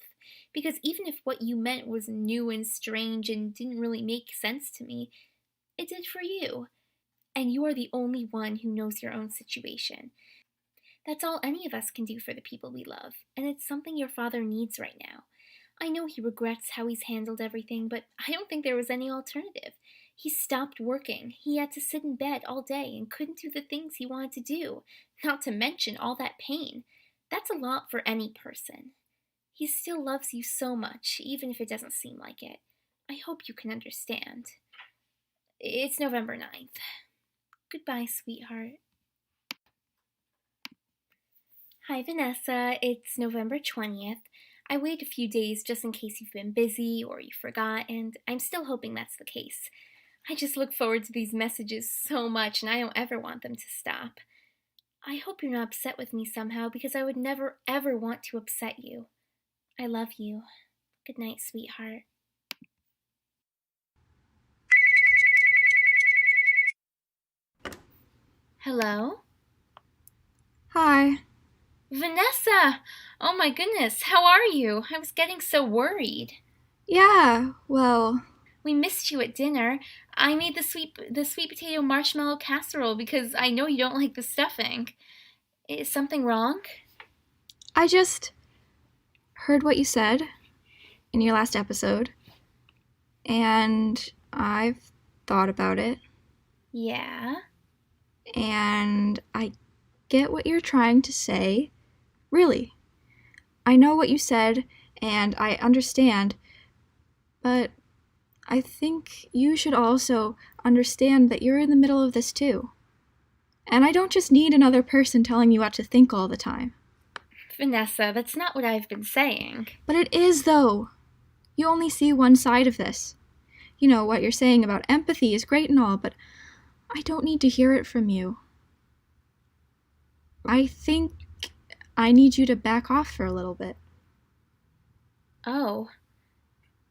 Because even if what you meant was new and strange and didn't really make sense to me, it did for you. And you are the only one who knows your own situation. That's all any of us can do for the people we love, and it's something your father needs right now. I know he regrets how he's handled everything, but I don't think there was any alternative. He stopped working. He had to sit in bed all day and couldn't do the things he wanted to do, not to mention all that pain. That's a lot for any person. He still loves you so much, even if it doesn't seem like it. I hope you can understand. It's November 9th. Goodbye, sweetheart. Hi, Vanessa. It's November 20th. I waited a few days just in case you've been busy or you forgot, and I'm still hoping that's the case. I just look forward to these messages so much, and I don't ever want them to stop. I hope you're not upset with me somehow, because I would never ever want to upset you. I love you. Good night, sweetheart. Hello? Hi. Vanessa! Oh my goodness, how are you? I was getting so worried. Yeah, well, we missed you at dinner. I made the sweet potato marshmallow casserole because I know you don't like the stuffing. Is something wrong? I just heard what you said in your last episode, and I've thought about it. Yeah? And I get what you're trying to say. Really. I know what you said, and I understand, but I think you should also understand that you're in the middle of this too. And I don't just need another person telling me what to think all the time. Vanessa, that's not what I've been saying. But it is, though. You only see one side of this. You know, what you're saying about empathy is great and all, but I don't need to hear it from you. I think I need you to back off for a little bit. Oh.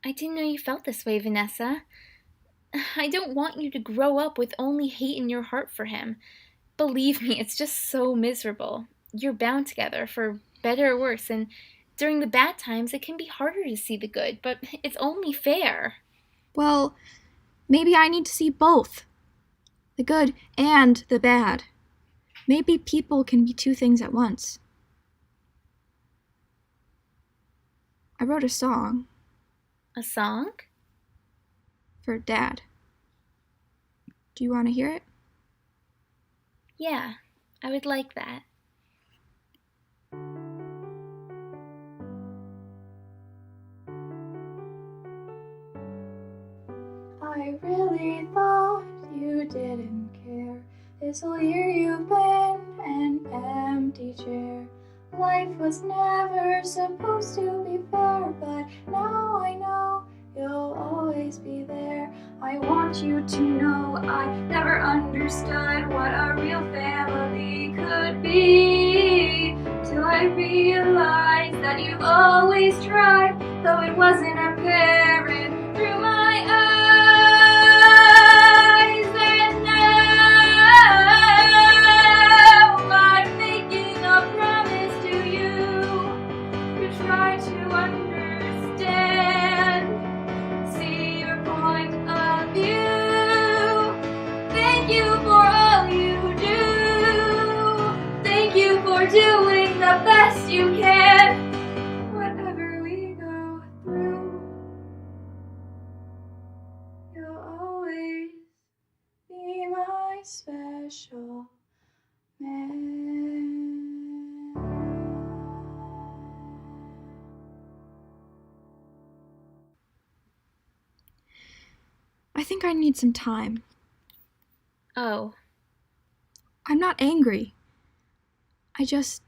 I didn't know you felt this way, Vanessa. I don't want you to grow up with only hate in your heart for him. Believe me, it's just so miserable. You're bound together, for better or worse, and during the bad times it can be harder to see the good, but it's only fair. Well, maybe I need to see both. The good and the bad. Maybe people can be two things at once. I wrote a song. A song? For Dad. Do you want to hear it? Yeah, I would like that. I really thought you didn't care. This whole year you've been an empty chair. Life was never supposed to be fair, but now I know you'll always be there. I want you to know I never understood what a real family could be, till I realized that you've always tried, though it wasn't apparent through my eyes. And now I'm making a promise to you to try to understand, see your point of view. Thank you for all you do. Thank you for doing the best you can. Whatever we go through, you'll always be my special man. I think I need some time. Oh. I'm not angry. I just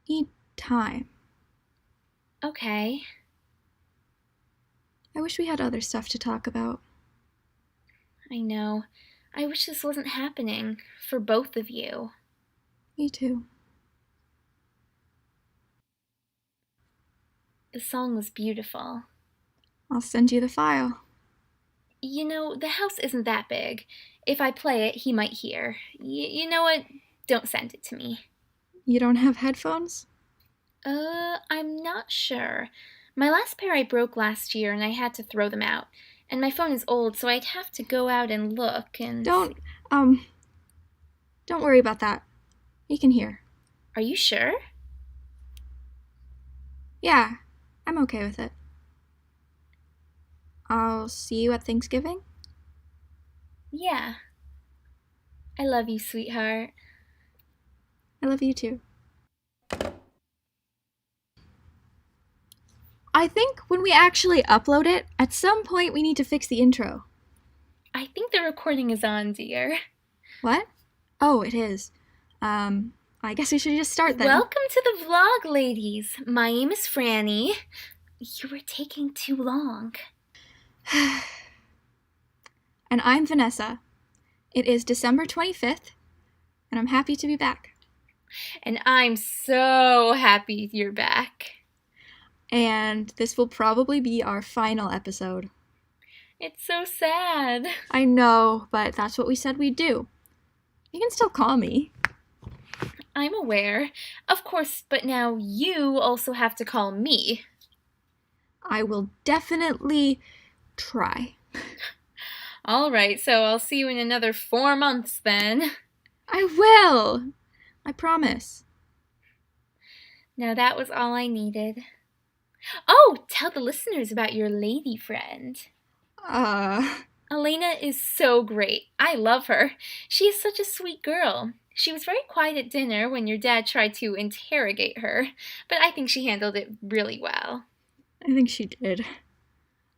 need time. Okay. I wish we had other stuff to talk about. I know. I wish this wasn't happening for both of you. Me too. The song was beautiful. I'll send you the file. You know, the house isn't that big. If I play it, he might hear. You know what? Don't send it to me. You don't have headphones? I'm not sure. My last pair I broke last year and I had to throw them out. And my phone is old, so I'd have to go out and look and... Don't worry about that. He can hear. Are you sure? Yeah, I'm okay with it. I'll see you at Thanksgiving? Yeah. I love you, sweetheart. I love you too. I think when we actually upload it, at some point we need to fix the intro. I think the recording is on, dear. What? Oh, it is. I guess we should just start then. Welcome to the vlog, ladies. My name is Franny. You were taking too long. And I'm Vanessa. It is December 25th, and I'm happy to be back. And I'm so happy you're back. And this will probably be our final episode. It's so sad. I know, but that's what we said we'd do. You can still call me. I'm aware. Of course, but now you also have to call me. I will definitely try. All right, so I'll see you in another 4 months then. I will! I promise. Now that was all I needed. Oh, tell the listeners about your lady friend. Elena is so great. I love her. She is such a sweet girl. She was very quiet at dinner when your dad tried to interrogate her, but I think she handled it really well. I think she did.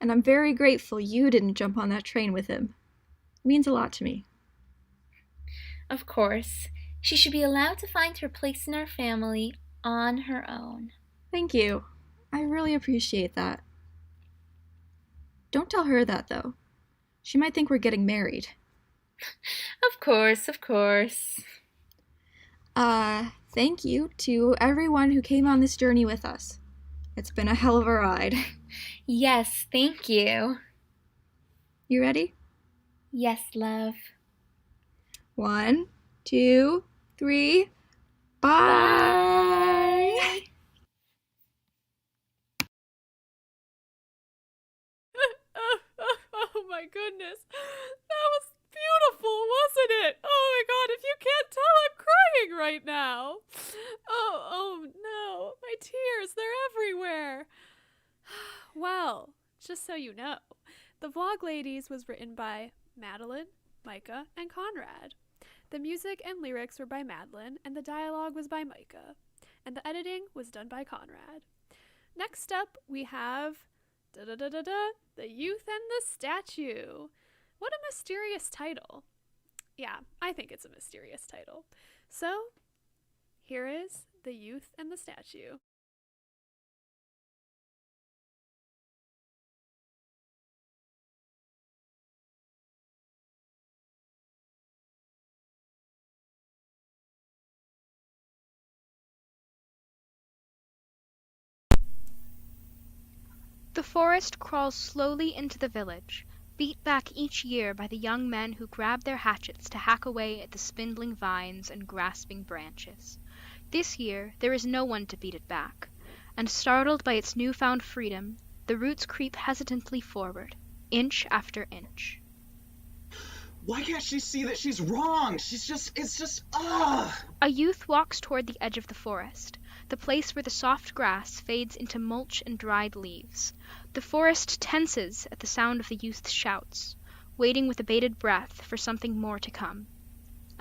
And I'm very grateful you didn't jump on that train with him. It means a lot to me. Of course. She should be allowed to find her place in our family on her own. Thank you. I really appreciate that. Don't tell her that, though. She might think we're getting married. Of course, of course. Thank you to everyone who came on this journey with us. It's been a hell of a ride. Yes, thank you. You ready? Yes, love. 1, 2, 3, bye! Oh my goodness. That was beautiful, wasn't it? Oh my god, if you can't tell, I'm crying right now. Oh no, my tears, they're everywhere. Well, just so you know, The Vlog Ladies was written by Madeline, Micah, and Conrad. The music and lyrics were by Madeline, and the dialogue was by Micah. And the editing was done by Conrad. Next up, we have The Youth and the Statue. What a mysterious title. Yeah, I think it's a mysterious title. So, here is The Youth and the Statue. The forest crawls slowly into the village, beat back each year by the young men who grab their hatchets to hack away at the spindling vines and grasping branches. This year there is no one to beat it back, and startled by its newfound freedom, the roots creep hesitantly forward, inch after inch. Why can't she see that she's wrong? It's just, ugh! A youth walks toward the edge of the forest, the place where the soft grass fades into mulch and dried leaves. The forest tenses at the sound of the youth's shouts, waiting with a bated breath for something more to come.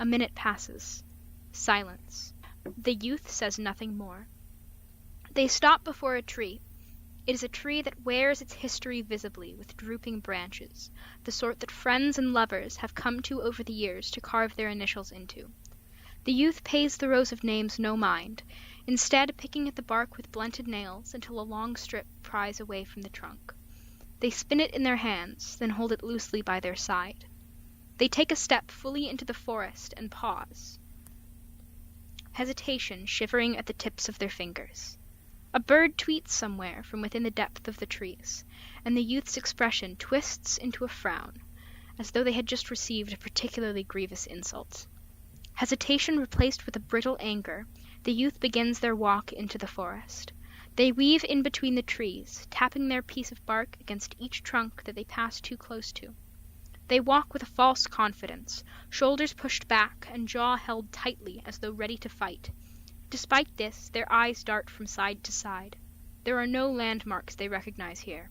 A minute passes. Silence. The youth says nothing more. They stop before a tree. It is a tree that wears its history visibly with drooping branches, the sort that friends and lovers have come to over the years to carve their initials into. The youth pays the rows of names no mind, instead picking at the bark with blunted nails until a long strip pries away from the trunk. They spin it in their hands, then hold it loosely by their side. They take a step fully into the forest and pause, hesitation shivering at the tips of their fingers. A bird tweets somewhere from within the depth of the trees, and the youth's expression twists into a frown, as though they had just received a particularly grievous insult. Hesitation replaced with a brittle anger, the youth begins their walk into the forest. They weave in between the trees, tapping their piece of bark against each trunk that they pass too close to. They walk with a false confidence, shoulders pushed back and jaw held tightly as though ready to fight. Despite this, their eyes dart from side to side. There are no landmarks they recognize here.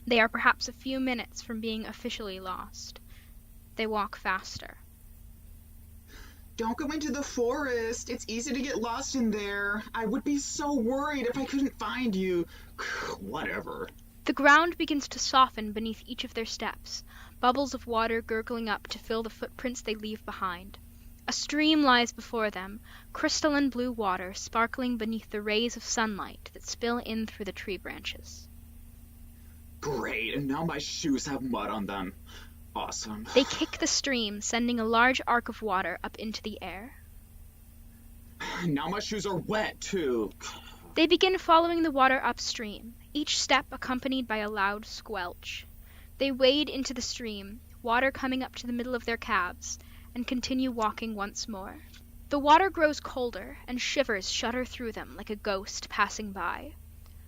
They are perhaps a few minutes from being officially lost. They walk faster. Don't go into the forest. It's easy to get lost in there. I would be so worried if I couldn't find you. Whatever. The ground begins to soften beneath each of their steps, bubbles of water gurgling up to fill the footprints they leave behind. A stream lies before them, crystalline blue water sparkling beneath the rays of sunlight that spill in through the tree branches. Great, and now my shoes have mud on them. Awesome. They kick the stream, sending a large arc of water up into the air. Now my shoes are wet, too. They begin following the water upstream, each step accompanied by a loud squelch. They wade into the stream, water coming up to the middle of their calves, and continue walking once more. The water grows colder, and shivers shudder through them like a ghost passing by.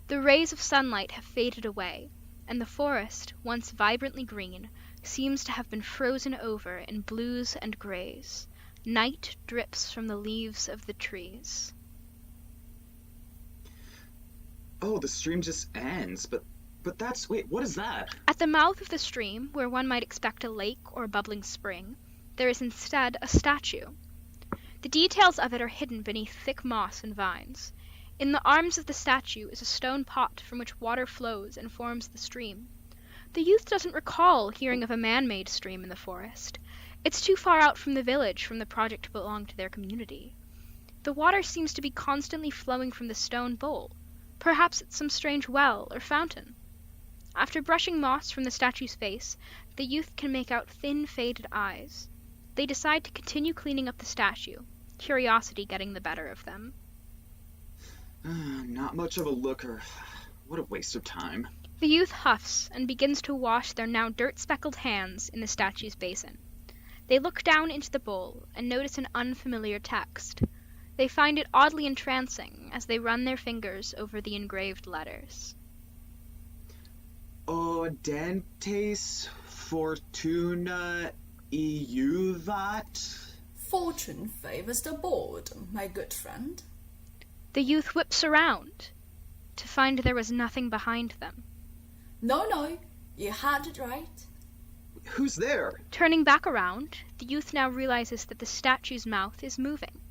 The rays of sunlight have faded away, and the forest, once vibrantly green, seems to have been frozen over in blues and grays. Night drips from the leaves of the trees. Oh, the stream just ends, but wait, what is that? At the mouth of the stream, where one might expect a lake or a bubbling spring, there is instead a statue. The details of it are hidden beneath thick moss and vines. In the arms of the statue is a stone pot from which water flows and forms the stream. The youth doesn't recall hearing of a man-made stream in the forest. It's too far out from the village from the project to belong to their community. The water seems to be constantly flowing from the stone bowl. Perhaps it's some strange well or fountain. After brushing moss from the statue's face, the youth can make out thin, faded eyes. They decide to continue cleaning up the statue, curiosity getting the better of them. Not much of a looker. What a waste of time. The youth huffs and begins to wash their now dirt-speckled hands in the statue's basin. They look down into the bowl and notice an unfamiliar text. They find it oddly entrancing as they run their fingers over the engraved letters. Audentes fortuna iuvat. Fortune favors the bold, my good friend. The youth whips around to find there was nothing behind them. No, you had it right. Who's there? Turning back around, the youth now realizes that the statue's mouth is moving.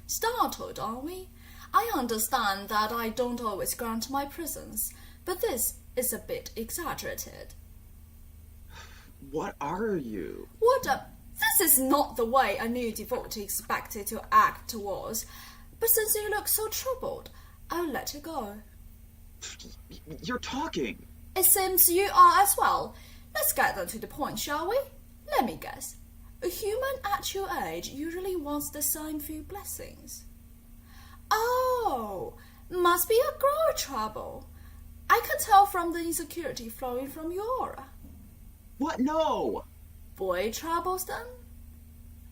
Startled, are we? I understand that I don't always grant my presence, but this is a bit exaggerated. What are you? This is not the way a new devotee expected to act towards, but since you look so troubled, I'll let you go. You're talking. It seems you are as well. Let's get down to the point, shall we? Let me guess. A human at your age usually wants the same few blessings. Oh, must be a girl trouble. I can tell from the insecurity flowing from your aura. What? No! Boy troubles then?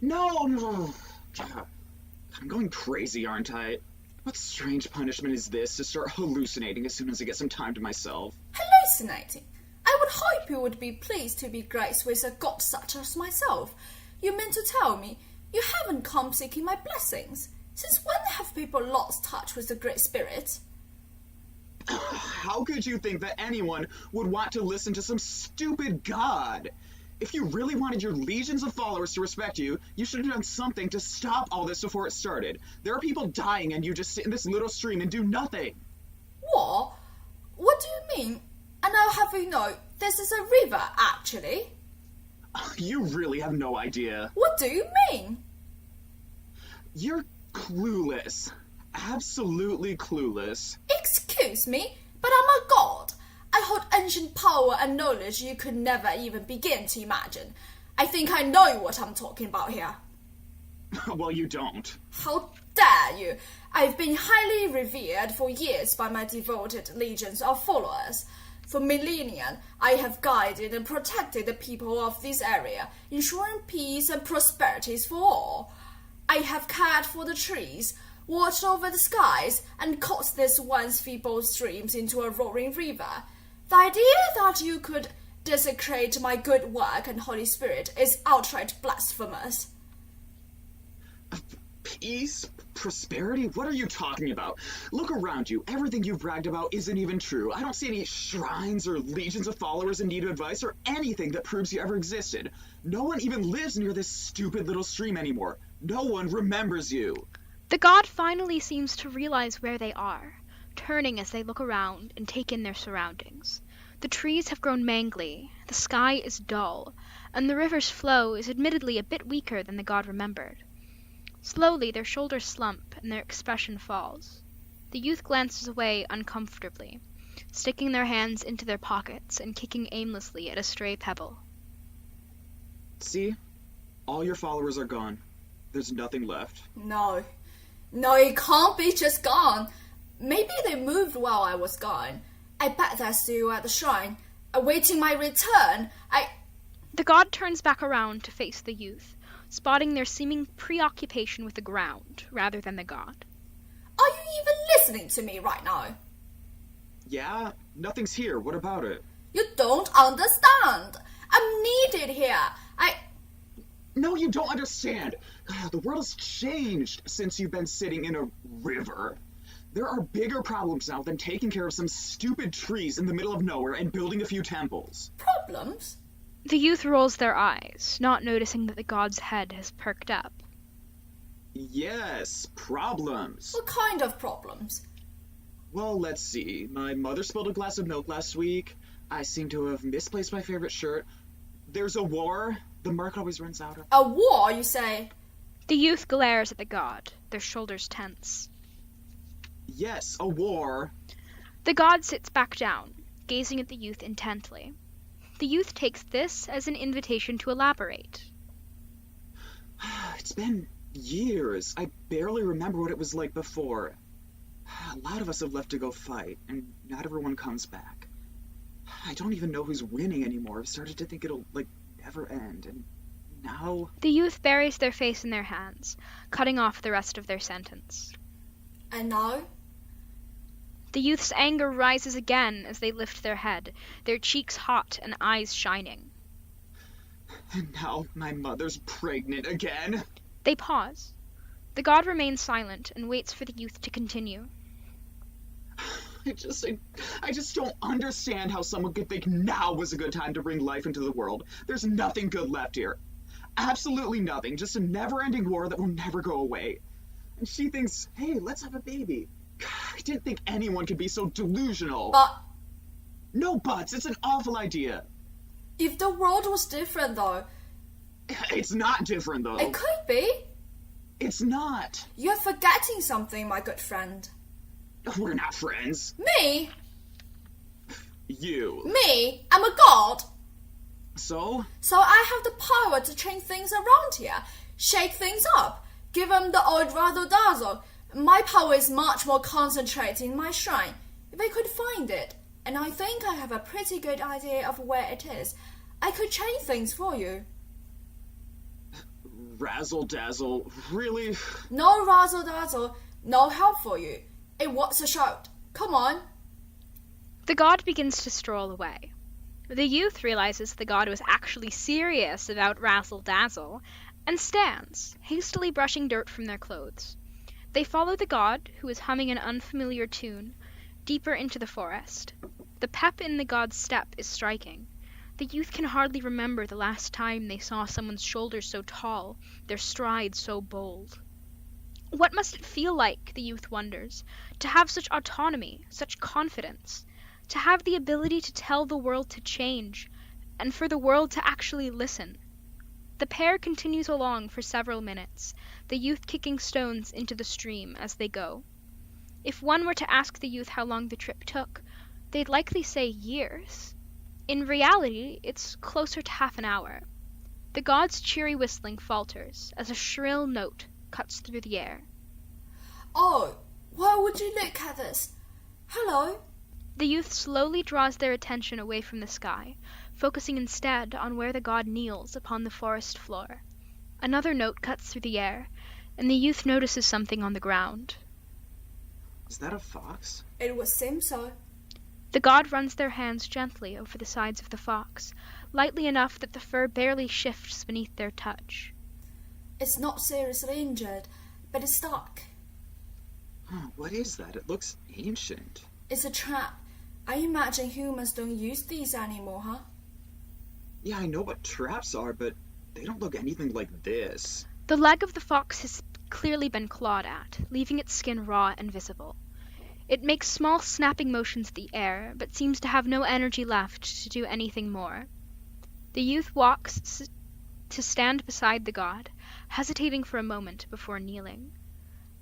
No! I'm going crazy, aren't I? What strange punishment is this to start hallucinating as soon as I get some time to myself? Hallucinating? I would hope you would be pleased to be graced with a god such as myself. You mean to tell me you haven't come seeking my blessings? Since when have people lost touch with the Great Spirit? How could you think that anyone would want to listen to some stupid god? If you really wanted your legions of followers to respect you, you should have done something to stop all this before it started. There are people dying and you just sit in this little stream and do nothing. What? What do you mean? And I'll have you know, this is a river, actually. You really have no idea. What do you mean? You're clueless. Absolutely clueless. Excuse me, but I'm a god. I hold ancient power and knowledge you could never even begin to imagine. I think I know what I'm talking about here. Well, you don't. How dare you? I've been highly revered for years by my devoted legions of followers. For millennia, I have guided and protected the people of this area, ensuring peace and prosperity for all. I have cared for the trees, watched over the skies, and caused this once feeble streams into a roaring river. The idea that you could desecrate my good work and Holy Spirit is outright blasphemous. Peace? Prosperity? What are you talking about? Look around you. Everything you've bragged about isn't even true. I don't see any shrines or legions of followers in need of advice or anything that proves you ever existed. No one even lives near this stupid little stream anymore. No one remembers you. The god finally seems to realize where they are, turning as they look around and take in their surroundings. The trees have grown mangly, the sky is dull, and the river's flow is admittedly a bit weaker than the god remembered. Slowly their shoulders slump and their expression falls. The youth glances away uncomfortably, sticking their hands into their pockets and kicking aimlessly at a stray pebble. See? All your followers are gone. There's nothing left. No, it can't be just gone. Maybe they moved while I was gone. I bet they're still at the shrine, awaiting my return. The god turns back around to face the youth, spotting their seeming preoccupation with the ground rather than the god. Are you even listening to me right now? Yeah? Nothing's here. What about it? You don't understand. I'm needed here. No, you don't understand. The world has changed since you've been sitting in a river. There are bigger problems now than taking care of some stupid trees in the middle of nowhere and building a few temples. Problems? The youth rolls their eyes, not noticing that the god's head has perked up. Yes, problems. What kind of problems? Well, let's see. My mother spilled a glass of milk last week. I seem to have misplaced my favorite shirt. There's a war. The market always runs out of... A war, you say? The youth glares at the god, their shoulders tense. Yes, a war. The god sits back down, gazing at the youth intently. The youth takes this as an invitation to elaborate. It's been years. I barely remember what it was like before. A lot of us have left to go fight, and not everyone comes back. I don't even know who's winning anymore. I've started to think it'll, never end, and now... The youth buries their face in their hands, cutting off the rest of their sentence. And now? The youth's anger rises again as they lift their head, their cheeks hot and eyes shining. And now my mother's pregnant again. They pause. The god remains silent and waits for the youth to continue. I just don't understand how someone could think now was a good time to bring life into the world. There's nothing good left here. Absolutely nothing. Just a never-ending war that will never go away. And she thinks, hey, let's have a baby. I didn't think anyone could be so delusional. But... No buts. It's an awful idea. If the world was different, though... It's not different, though. It could be. It's not. You're forgetting something, my good friend. We're not friends. Me? You. Me? I'm a god. So? So I have the power to change things around here, shake things up, give them the old razzle-dazzle. My power is much more concentrated in my shrine, if I could find it. And I think I have a pretty good idea of where it is. I could change things for you. Razzle-dazzle? Really? No razzle-dazzle, no help for you. It was a shout. Come on. The god begins to stroll away. The youth realizes the god was actually serious about razzle-dazzle and stands, hastily brushing dirt from their clothes. They follow the god, who is humming an unfamiliar tune, deeper into the forest. The pep in the god's step is striking. The youth can hardly remember the last time they saw someone's shoulders so tall, their stride so bold. What must it feel like, the youth wonders, to have such autonomy, such confidence, to have the ability to tell the world to change, and for the world to actually listen? The pair continues along for several minutes, the youth kicking stones into the stream as they go. If one were to ask the youth how long the trip took, they'd likely say years. In reality, it's closer to half an hour. The god's cheery whistling falters as a shrill note cuts through the air. Oh, why would you look at this? Hello? The youth slowly draws their attention away from the sky, focusing instead on where the god kneels upon the forest floor. Another note cuts through the air, and the youth notices something on the ground. Is that a fox? It would seem so. The god runs their hands gently over the sides of the fox, lightly enough that the fur barely shifts beneath their touch. It's not seriously injured, but it's stuck. What is that? It looks ancient. It's a trap. I imagine humans don't use these anymore, huh? Yeah, I know what traps are, but they don't look anything like this. The leg of the fox has clearly been clawed at, leaving its skin raw and visible. It makes small snapping motions at the air, but seems to have no energy left to do anything more. The youth walks to stand beside the god, hesitating for a moment before kneeling.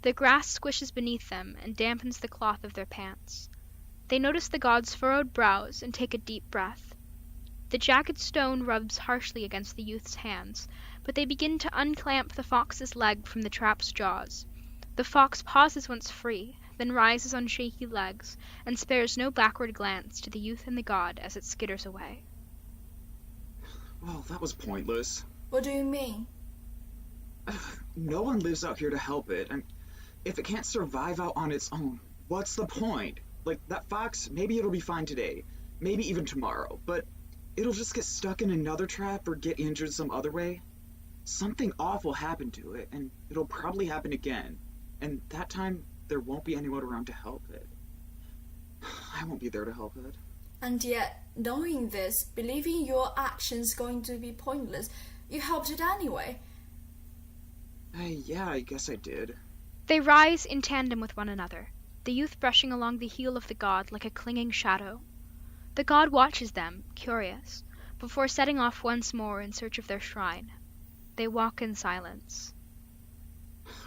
The grass squishes beneath them and dampens the cloth of their pants. They notice the god's furrowed brows and take a deep breath. The jagged stone rubs harshly against the youth's hands, but they begin to unclamp the fox's leg from the trap's jaws. The fox pauses once free, then rises on shaky legs, and spares no backward glance to the youth and the god as it skitters away. Well, that was pointless. What do you mean? No one lives out here to help it, and if it can't survive out on its own, what's the point? Like, that fox, maybe it'll be fine today, maybe even tomorrow, but it'll just get stuck in another trap or get injured some other way. Something awful happened to it, and it'll probably happen again. And that time, there won't be anyone around to help it. I won't be there to help it. And yet, knowing this, believing your actions going to be pointless, you helped it anyway. Yeah, I guess I did. They rise in tandem with one another, the youth brushing along the heel of the god like a clinging shadow. The god watches them, curious, before setting off once more in search of their shrine. They walk in silence.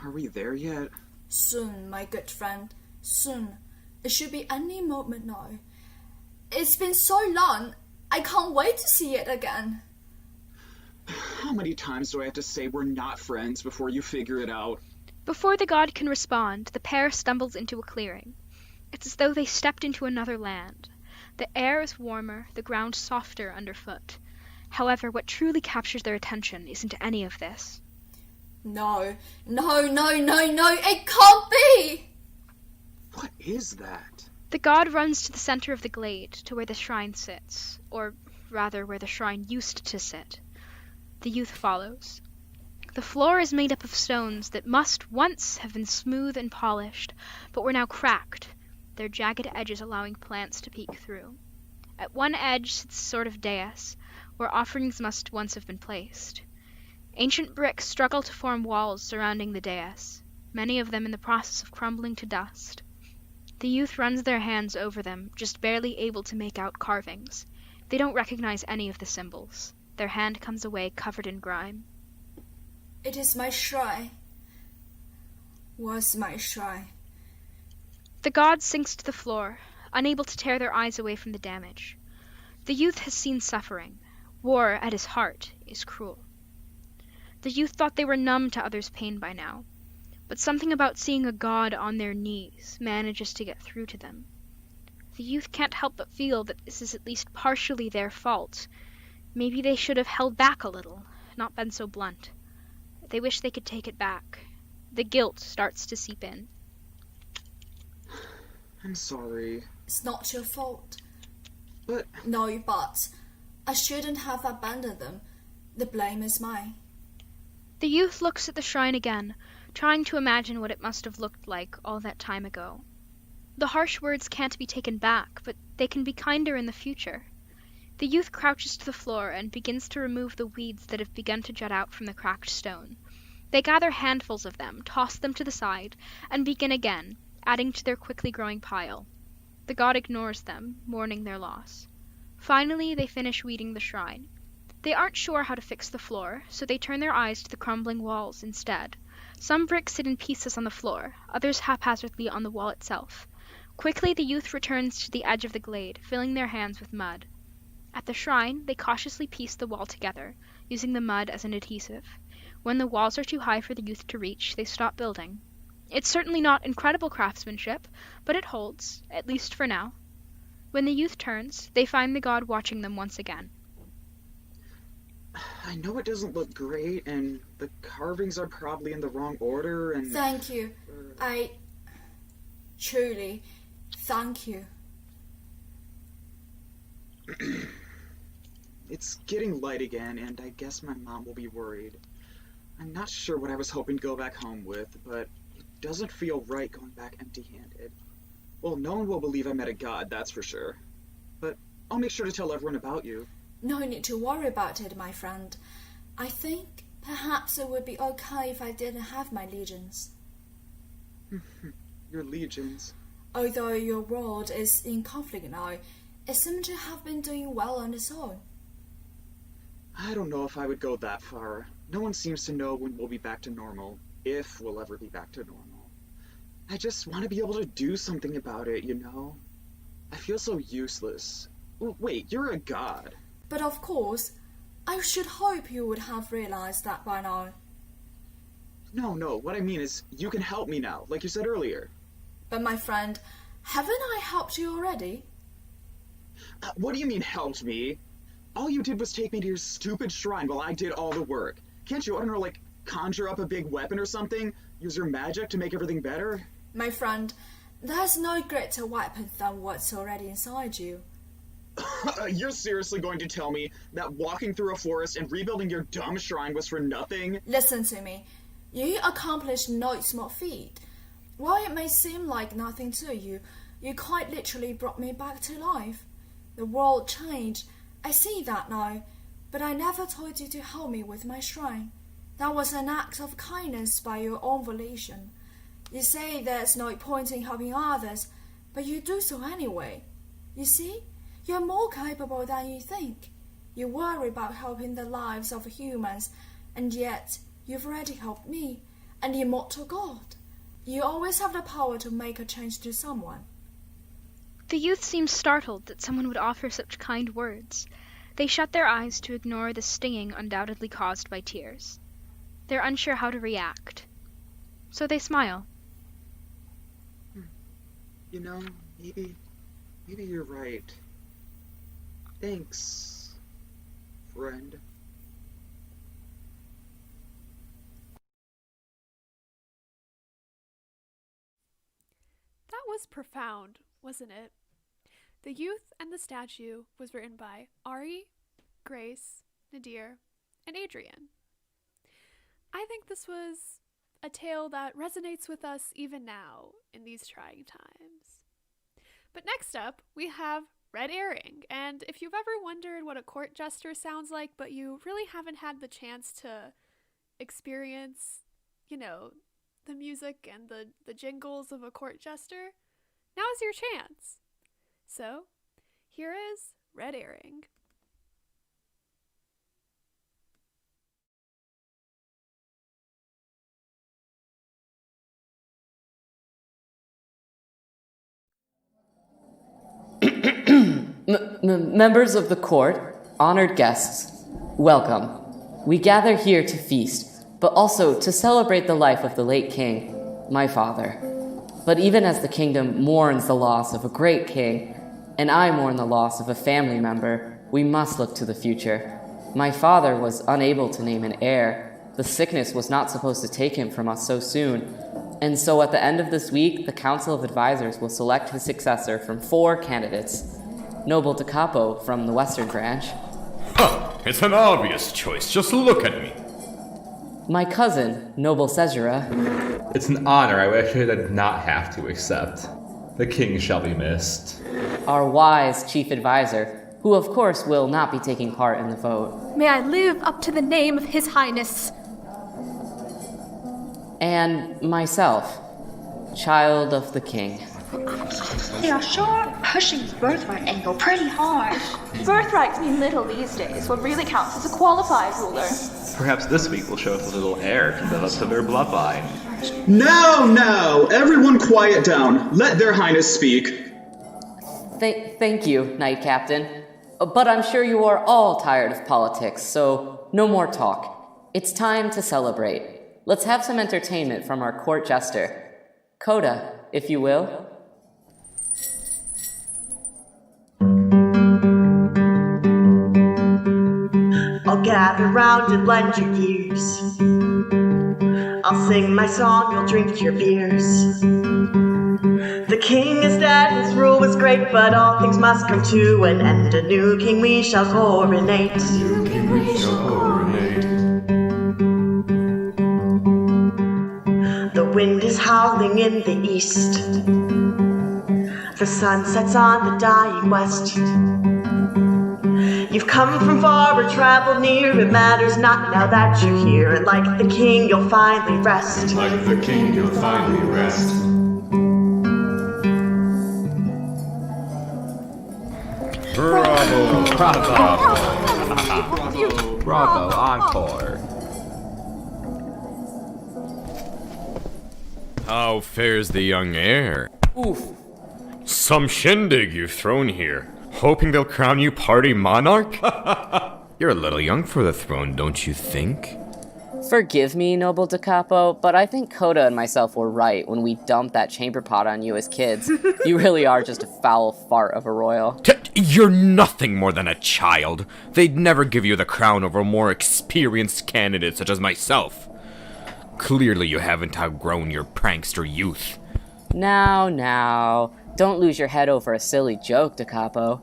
Are we there yet? Soon, my good friend, soon. It should be any moment now. It's been so long, I can't wait to see it again. How many times do I have to say we're not friends before you figure it out? Before the god can respond, the pair stumbles into a clearing. It's as though they stepped into another land. The air is warmer, the ground softer underfoot. However, what truly captures their attention isn't any of this. No, it can't be! What is that? The god runs to the center of the glade, to where the shrine sits, or rather where the shrine used to sit. The youth follows. The floor is made up of stones that must once have been smooth and polished, but were now cracked, their jagged edges allowing plants to peek through. At one edge sits a sort of dais, where offerings must once have been placed. Ancient bricks struggle to form walls surrounding the dais, many of them in the process of crumbling to dust. The youth runs their hands over them, just barely able to make out carvings. They don't recognize any of the symbols. Their hand comes away covered in grime. It is my shrine. Was my shrine. The god sinks to the floor, unable to tear their eyes away from the damage. The youth has seen suffering. War, at his heart, is cruel. The youth thought they were numb to others' pain by now, but something about seeing a god on their knees manages to get through to them. The youth can't help but feel that this is at least partially their fault. Maybe they should have held back a little, not been so blunt. They wish they could take it back. The guilt starts to seep in. I'm sorry. It's not your fault. But... No, but I shouldn't have abandoned them. The blame is mine. The youth looks at the shrine again, trying to imagine what it must have looked like all that time ago. The harsh words can't be taken back, but they can be kinder in the future. The youth crouches to the floor and begins to remove the weeds that have begun to jut out from the cracked stone. They gather handfuls of them, toss them to the side, and begin again, adding to their quickly growing pile. The god ignores them, mourning their loss. Finally, they finish weeding the shrine. They aren't sure how to fix the floor, so they turn their eyes to the crumbling walls instead. Some bricks sit in pieces on the floor, others haphazardly on the wall itself. Quickly, the youth returns to the edge of the glade, filling their hands with mud. At the shrine, they cautiously piece the wall together, using the mud as an adhesive. When the walls are too high for the youth to reach, they stop building. It's certainly not incredible craftsmanship, but it holds, at least for now. When the youth turns, they find the god watching them once again. I know it doesn't look great, and the carvings are probably in the wrong order, and... Thank you. Truly, thank you. It's getting light again, and I guess my mom will be worried. I'm not sure what I was hoping to go back home with, but it doesn't feel right going back empty-handed. Well, no one will believe I met a god, that's for sure. But I'll make sure to tell everyone about you. No need to worry about it, my friend. I think perhaps it would be okay if I didn't have my legions. Your legions? Although your world is in conflict now, it seems to have been doing well on its own. I don't know if I would go that far. No one seems to know when we'll be back to normal, if we'll ever be back to normal. I just want to be able to do something about it, you know? I feel so useless. Wait, you're a god. But of course, I should hope you would have realized that by now. No, what I mean is, you can help me now, like you said earlier. But my friend, haven't I helped you already? What do you mean, helped me? All you did was take me to your stupid shrine while I did all the work. Can't you, I don't know, like, conjure up a big weapon or something? Use your magic to make everything better? My friend, there's no greater weapon than what's already inside you. You're seriously going to tell me that walking through a forest and rebuilding your dumb shrine was for nothing? Listen to me. You accomplished no small feat. While it may seem like nothing to you, you quite literally brought me back to life. The world changed. I see that now. But I never told you to help me with my shrine. That was an act of kindness by your own volition. You say there's no point in helping others, but you do so anyway. You see, you're more capable than you think. You worry about helping the lives of humans, and yet you've already helped me, and the immortal God. You always have the power to make a change to someone. The youth seemed startled that someone would offer such kind words. They shut their eyes to ignore the stinging undoubtedly caused by tears. They're unsure how to react. So they smile. You know, maybe you're right. Thanks, friend. That was profound, wasn't it? The Youth and the Statue was written by Ari, Grace, Nadir, and Adrian. I think this was a tale that resonates with us even now in these trying times. But next up, we have Red Herring, and if you've ever wondered what a court jester sounds like, but you really haven't had the chance to experience, the music and the jingles of a court jester, now is your chance. So, here is Red Herring. Members of the court, honored guests, welcome. We gather here to feast, but also to celebrate the life of the late king, my father. But even as the kingdom mourns the loss of a great king, and I mourn the loss of a family member, we must look to the future. My father was unable to name an heir. The sickness was not supposed to take him from us so soon. And so at the end of this week, the Council of Advisors will select his successor from 4 candidates. Noble Da Capo from the Western Branch. Huh, it's an obvious choice. Just look at me. My cousin, Noble Cesura. It's an honor I wish I did not have to accept. The king shall be missed. Our wise chief advisor, who of course will not be taking part in the vote. May I live up to the name of His Highness. And myself, child of the king. They are sure pushing the birthright angle pretty hard. Birthrights mean little these days. What really counts is a qualified ruler. Perhaps this week will show if the little heir can live up to their bloodline. No! Everyone quiet down. Let their highness speak. Thank you, Knight Captain. But I'm sure you are all tired of politics, so no more talk. It's time to celebrate. Let's have some entertainment from our court jester. Coda, if you will. I'll gather round and lend your ears. I'll sing my song, you'll drink your beers. The king is dead, his rule was great, but all things must come to an end. A new king we shall coronate. New king we shall coronate. The wind is howling in the east. The sun sets on the dying west. You've come from far or traveled near, it matters not now that you're here. And like the king, you'll finally rest. Like the king, you'll finally rest. Bravo! Bravo, encore. How fares the young heir? Oof. Some shindig you've thrown here, hoping they'll crown you party monarch? You're a little young for the throne, don't you think? Forgive me, Noble Da Capo, but I think Coda and myself were right when we dumped that chamber pot on you as kids. You really are just a foul fart of a royal. You're nothing more than a child. They'd never give you the crown over more experienced candidates such as myself. Clearly you haven't outgrown your prankster youth. Now, don't lose your head over a silly joke, Da Capo.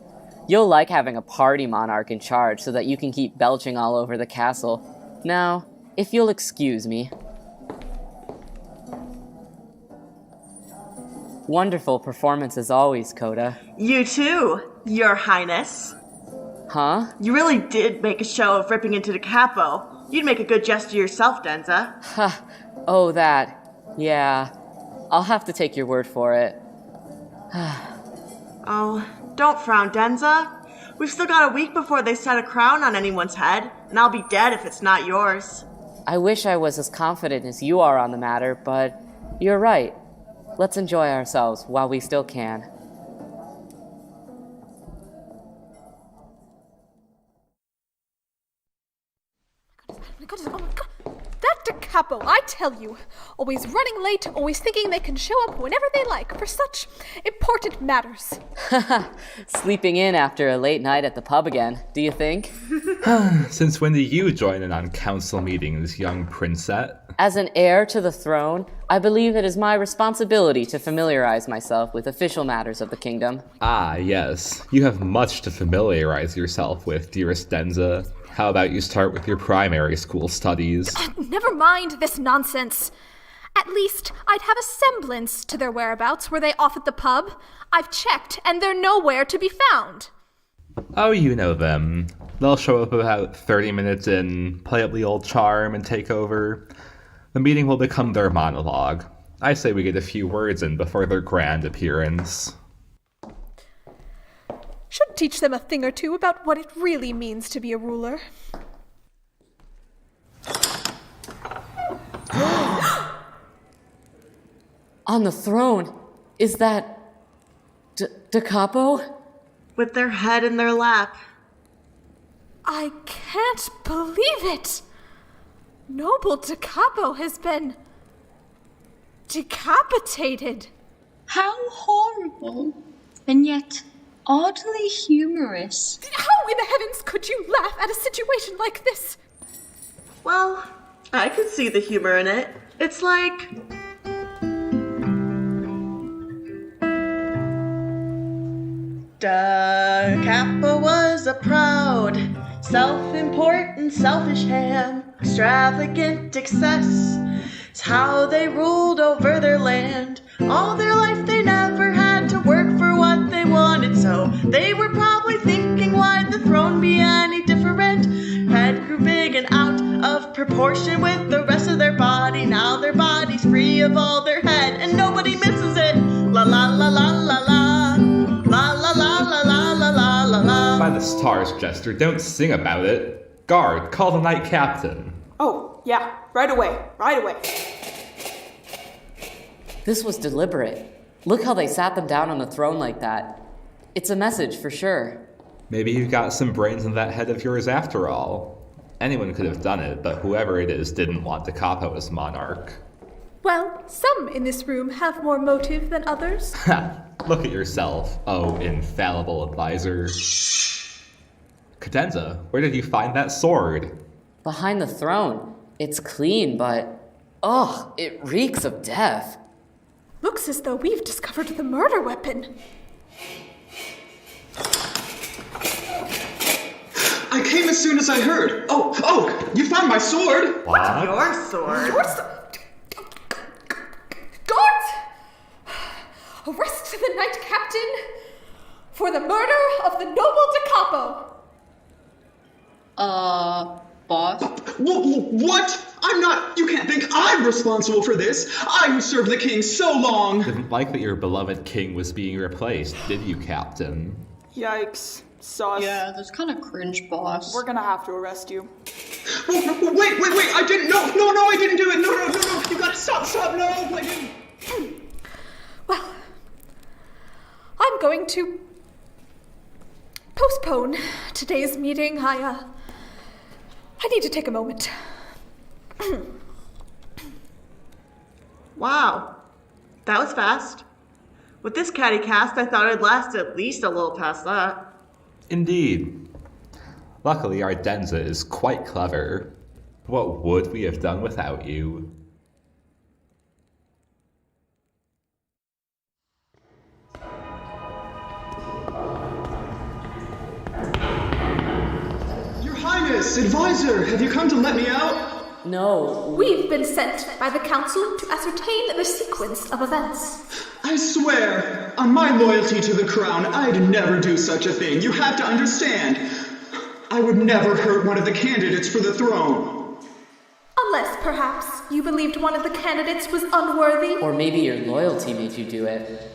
You'll like having a party monarch in charge so that you can keep belching all over the castle. Now, if you'll excuse me. Wonderful performance as always, Coda. You too, Your Highness. Huh? You really did make a show of ripping into the capo. You'd make a good jester yourself, Denza. Ha! Oh, that. Yeah. I'll have to take your word for it. Oh, don't frown, Denza. We've still got a week before they set a crown on anyone's head, and I'll be dead if it's not yours. I wish I was as confident as you are on the matter, but you're right. Let's enjoy ourselves while we still can. Oh my god. That Da Capo, I tell you. Always running late, always thinking they can show up whenever they like for such important matters. Sleeping in after a late night at the pub again, do you think? Since when did you join in on council meetings, young princet? As an heir to the throne, I believe it is my responsibility to familiarize myself with official matters of the kingdom. Ah, yes. You have much to familiarize yourself with, dearest Denza. How about you start with your primary school studies? Never mind this nonsense. At least I'd have a semblance to their whereabouts. Were they off at the pub? I've checked, and they're nowhere to be found. Oh, you know them. They'll show up about 30 minutes in, play up the old charm, and take over. The meeting will become their monologue. I say we get a few words in before their grand appearance. Should teach them a thing or two about what it really means to be a ruler. On the throne, is that Da Capo? With their head in their lap. I can't believe it! Noble Da Capo has been decapitated. How horrible, and yet oddly humorous. How in the heavens could you laugh at a situation like this? Well, I could see the humor in it. It's like... Da Capo was a proud, self-important, selfish ham. Extravagant excess is how they ruled over their land. All their life they never had to work for what they wanted, so they were probably thinking, why'd the throne be any different? Head grew big and out of proportion with the rest of their body. Now their body's free of all their head, and nobody misses it. La la la la la la. La la la la la la la la la. By the stars, Jester, don't sing about it. Guard, call the knight captain. Oh, yeah, right away. This was deliberate. Look how they sat them down on the throne like that. It's a message for sure. Maybe you've got some brains in that head of yours after all. Anyone could have done it, but whoever it is didn't want Da Capo as monarch. Well, some in this room have more motive than others. Ha! Look at yourself, oh infallible advisor. Cadenza, where did you find that sword? Behind the throne. It's clean, but... ugh, it reeks of death. Looks as though we've discovered the murder weapon. I came as soon as I heard. Oh, you found my sword. What? Your sword? Your sword? Guards! Arrest the knight captain for the murder of the noble Da Capo. Boss? What? I'm not. You can't think I'm responsible for this. I who served the king so long. Didn't like that your beloved king was being replaced, did you, Captain? Yikes. Sus. Yeah, that's kind of cringe, boss. We're gonna have to arrest you. Wait, I didn't. No, I didn't do it. No. You gotta stop. No, I didn't. Well, I'm going to postpone today's meeting. I need to take a moment. Wow, that was fast. With this catty cast, I thought it'd last at least a little past that. Indeed. Luckily, our Denza is quite clever. What would we have done without you? Your Highness, advisor, have you come to let me out? No. We've been sent by the council to ascertain the sequence of events. I swear, on my loyalty to the crown, I'd never do such a thing. You have to understand. I would never hurt one of the candidates for the throne. Unless, perhaps, you believed one of the candidates was unworthy? Or maybe your loyalty made you do it.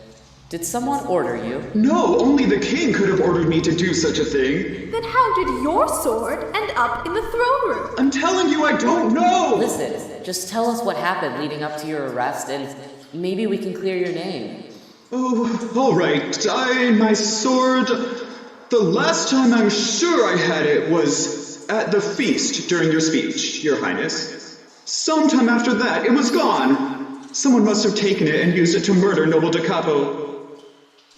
Did someone order you? No, only the king could have ordered me to do such a thing. Then how did your sword end up in the throne room? I'm telling you, I don't know! Listen, just tell us what happened leading up to your arrest, and maybe we can clear your name. Oh, all right. My sword... The last time I'm sure I had it was at the feast during your speech, Your Highness. Sometime after that, it was gone. Someone must have taken it and used it to murder Noble da Capo.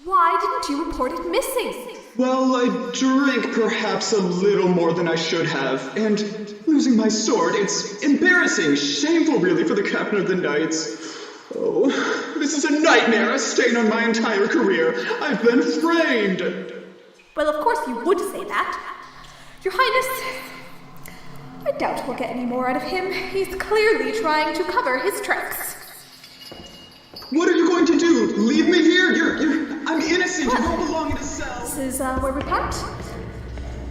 Why didn't you report it missing? Well, I drank perhaps a little more than I should have, and losing my sword, it's embarrassing, shameful really for the captain of the knights. Oh, this is a nightmare, a stain on my entire career. I've been framed. Well, of course you would say that. Your Highness, I doubt we'll get any more out of him. He's clearly trying to cover his tracks. What are you going to do? Leave me here? I'm innocent. You don't belong in a cell. This is where we part.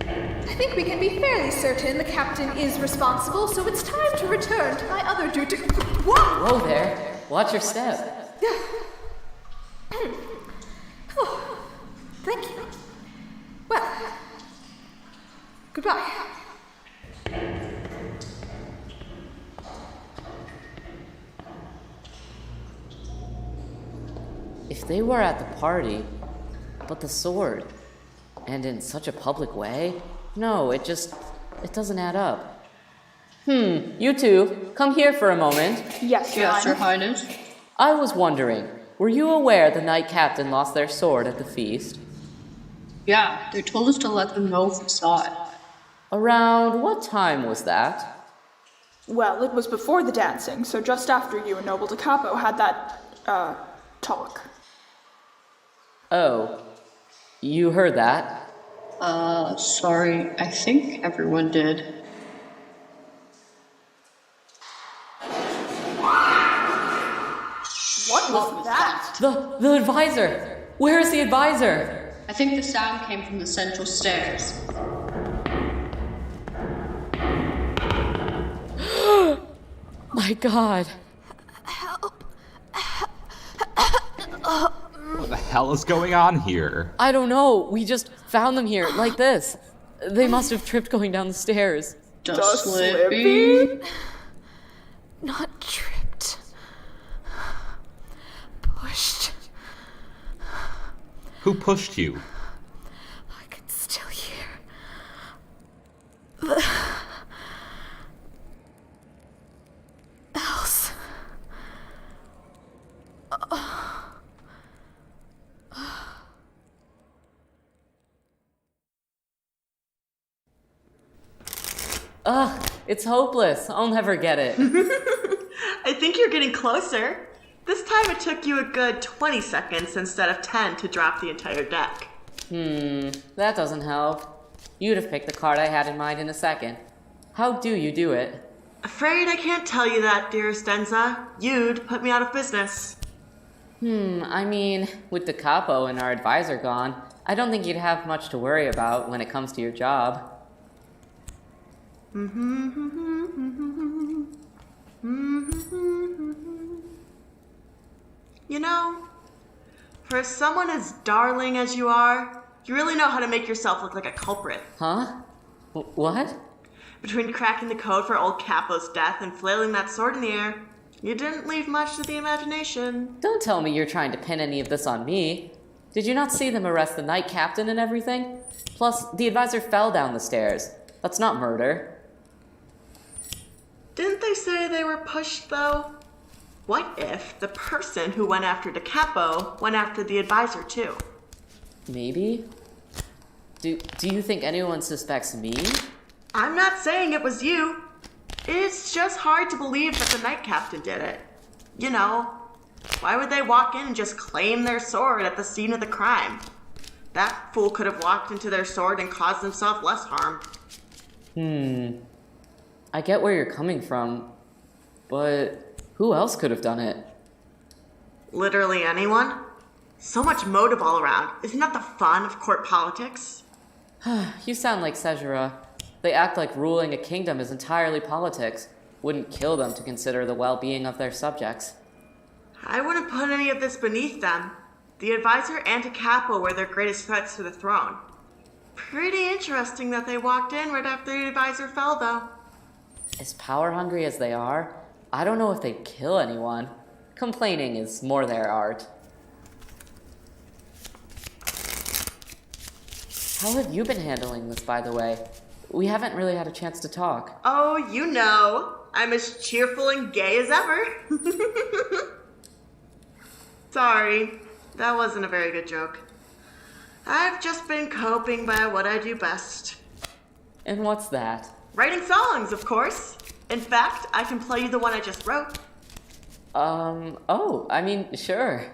I think we can be fairly certain the captain is responsible, so it's time to return to my other duty. Whoa! Whoa there. Watch your step. Oh, thank you. Well, goodbye. If they were at the party, but the sword, and in such a public way, no, it doesn't add up. You two, come here for a moment. Yes, Your Highness. I was wondering, were you aware the knight captain lost their sword at the feast? Yeah, they told us to let them know if we saw it. Around what time was that? Well, it was before the dancing, so just after you and Noble da Capo had that, talk. Oh, you heard that? Sorry, I think everyone did. What was that? The advisor! Where is the advisor? I think the sound came from the central stairs. My God. Help. What the hell is going on here? I don't know. We just found them here, like this. They must have tripped going down the stairs. Just slipping? Not tripped. Pushed. Who pushed you? I can still hear else. Ugh, it's hopeless. I'll never get it. I think you're getting closer. This time it took you a good 20 seconds instead of 10 to drop the entire deck. That doesn't help. You'd have picked the card I had in mind in a second. How do you do it? Afraid I can't tell you that, dearest Denza. You'd put me out of business. I mean, with the capo and our advisor gone, I don't think you'd have much to worry about when it comes to your job. You know, for someone as darling as you are, you really know how to make yourself look like a culprit. Huh? What? Between cracking the code for old Capo's death and flailing that sword in the air, you didn't leave much to the imagination. Don't tell me you're trying to pin any of this on me. Did you not see them arrest the knight captain and everything? Plus, the advisor fell down the stairs. That's not murder. Didn't they say they were pushed, though? What if the person who went after Da Capo went after the advisor, too? Maybe? Do you think anyone suspects me? I'm not saying it was you. It's just hard to believe that the knight captain did it. You know, why would they walk in and just claim their sword at the scene of the crime? That fool could have walked into their sword and caused himself less harm. I get where you're coming from, but who else could have done it? Literally anyone? So much motive all around. Isn't that the fun of court politics? You sound like Sejura. They act like ruling a kingdom is entirely politics. Wouldn't kill them to consider the well-being of their subjects. I wouldn't put any of this beneath them. The advisor and a capo were their greatest threats to the throne. Pretty interesting that they walked in right after the advisor fell, though. As power-hungry as they are, I don't know if they'd kill anyone. Complaining is more their art. How have you been handling this, by the way? We haven't really had a chance to talk. Oh, you know. I'm as cheerful and gay as ever. Sorry, that wasn't a very good joke. I've just been coping by what I do best. And what's that? Writing songs, of course. In fact, I can play you the one I just wrote. Oh, I mean, sure.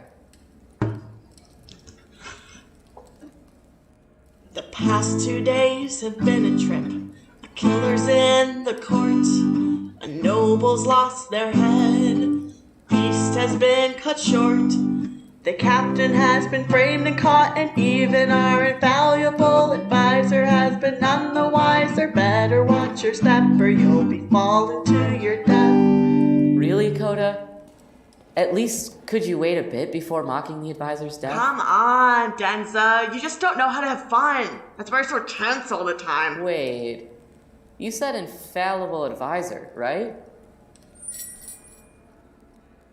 The past 2 days have been a trip. A killer's in the court. A noble's lost their head. Feast has been cut short. The captain has been framed and caught, and even our invaluable advisor has been none the wiser. Better watch your step or you'll be falling to your death. Really, Coda? At least could you wait a bit before mocking the advisor's death? Come on, Denza. You just don't know how to have fun. That's why you're so tense all the time. Wait. You said infallible advisor, right?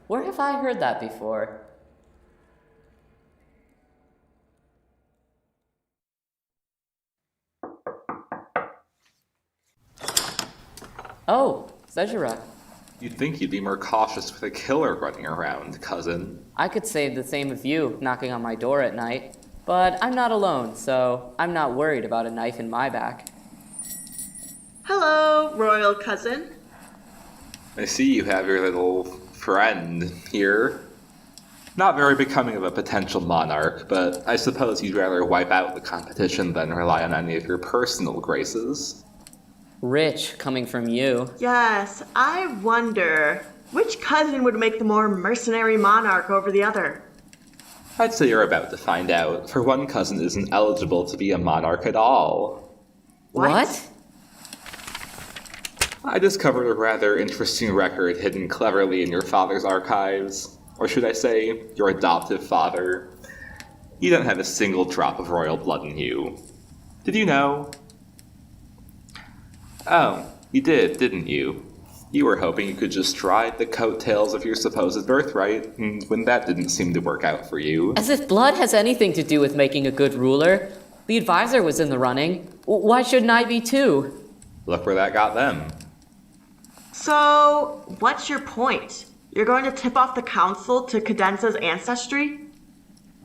Where have I heard that before? Oh, Sejura. You'd think you'd be more cautious with a killer running around, cousin. I could say the same of you knocking on my door at night, but I'm not alone, so I'm not worried about a knife in my back. Hello, royal cousin. I see you have your little friend here. Not very becoming of a potential monarch, but I suppose you'd rather wipe out the competition than rely on any of your personal graces. Rich coming from you. Yes, I wonder, which cousin would make the more mercenary monarch over the other? I'd say you're about to find out, for one cousin isn't eligible to be a monarch at all. What? I discovered a rather interesting record hidden cleverly in your father's archives. Or should I say, your adoptive father. You don't have a single drop of royal blood in you. Did you know? Oh, you did, didn't you? You were hoping you could just ride the coattails of your supposed birthright, and when that didn't seem to work out for you. As if blood has anything to do with making a good ruler. The advisor was in the running. Why shouldn't I be too? Look where that got them. So, what's your point? You're going to tip off the council to Cadenza's ancestry?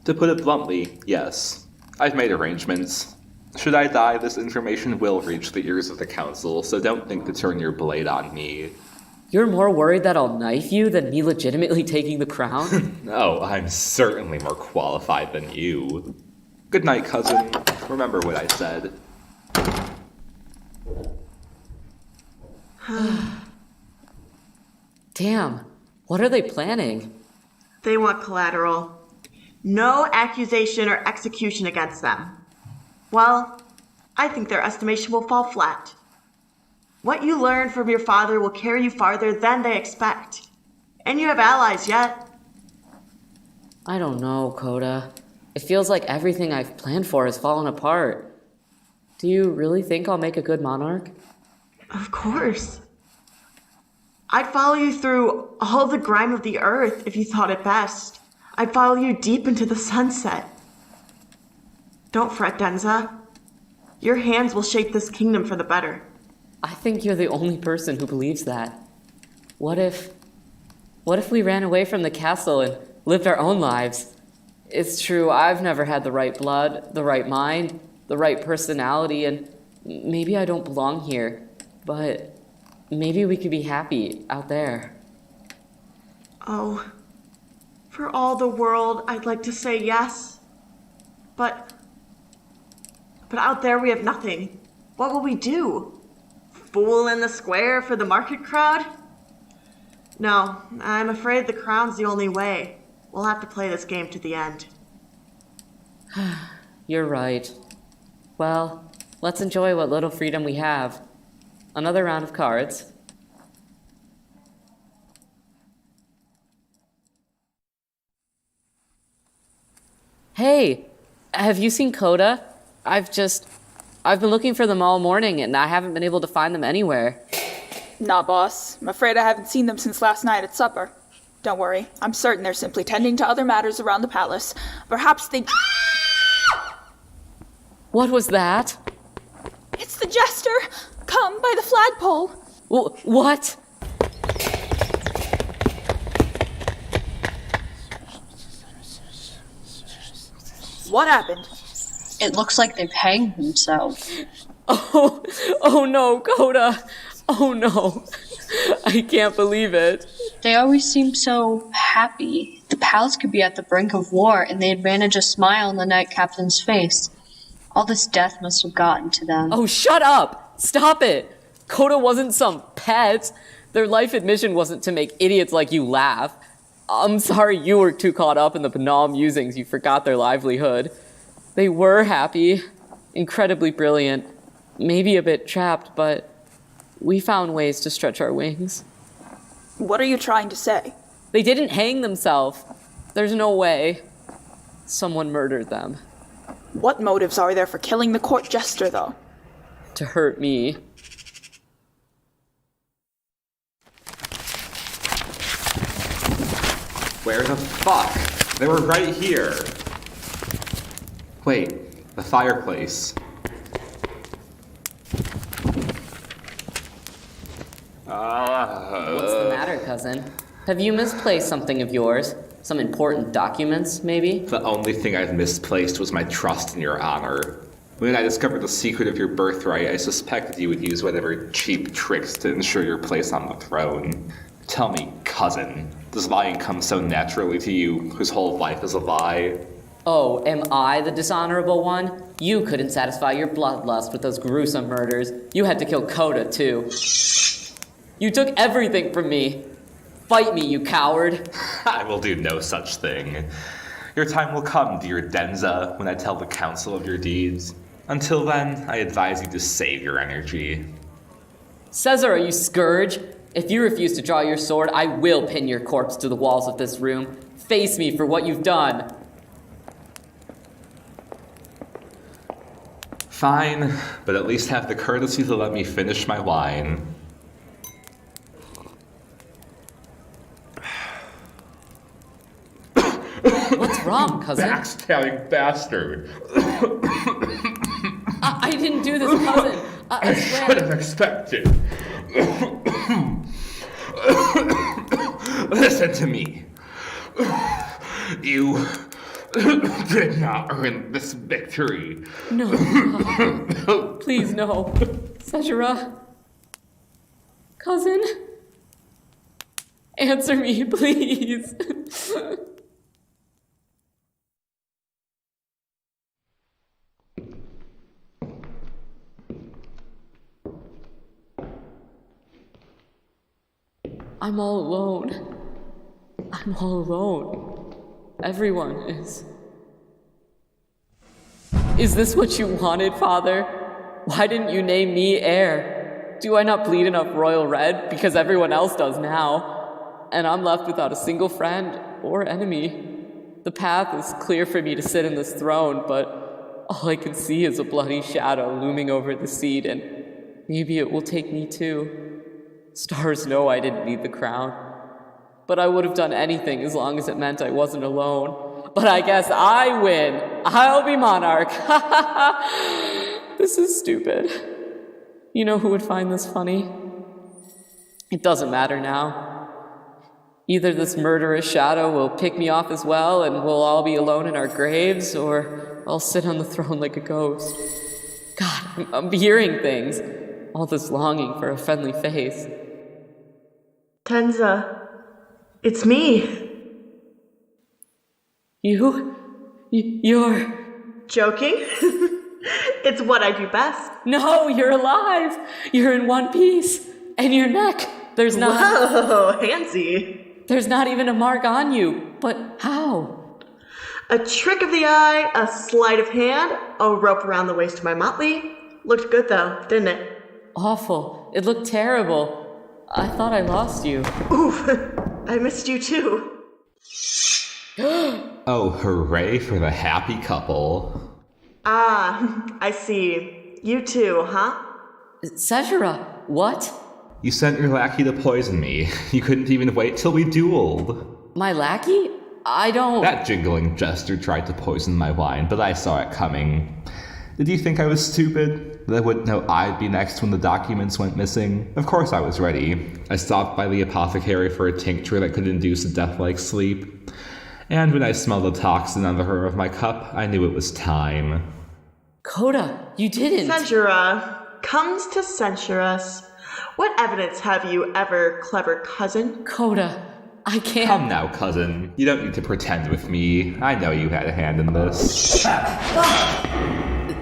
To put it bluntly, yes. I've made arrangements. Should I die, this information will reach the ears of the council, so don't think to turn your blade on me. You're more worried that I'll knife you than me legitimately taking the crown? No, I'm certainly more qualified than you. Good night, cousin. Remember what I said. Damn, what are they planning? They want collateral. No accusation or execution against them. Well, I think their estimation will fall flat. What you learn from your father will carry you farther than they expect. And you have allies yet. I don't know, Coda. It feels like everything I've planned for has fallen apart. Do you really think I'll make a good monarch? Of course. I'd follow you through all the grime of the earth if you thought it best. I'd follow you deep into the sunset. Don't fret, Denza. Your hands will shape this kingdom for the better. I think you're the only person who believes that. What if we ran away from the castle and lived our own lives? It's true, I've never had the right blood, the right mind, the right personality, and maybe I don't belong here, but maybe we could be happy out there. Oh, for all the world, I'd like to say yes. But out there we have nothing. What will we do? Fool in the square for the market crowd? No, I'm afraid the crown's the only way. We'll have to play this game to the end. You're right. Well, let's enjoy what little freedom we have. Another round of cards. Hey, have you seen Coda? I've been looking for them all morning and I haven't been able to find them anywhere. Nah, boss. I'm afraid I haven't seen them since last night at supper. Don't worry, I'm certain they're simply tending to other matters around the palace. Perhaps they... What was that? It's the jester! Come, by the flagpole! What? What happened? It looks like they've hanged themselves. Oh no, Coda! Oh no, I can't believe it. They always seem so happy. The palace could be at the brink of war, and they'd manage a smile on the Knight Captain's face. All this death must have gotten to them. Oh, shut up! Stop it! Coda wasn't some pet. Their life admission wasn't to make idiots like you laugh. I'm sorry you were too caught up in the banal musings you forgot their livelihood. They were happy, incredibly brilliant, maybe a bit trapped, but we found ways to stretch our wings. What are you trying to say? They didn't hang themselves. There's no way. Someone murdered them. What motives are there for killing the court jester, though? To hurt me. Where the fuck? They were right here. Wait, the fireplace. What's the matter, cousin? Have you misplaced something of yours? Some important documents, maybe? The only thing I've misplaced was my trust in your honor. When I discovered the secret of your birthright, I suspected you would use whatever cheap tricks to ensure your place on the throne. Tell me, cousin, does lying come so naturally to you, whose whole life is a lie? Oh, am I the dishonorable one? You couldn't satisfy your bloodlust with those gruesome murders. You had to kill Coda, too. You took everything from me. Fight me, you coward. I will do no such thing. Your time will come, dear Denza, when I tell the council of your deeds. Until then, I advise you to save your energy. Caesar, are you Scourge? If you refuse to draw your sword, I will pin your corpse to the walls of this room. Face me for what you've done. Fine, but at least have the courtesy to let me finish my wine. What's wrong, cousin? Backstabbing bastard. I didn't do this, cousin. I swear. Should have expected. Listen to me. You did not earn this victory. No. Please, no. Sejura. Cousin? Answer me, please. I'm all alone. I'm all alone. Everyone is. Is this what you wanted, Father? Why didn't you name me heir? Do I not bleed enough royal red? Because everyone else does now. And I'm left without a single friend or enemy. The path is clear for me to sit in this throne, but all I can see is a bloody shadow looming over the seat, and maybe it will take me too. Stars know I didn't need the crown. But I would have done anything as long as it meant I wasn't alone. But I guess I win. I'll be monarch. This is stupid. You know who would find this funny? It doesn't matter now. Either this murderous shadow will pick me off as well and we'll all be alone in our graves, or I'll sit on the throne like a ghost. God, I'm hearing things. All this longing for a friendly face. Tenza, it's me. You're... Joking? It's what I do best. No, you're alive. You're in one piece. And your neck. There's not... Whoa, handsy. There's not even a mark on you. But how? A trick of the eye, a sleight of hand, a rope around the waist of my motley. Looked good though, didn't it? Awful. It looked terrible. I thought I lost you. Oof, I missed you too. Oh, hooray for the happy couple. Ah, I see. You too, huh? Sejura, what? You sent your lackey to poison me. You couldn't even wait till we dueled. My lackey? I don't... That jingling jester tried to poison my wine, but I saw it coming. Did you think I was stupid? That I wouldn't know I'd be next when the documents went missing? Of course I was ready. I stopped by the apothecary for a tincture that could induce a death-like sleep. And when I smelled the toxin on the rim of my cup, I knew it was time. Coda, you didn't. Sejura comes to censure us. What evidence have you ever, clever cousin? Coda, I can't. Come now, cousin. You don't need to pretend with me. I know you had a hand in this.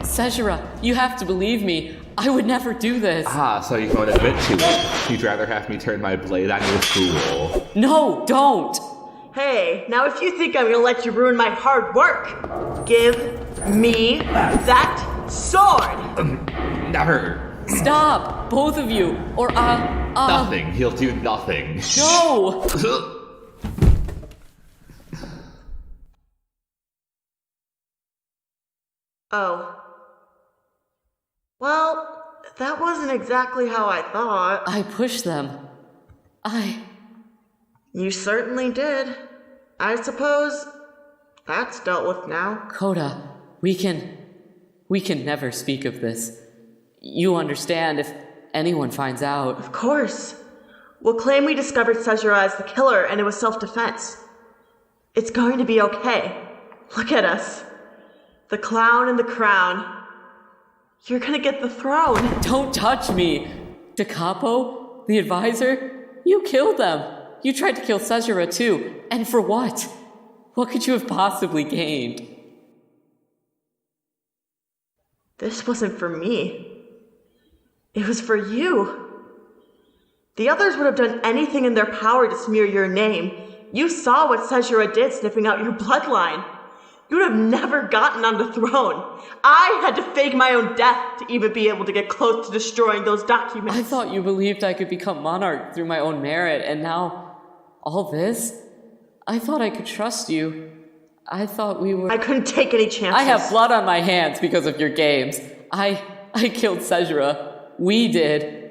Sejura, you have to believe me. I would never do this. Ah, so you won't admit to it. You'd rather have me turn my blade on you, fool. No, don't! Hey, now if you think I'm gonna let you ruin my hard work, give me that sword! Never. Stop, both of you, or Nothing. He'll do nothing. No! Oh. Well, that wasn't exactly how I thought. I pushed them. You certainly did. I suppose that's dealt with now. Coda, we can never speak of this. You understand if anyone finds out. Of course. We'll claim we discovered Sejura as the killer and it was self-defense. It's going to be okay. Look at us. The clown and the crown. You're gonna get the throne. Don't touch me! Da Capo, the advisor, you killed them. You tried to kill Sejura too. And for what? What could you have possibly gained? This wasn't for me. It was for you. The others would have done anything in their power to smear your name. You saw what Sejura did sniffing out your bloodline. You would have never gotten on the throne. I had to fake my own death to even be able to get close to destroying those documents. I thought you believed I could become monarch through my own merit, and now all this? I thought I could trust you. I thought we were... I couldn't take any chances. I have blood on my hands because of your games. I killed Sejura. We did.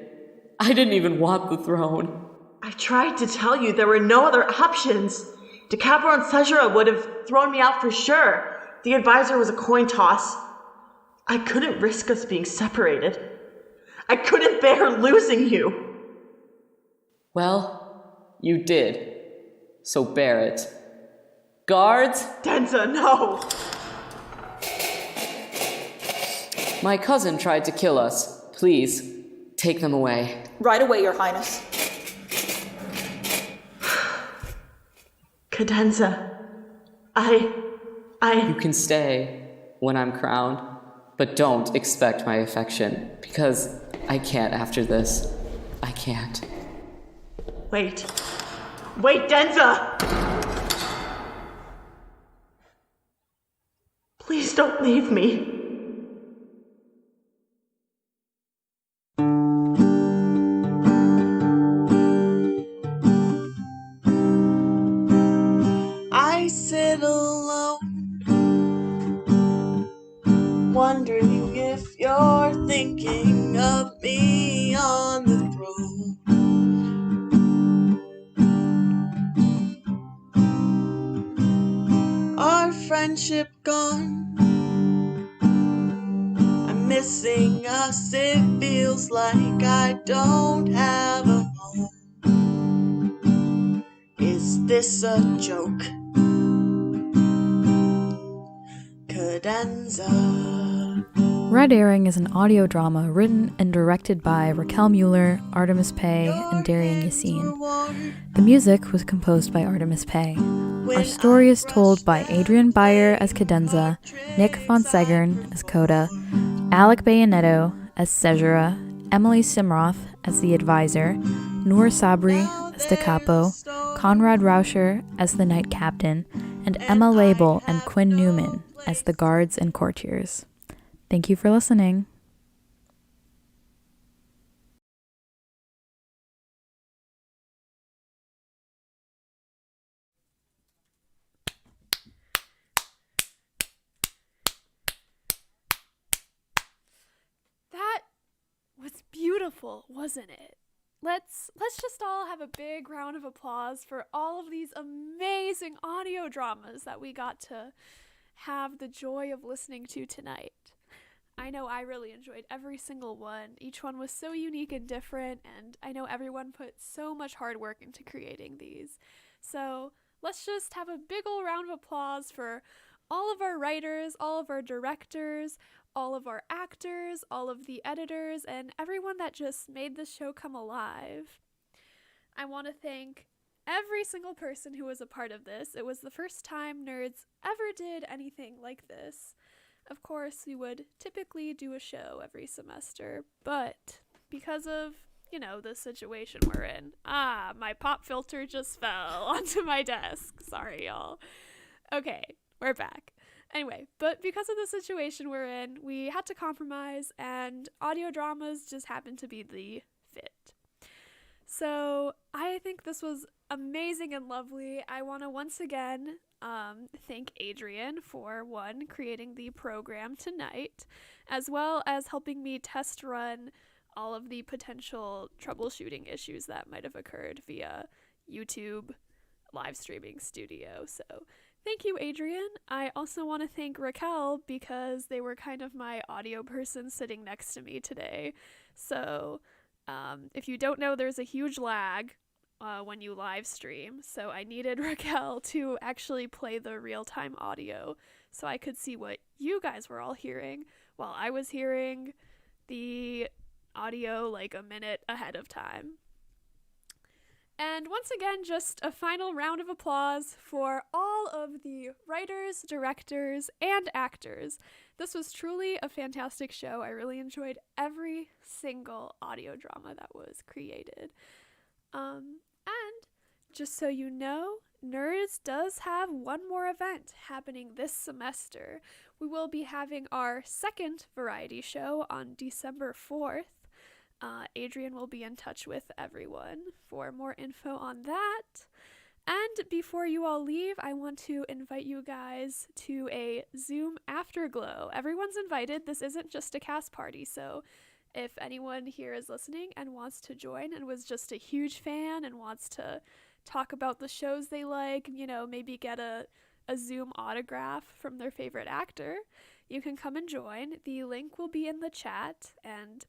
I didn't even want the throne. I tried to tell you there were no other options. Da Capo and Sejura would have thrown me out for sure. The advisor was a coin toss. I couldn't risk us being separated. I couldn't bear losing you. Well, you did. So bear it. Guards? Denza, no! My cousin tried to kill us. Please, take them away. Right away, Your Highness. Cadenza, I... You can stay when I'm crowned, but don't expect my affection, because I can't after this. I can't. Wait, Denza! Please don't leave me. I sit alone, wondering if you're thinking of me on the throne. Our friendship gone, I'm missing us, it feels like I don't have a home. Is this a joke? Cadenza. Red Herring is an audio drama written and directed by Raquel Mueller, Artemis Pay, and Darian Yassine. The music was composed by Artemis Pay. Our story is told by Adrian Beyer as Cadenza, Nick Fonsegern as Coda, Alec Bayonetto as Sejura, Emily Simroth as the advisor, Noor Sabri as Da Capo, Conrad Rauscher as the knight captain, and Emma Label and Quinn Newman as the guards and courtiers. Thank you for listening. That was beautiful, wasn't it? Let's just all have a big round of applause for all of these amazing audio dramas that we got to have the joy of listening to tonight. I know I really enjoyed every single one. Each one was so unique and different, and I know everyone put so much hard work into creating these. So let's just have a big ol' round of applause for all of our writers, all of our directors, all of our actors, all of the editors, and everyone that just made this show come alive. I want to thank every single person who was a part of this. It was the first time nerds ever did anything like this. Of course, we would typically do a show every semester, but because of, the situation we're in. My pop filter just fell onto my desk. Sorry, y'all. Okay, we're back. Anyway, but because of the situation we're in, we had to compromise, and audio dramas just happened to be the fit. So I think this was amazing and lovely. I want to once again thank Adrian for, one, creating the program tonight, as well as helping me test run all of the potential troubleshooting issues that might have occurred via YouTube live streaming studio. So thank you, Adrian. I also want to thank Raquel because they were kind of my audio person sitting next to me today. So if you don't know, there's a huge lag when you live stream. So I needed Raquel to actually play the real-time audio so I could see what you guys were all hearing while I was hearing the audio like a minute ahead of time. And once again, just a final round of applause for all of the writers, directors, and actors. This was truly a fantastic show. I really enjoyed every single audio drama that was created. And just so you know, Nerds does have one more event happening this semester. We will be having our second variety show on December 4th. Adrian will be in touch with everyone for more info on that. And before you all leave, I want to invite you guys to a Zoom afterglow. Everyone's invited. This isn't just a cast party, so if anyone here is listening and wants to join and was just a huge fan and wants to talk about the shows they like, maybe get a Zoom autograph from their favorite actor, you can come and join. The link will be in the chat, and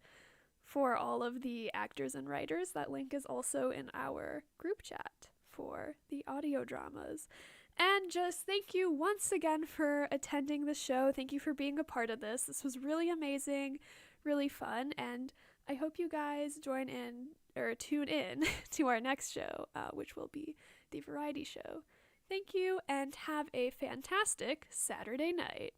for all of the actors and writers, that link is also in our group chat for the audio dramas. And just thank you once again for attending the show. Thank you for being a part of this. This was really amazing, really fun, and I hope you guys tune in to our next show, which will be the variety show. Thank you, and have a fantastic Saturday night.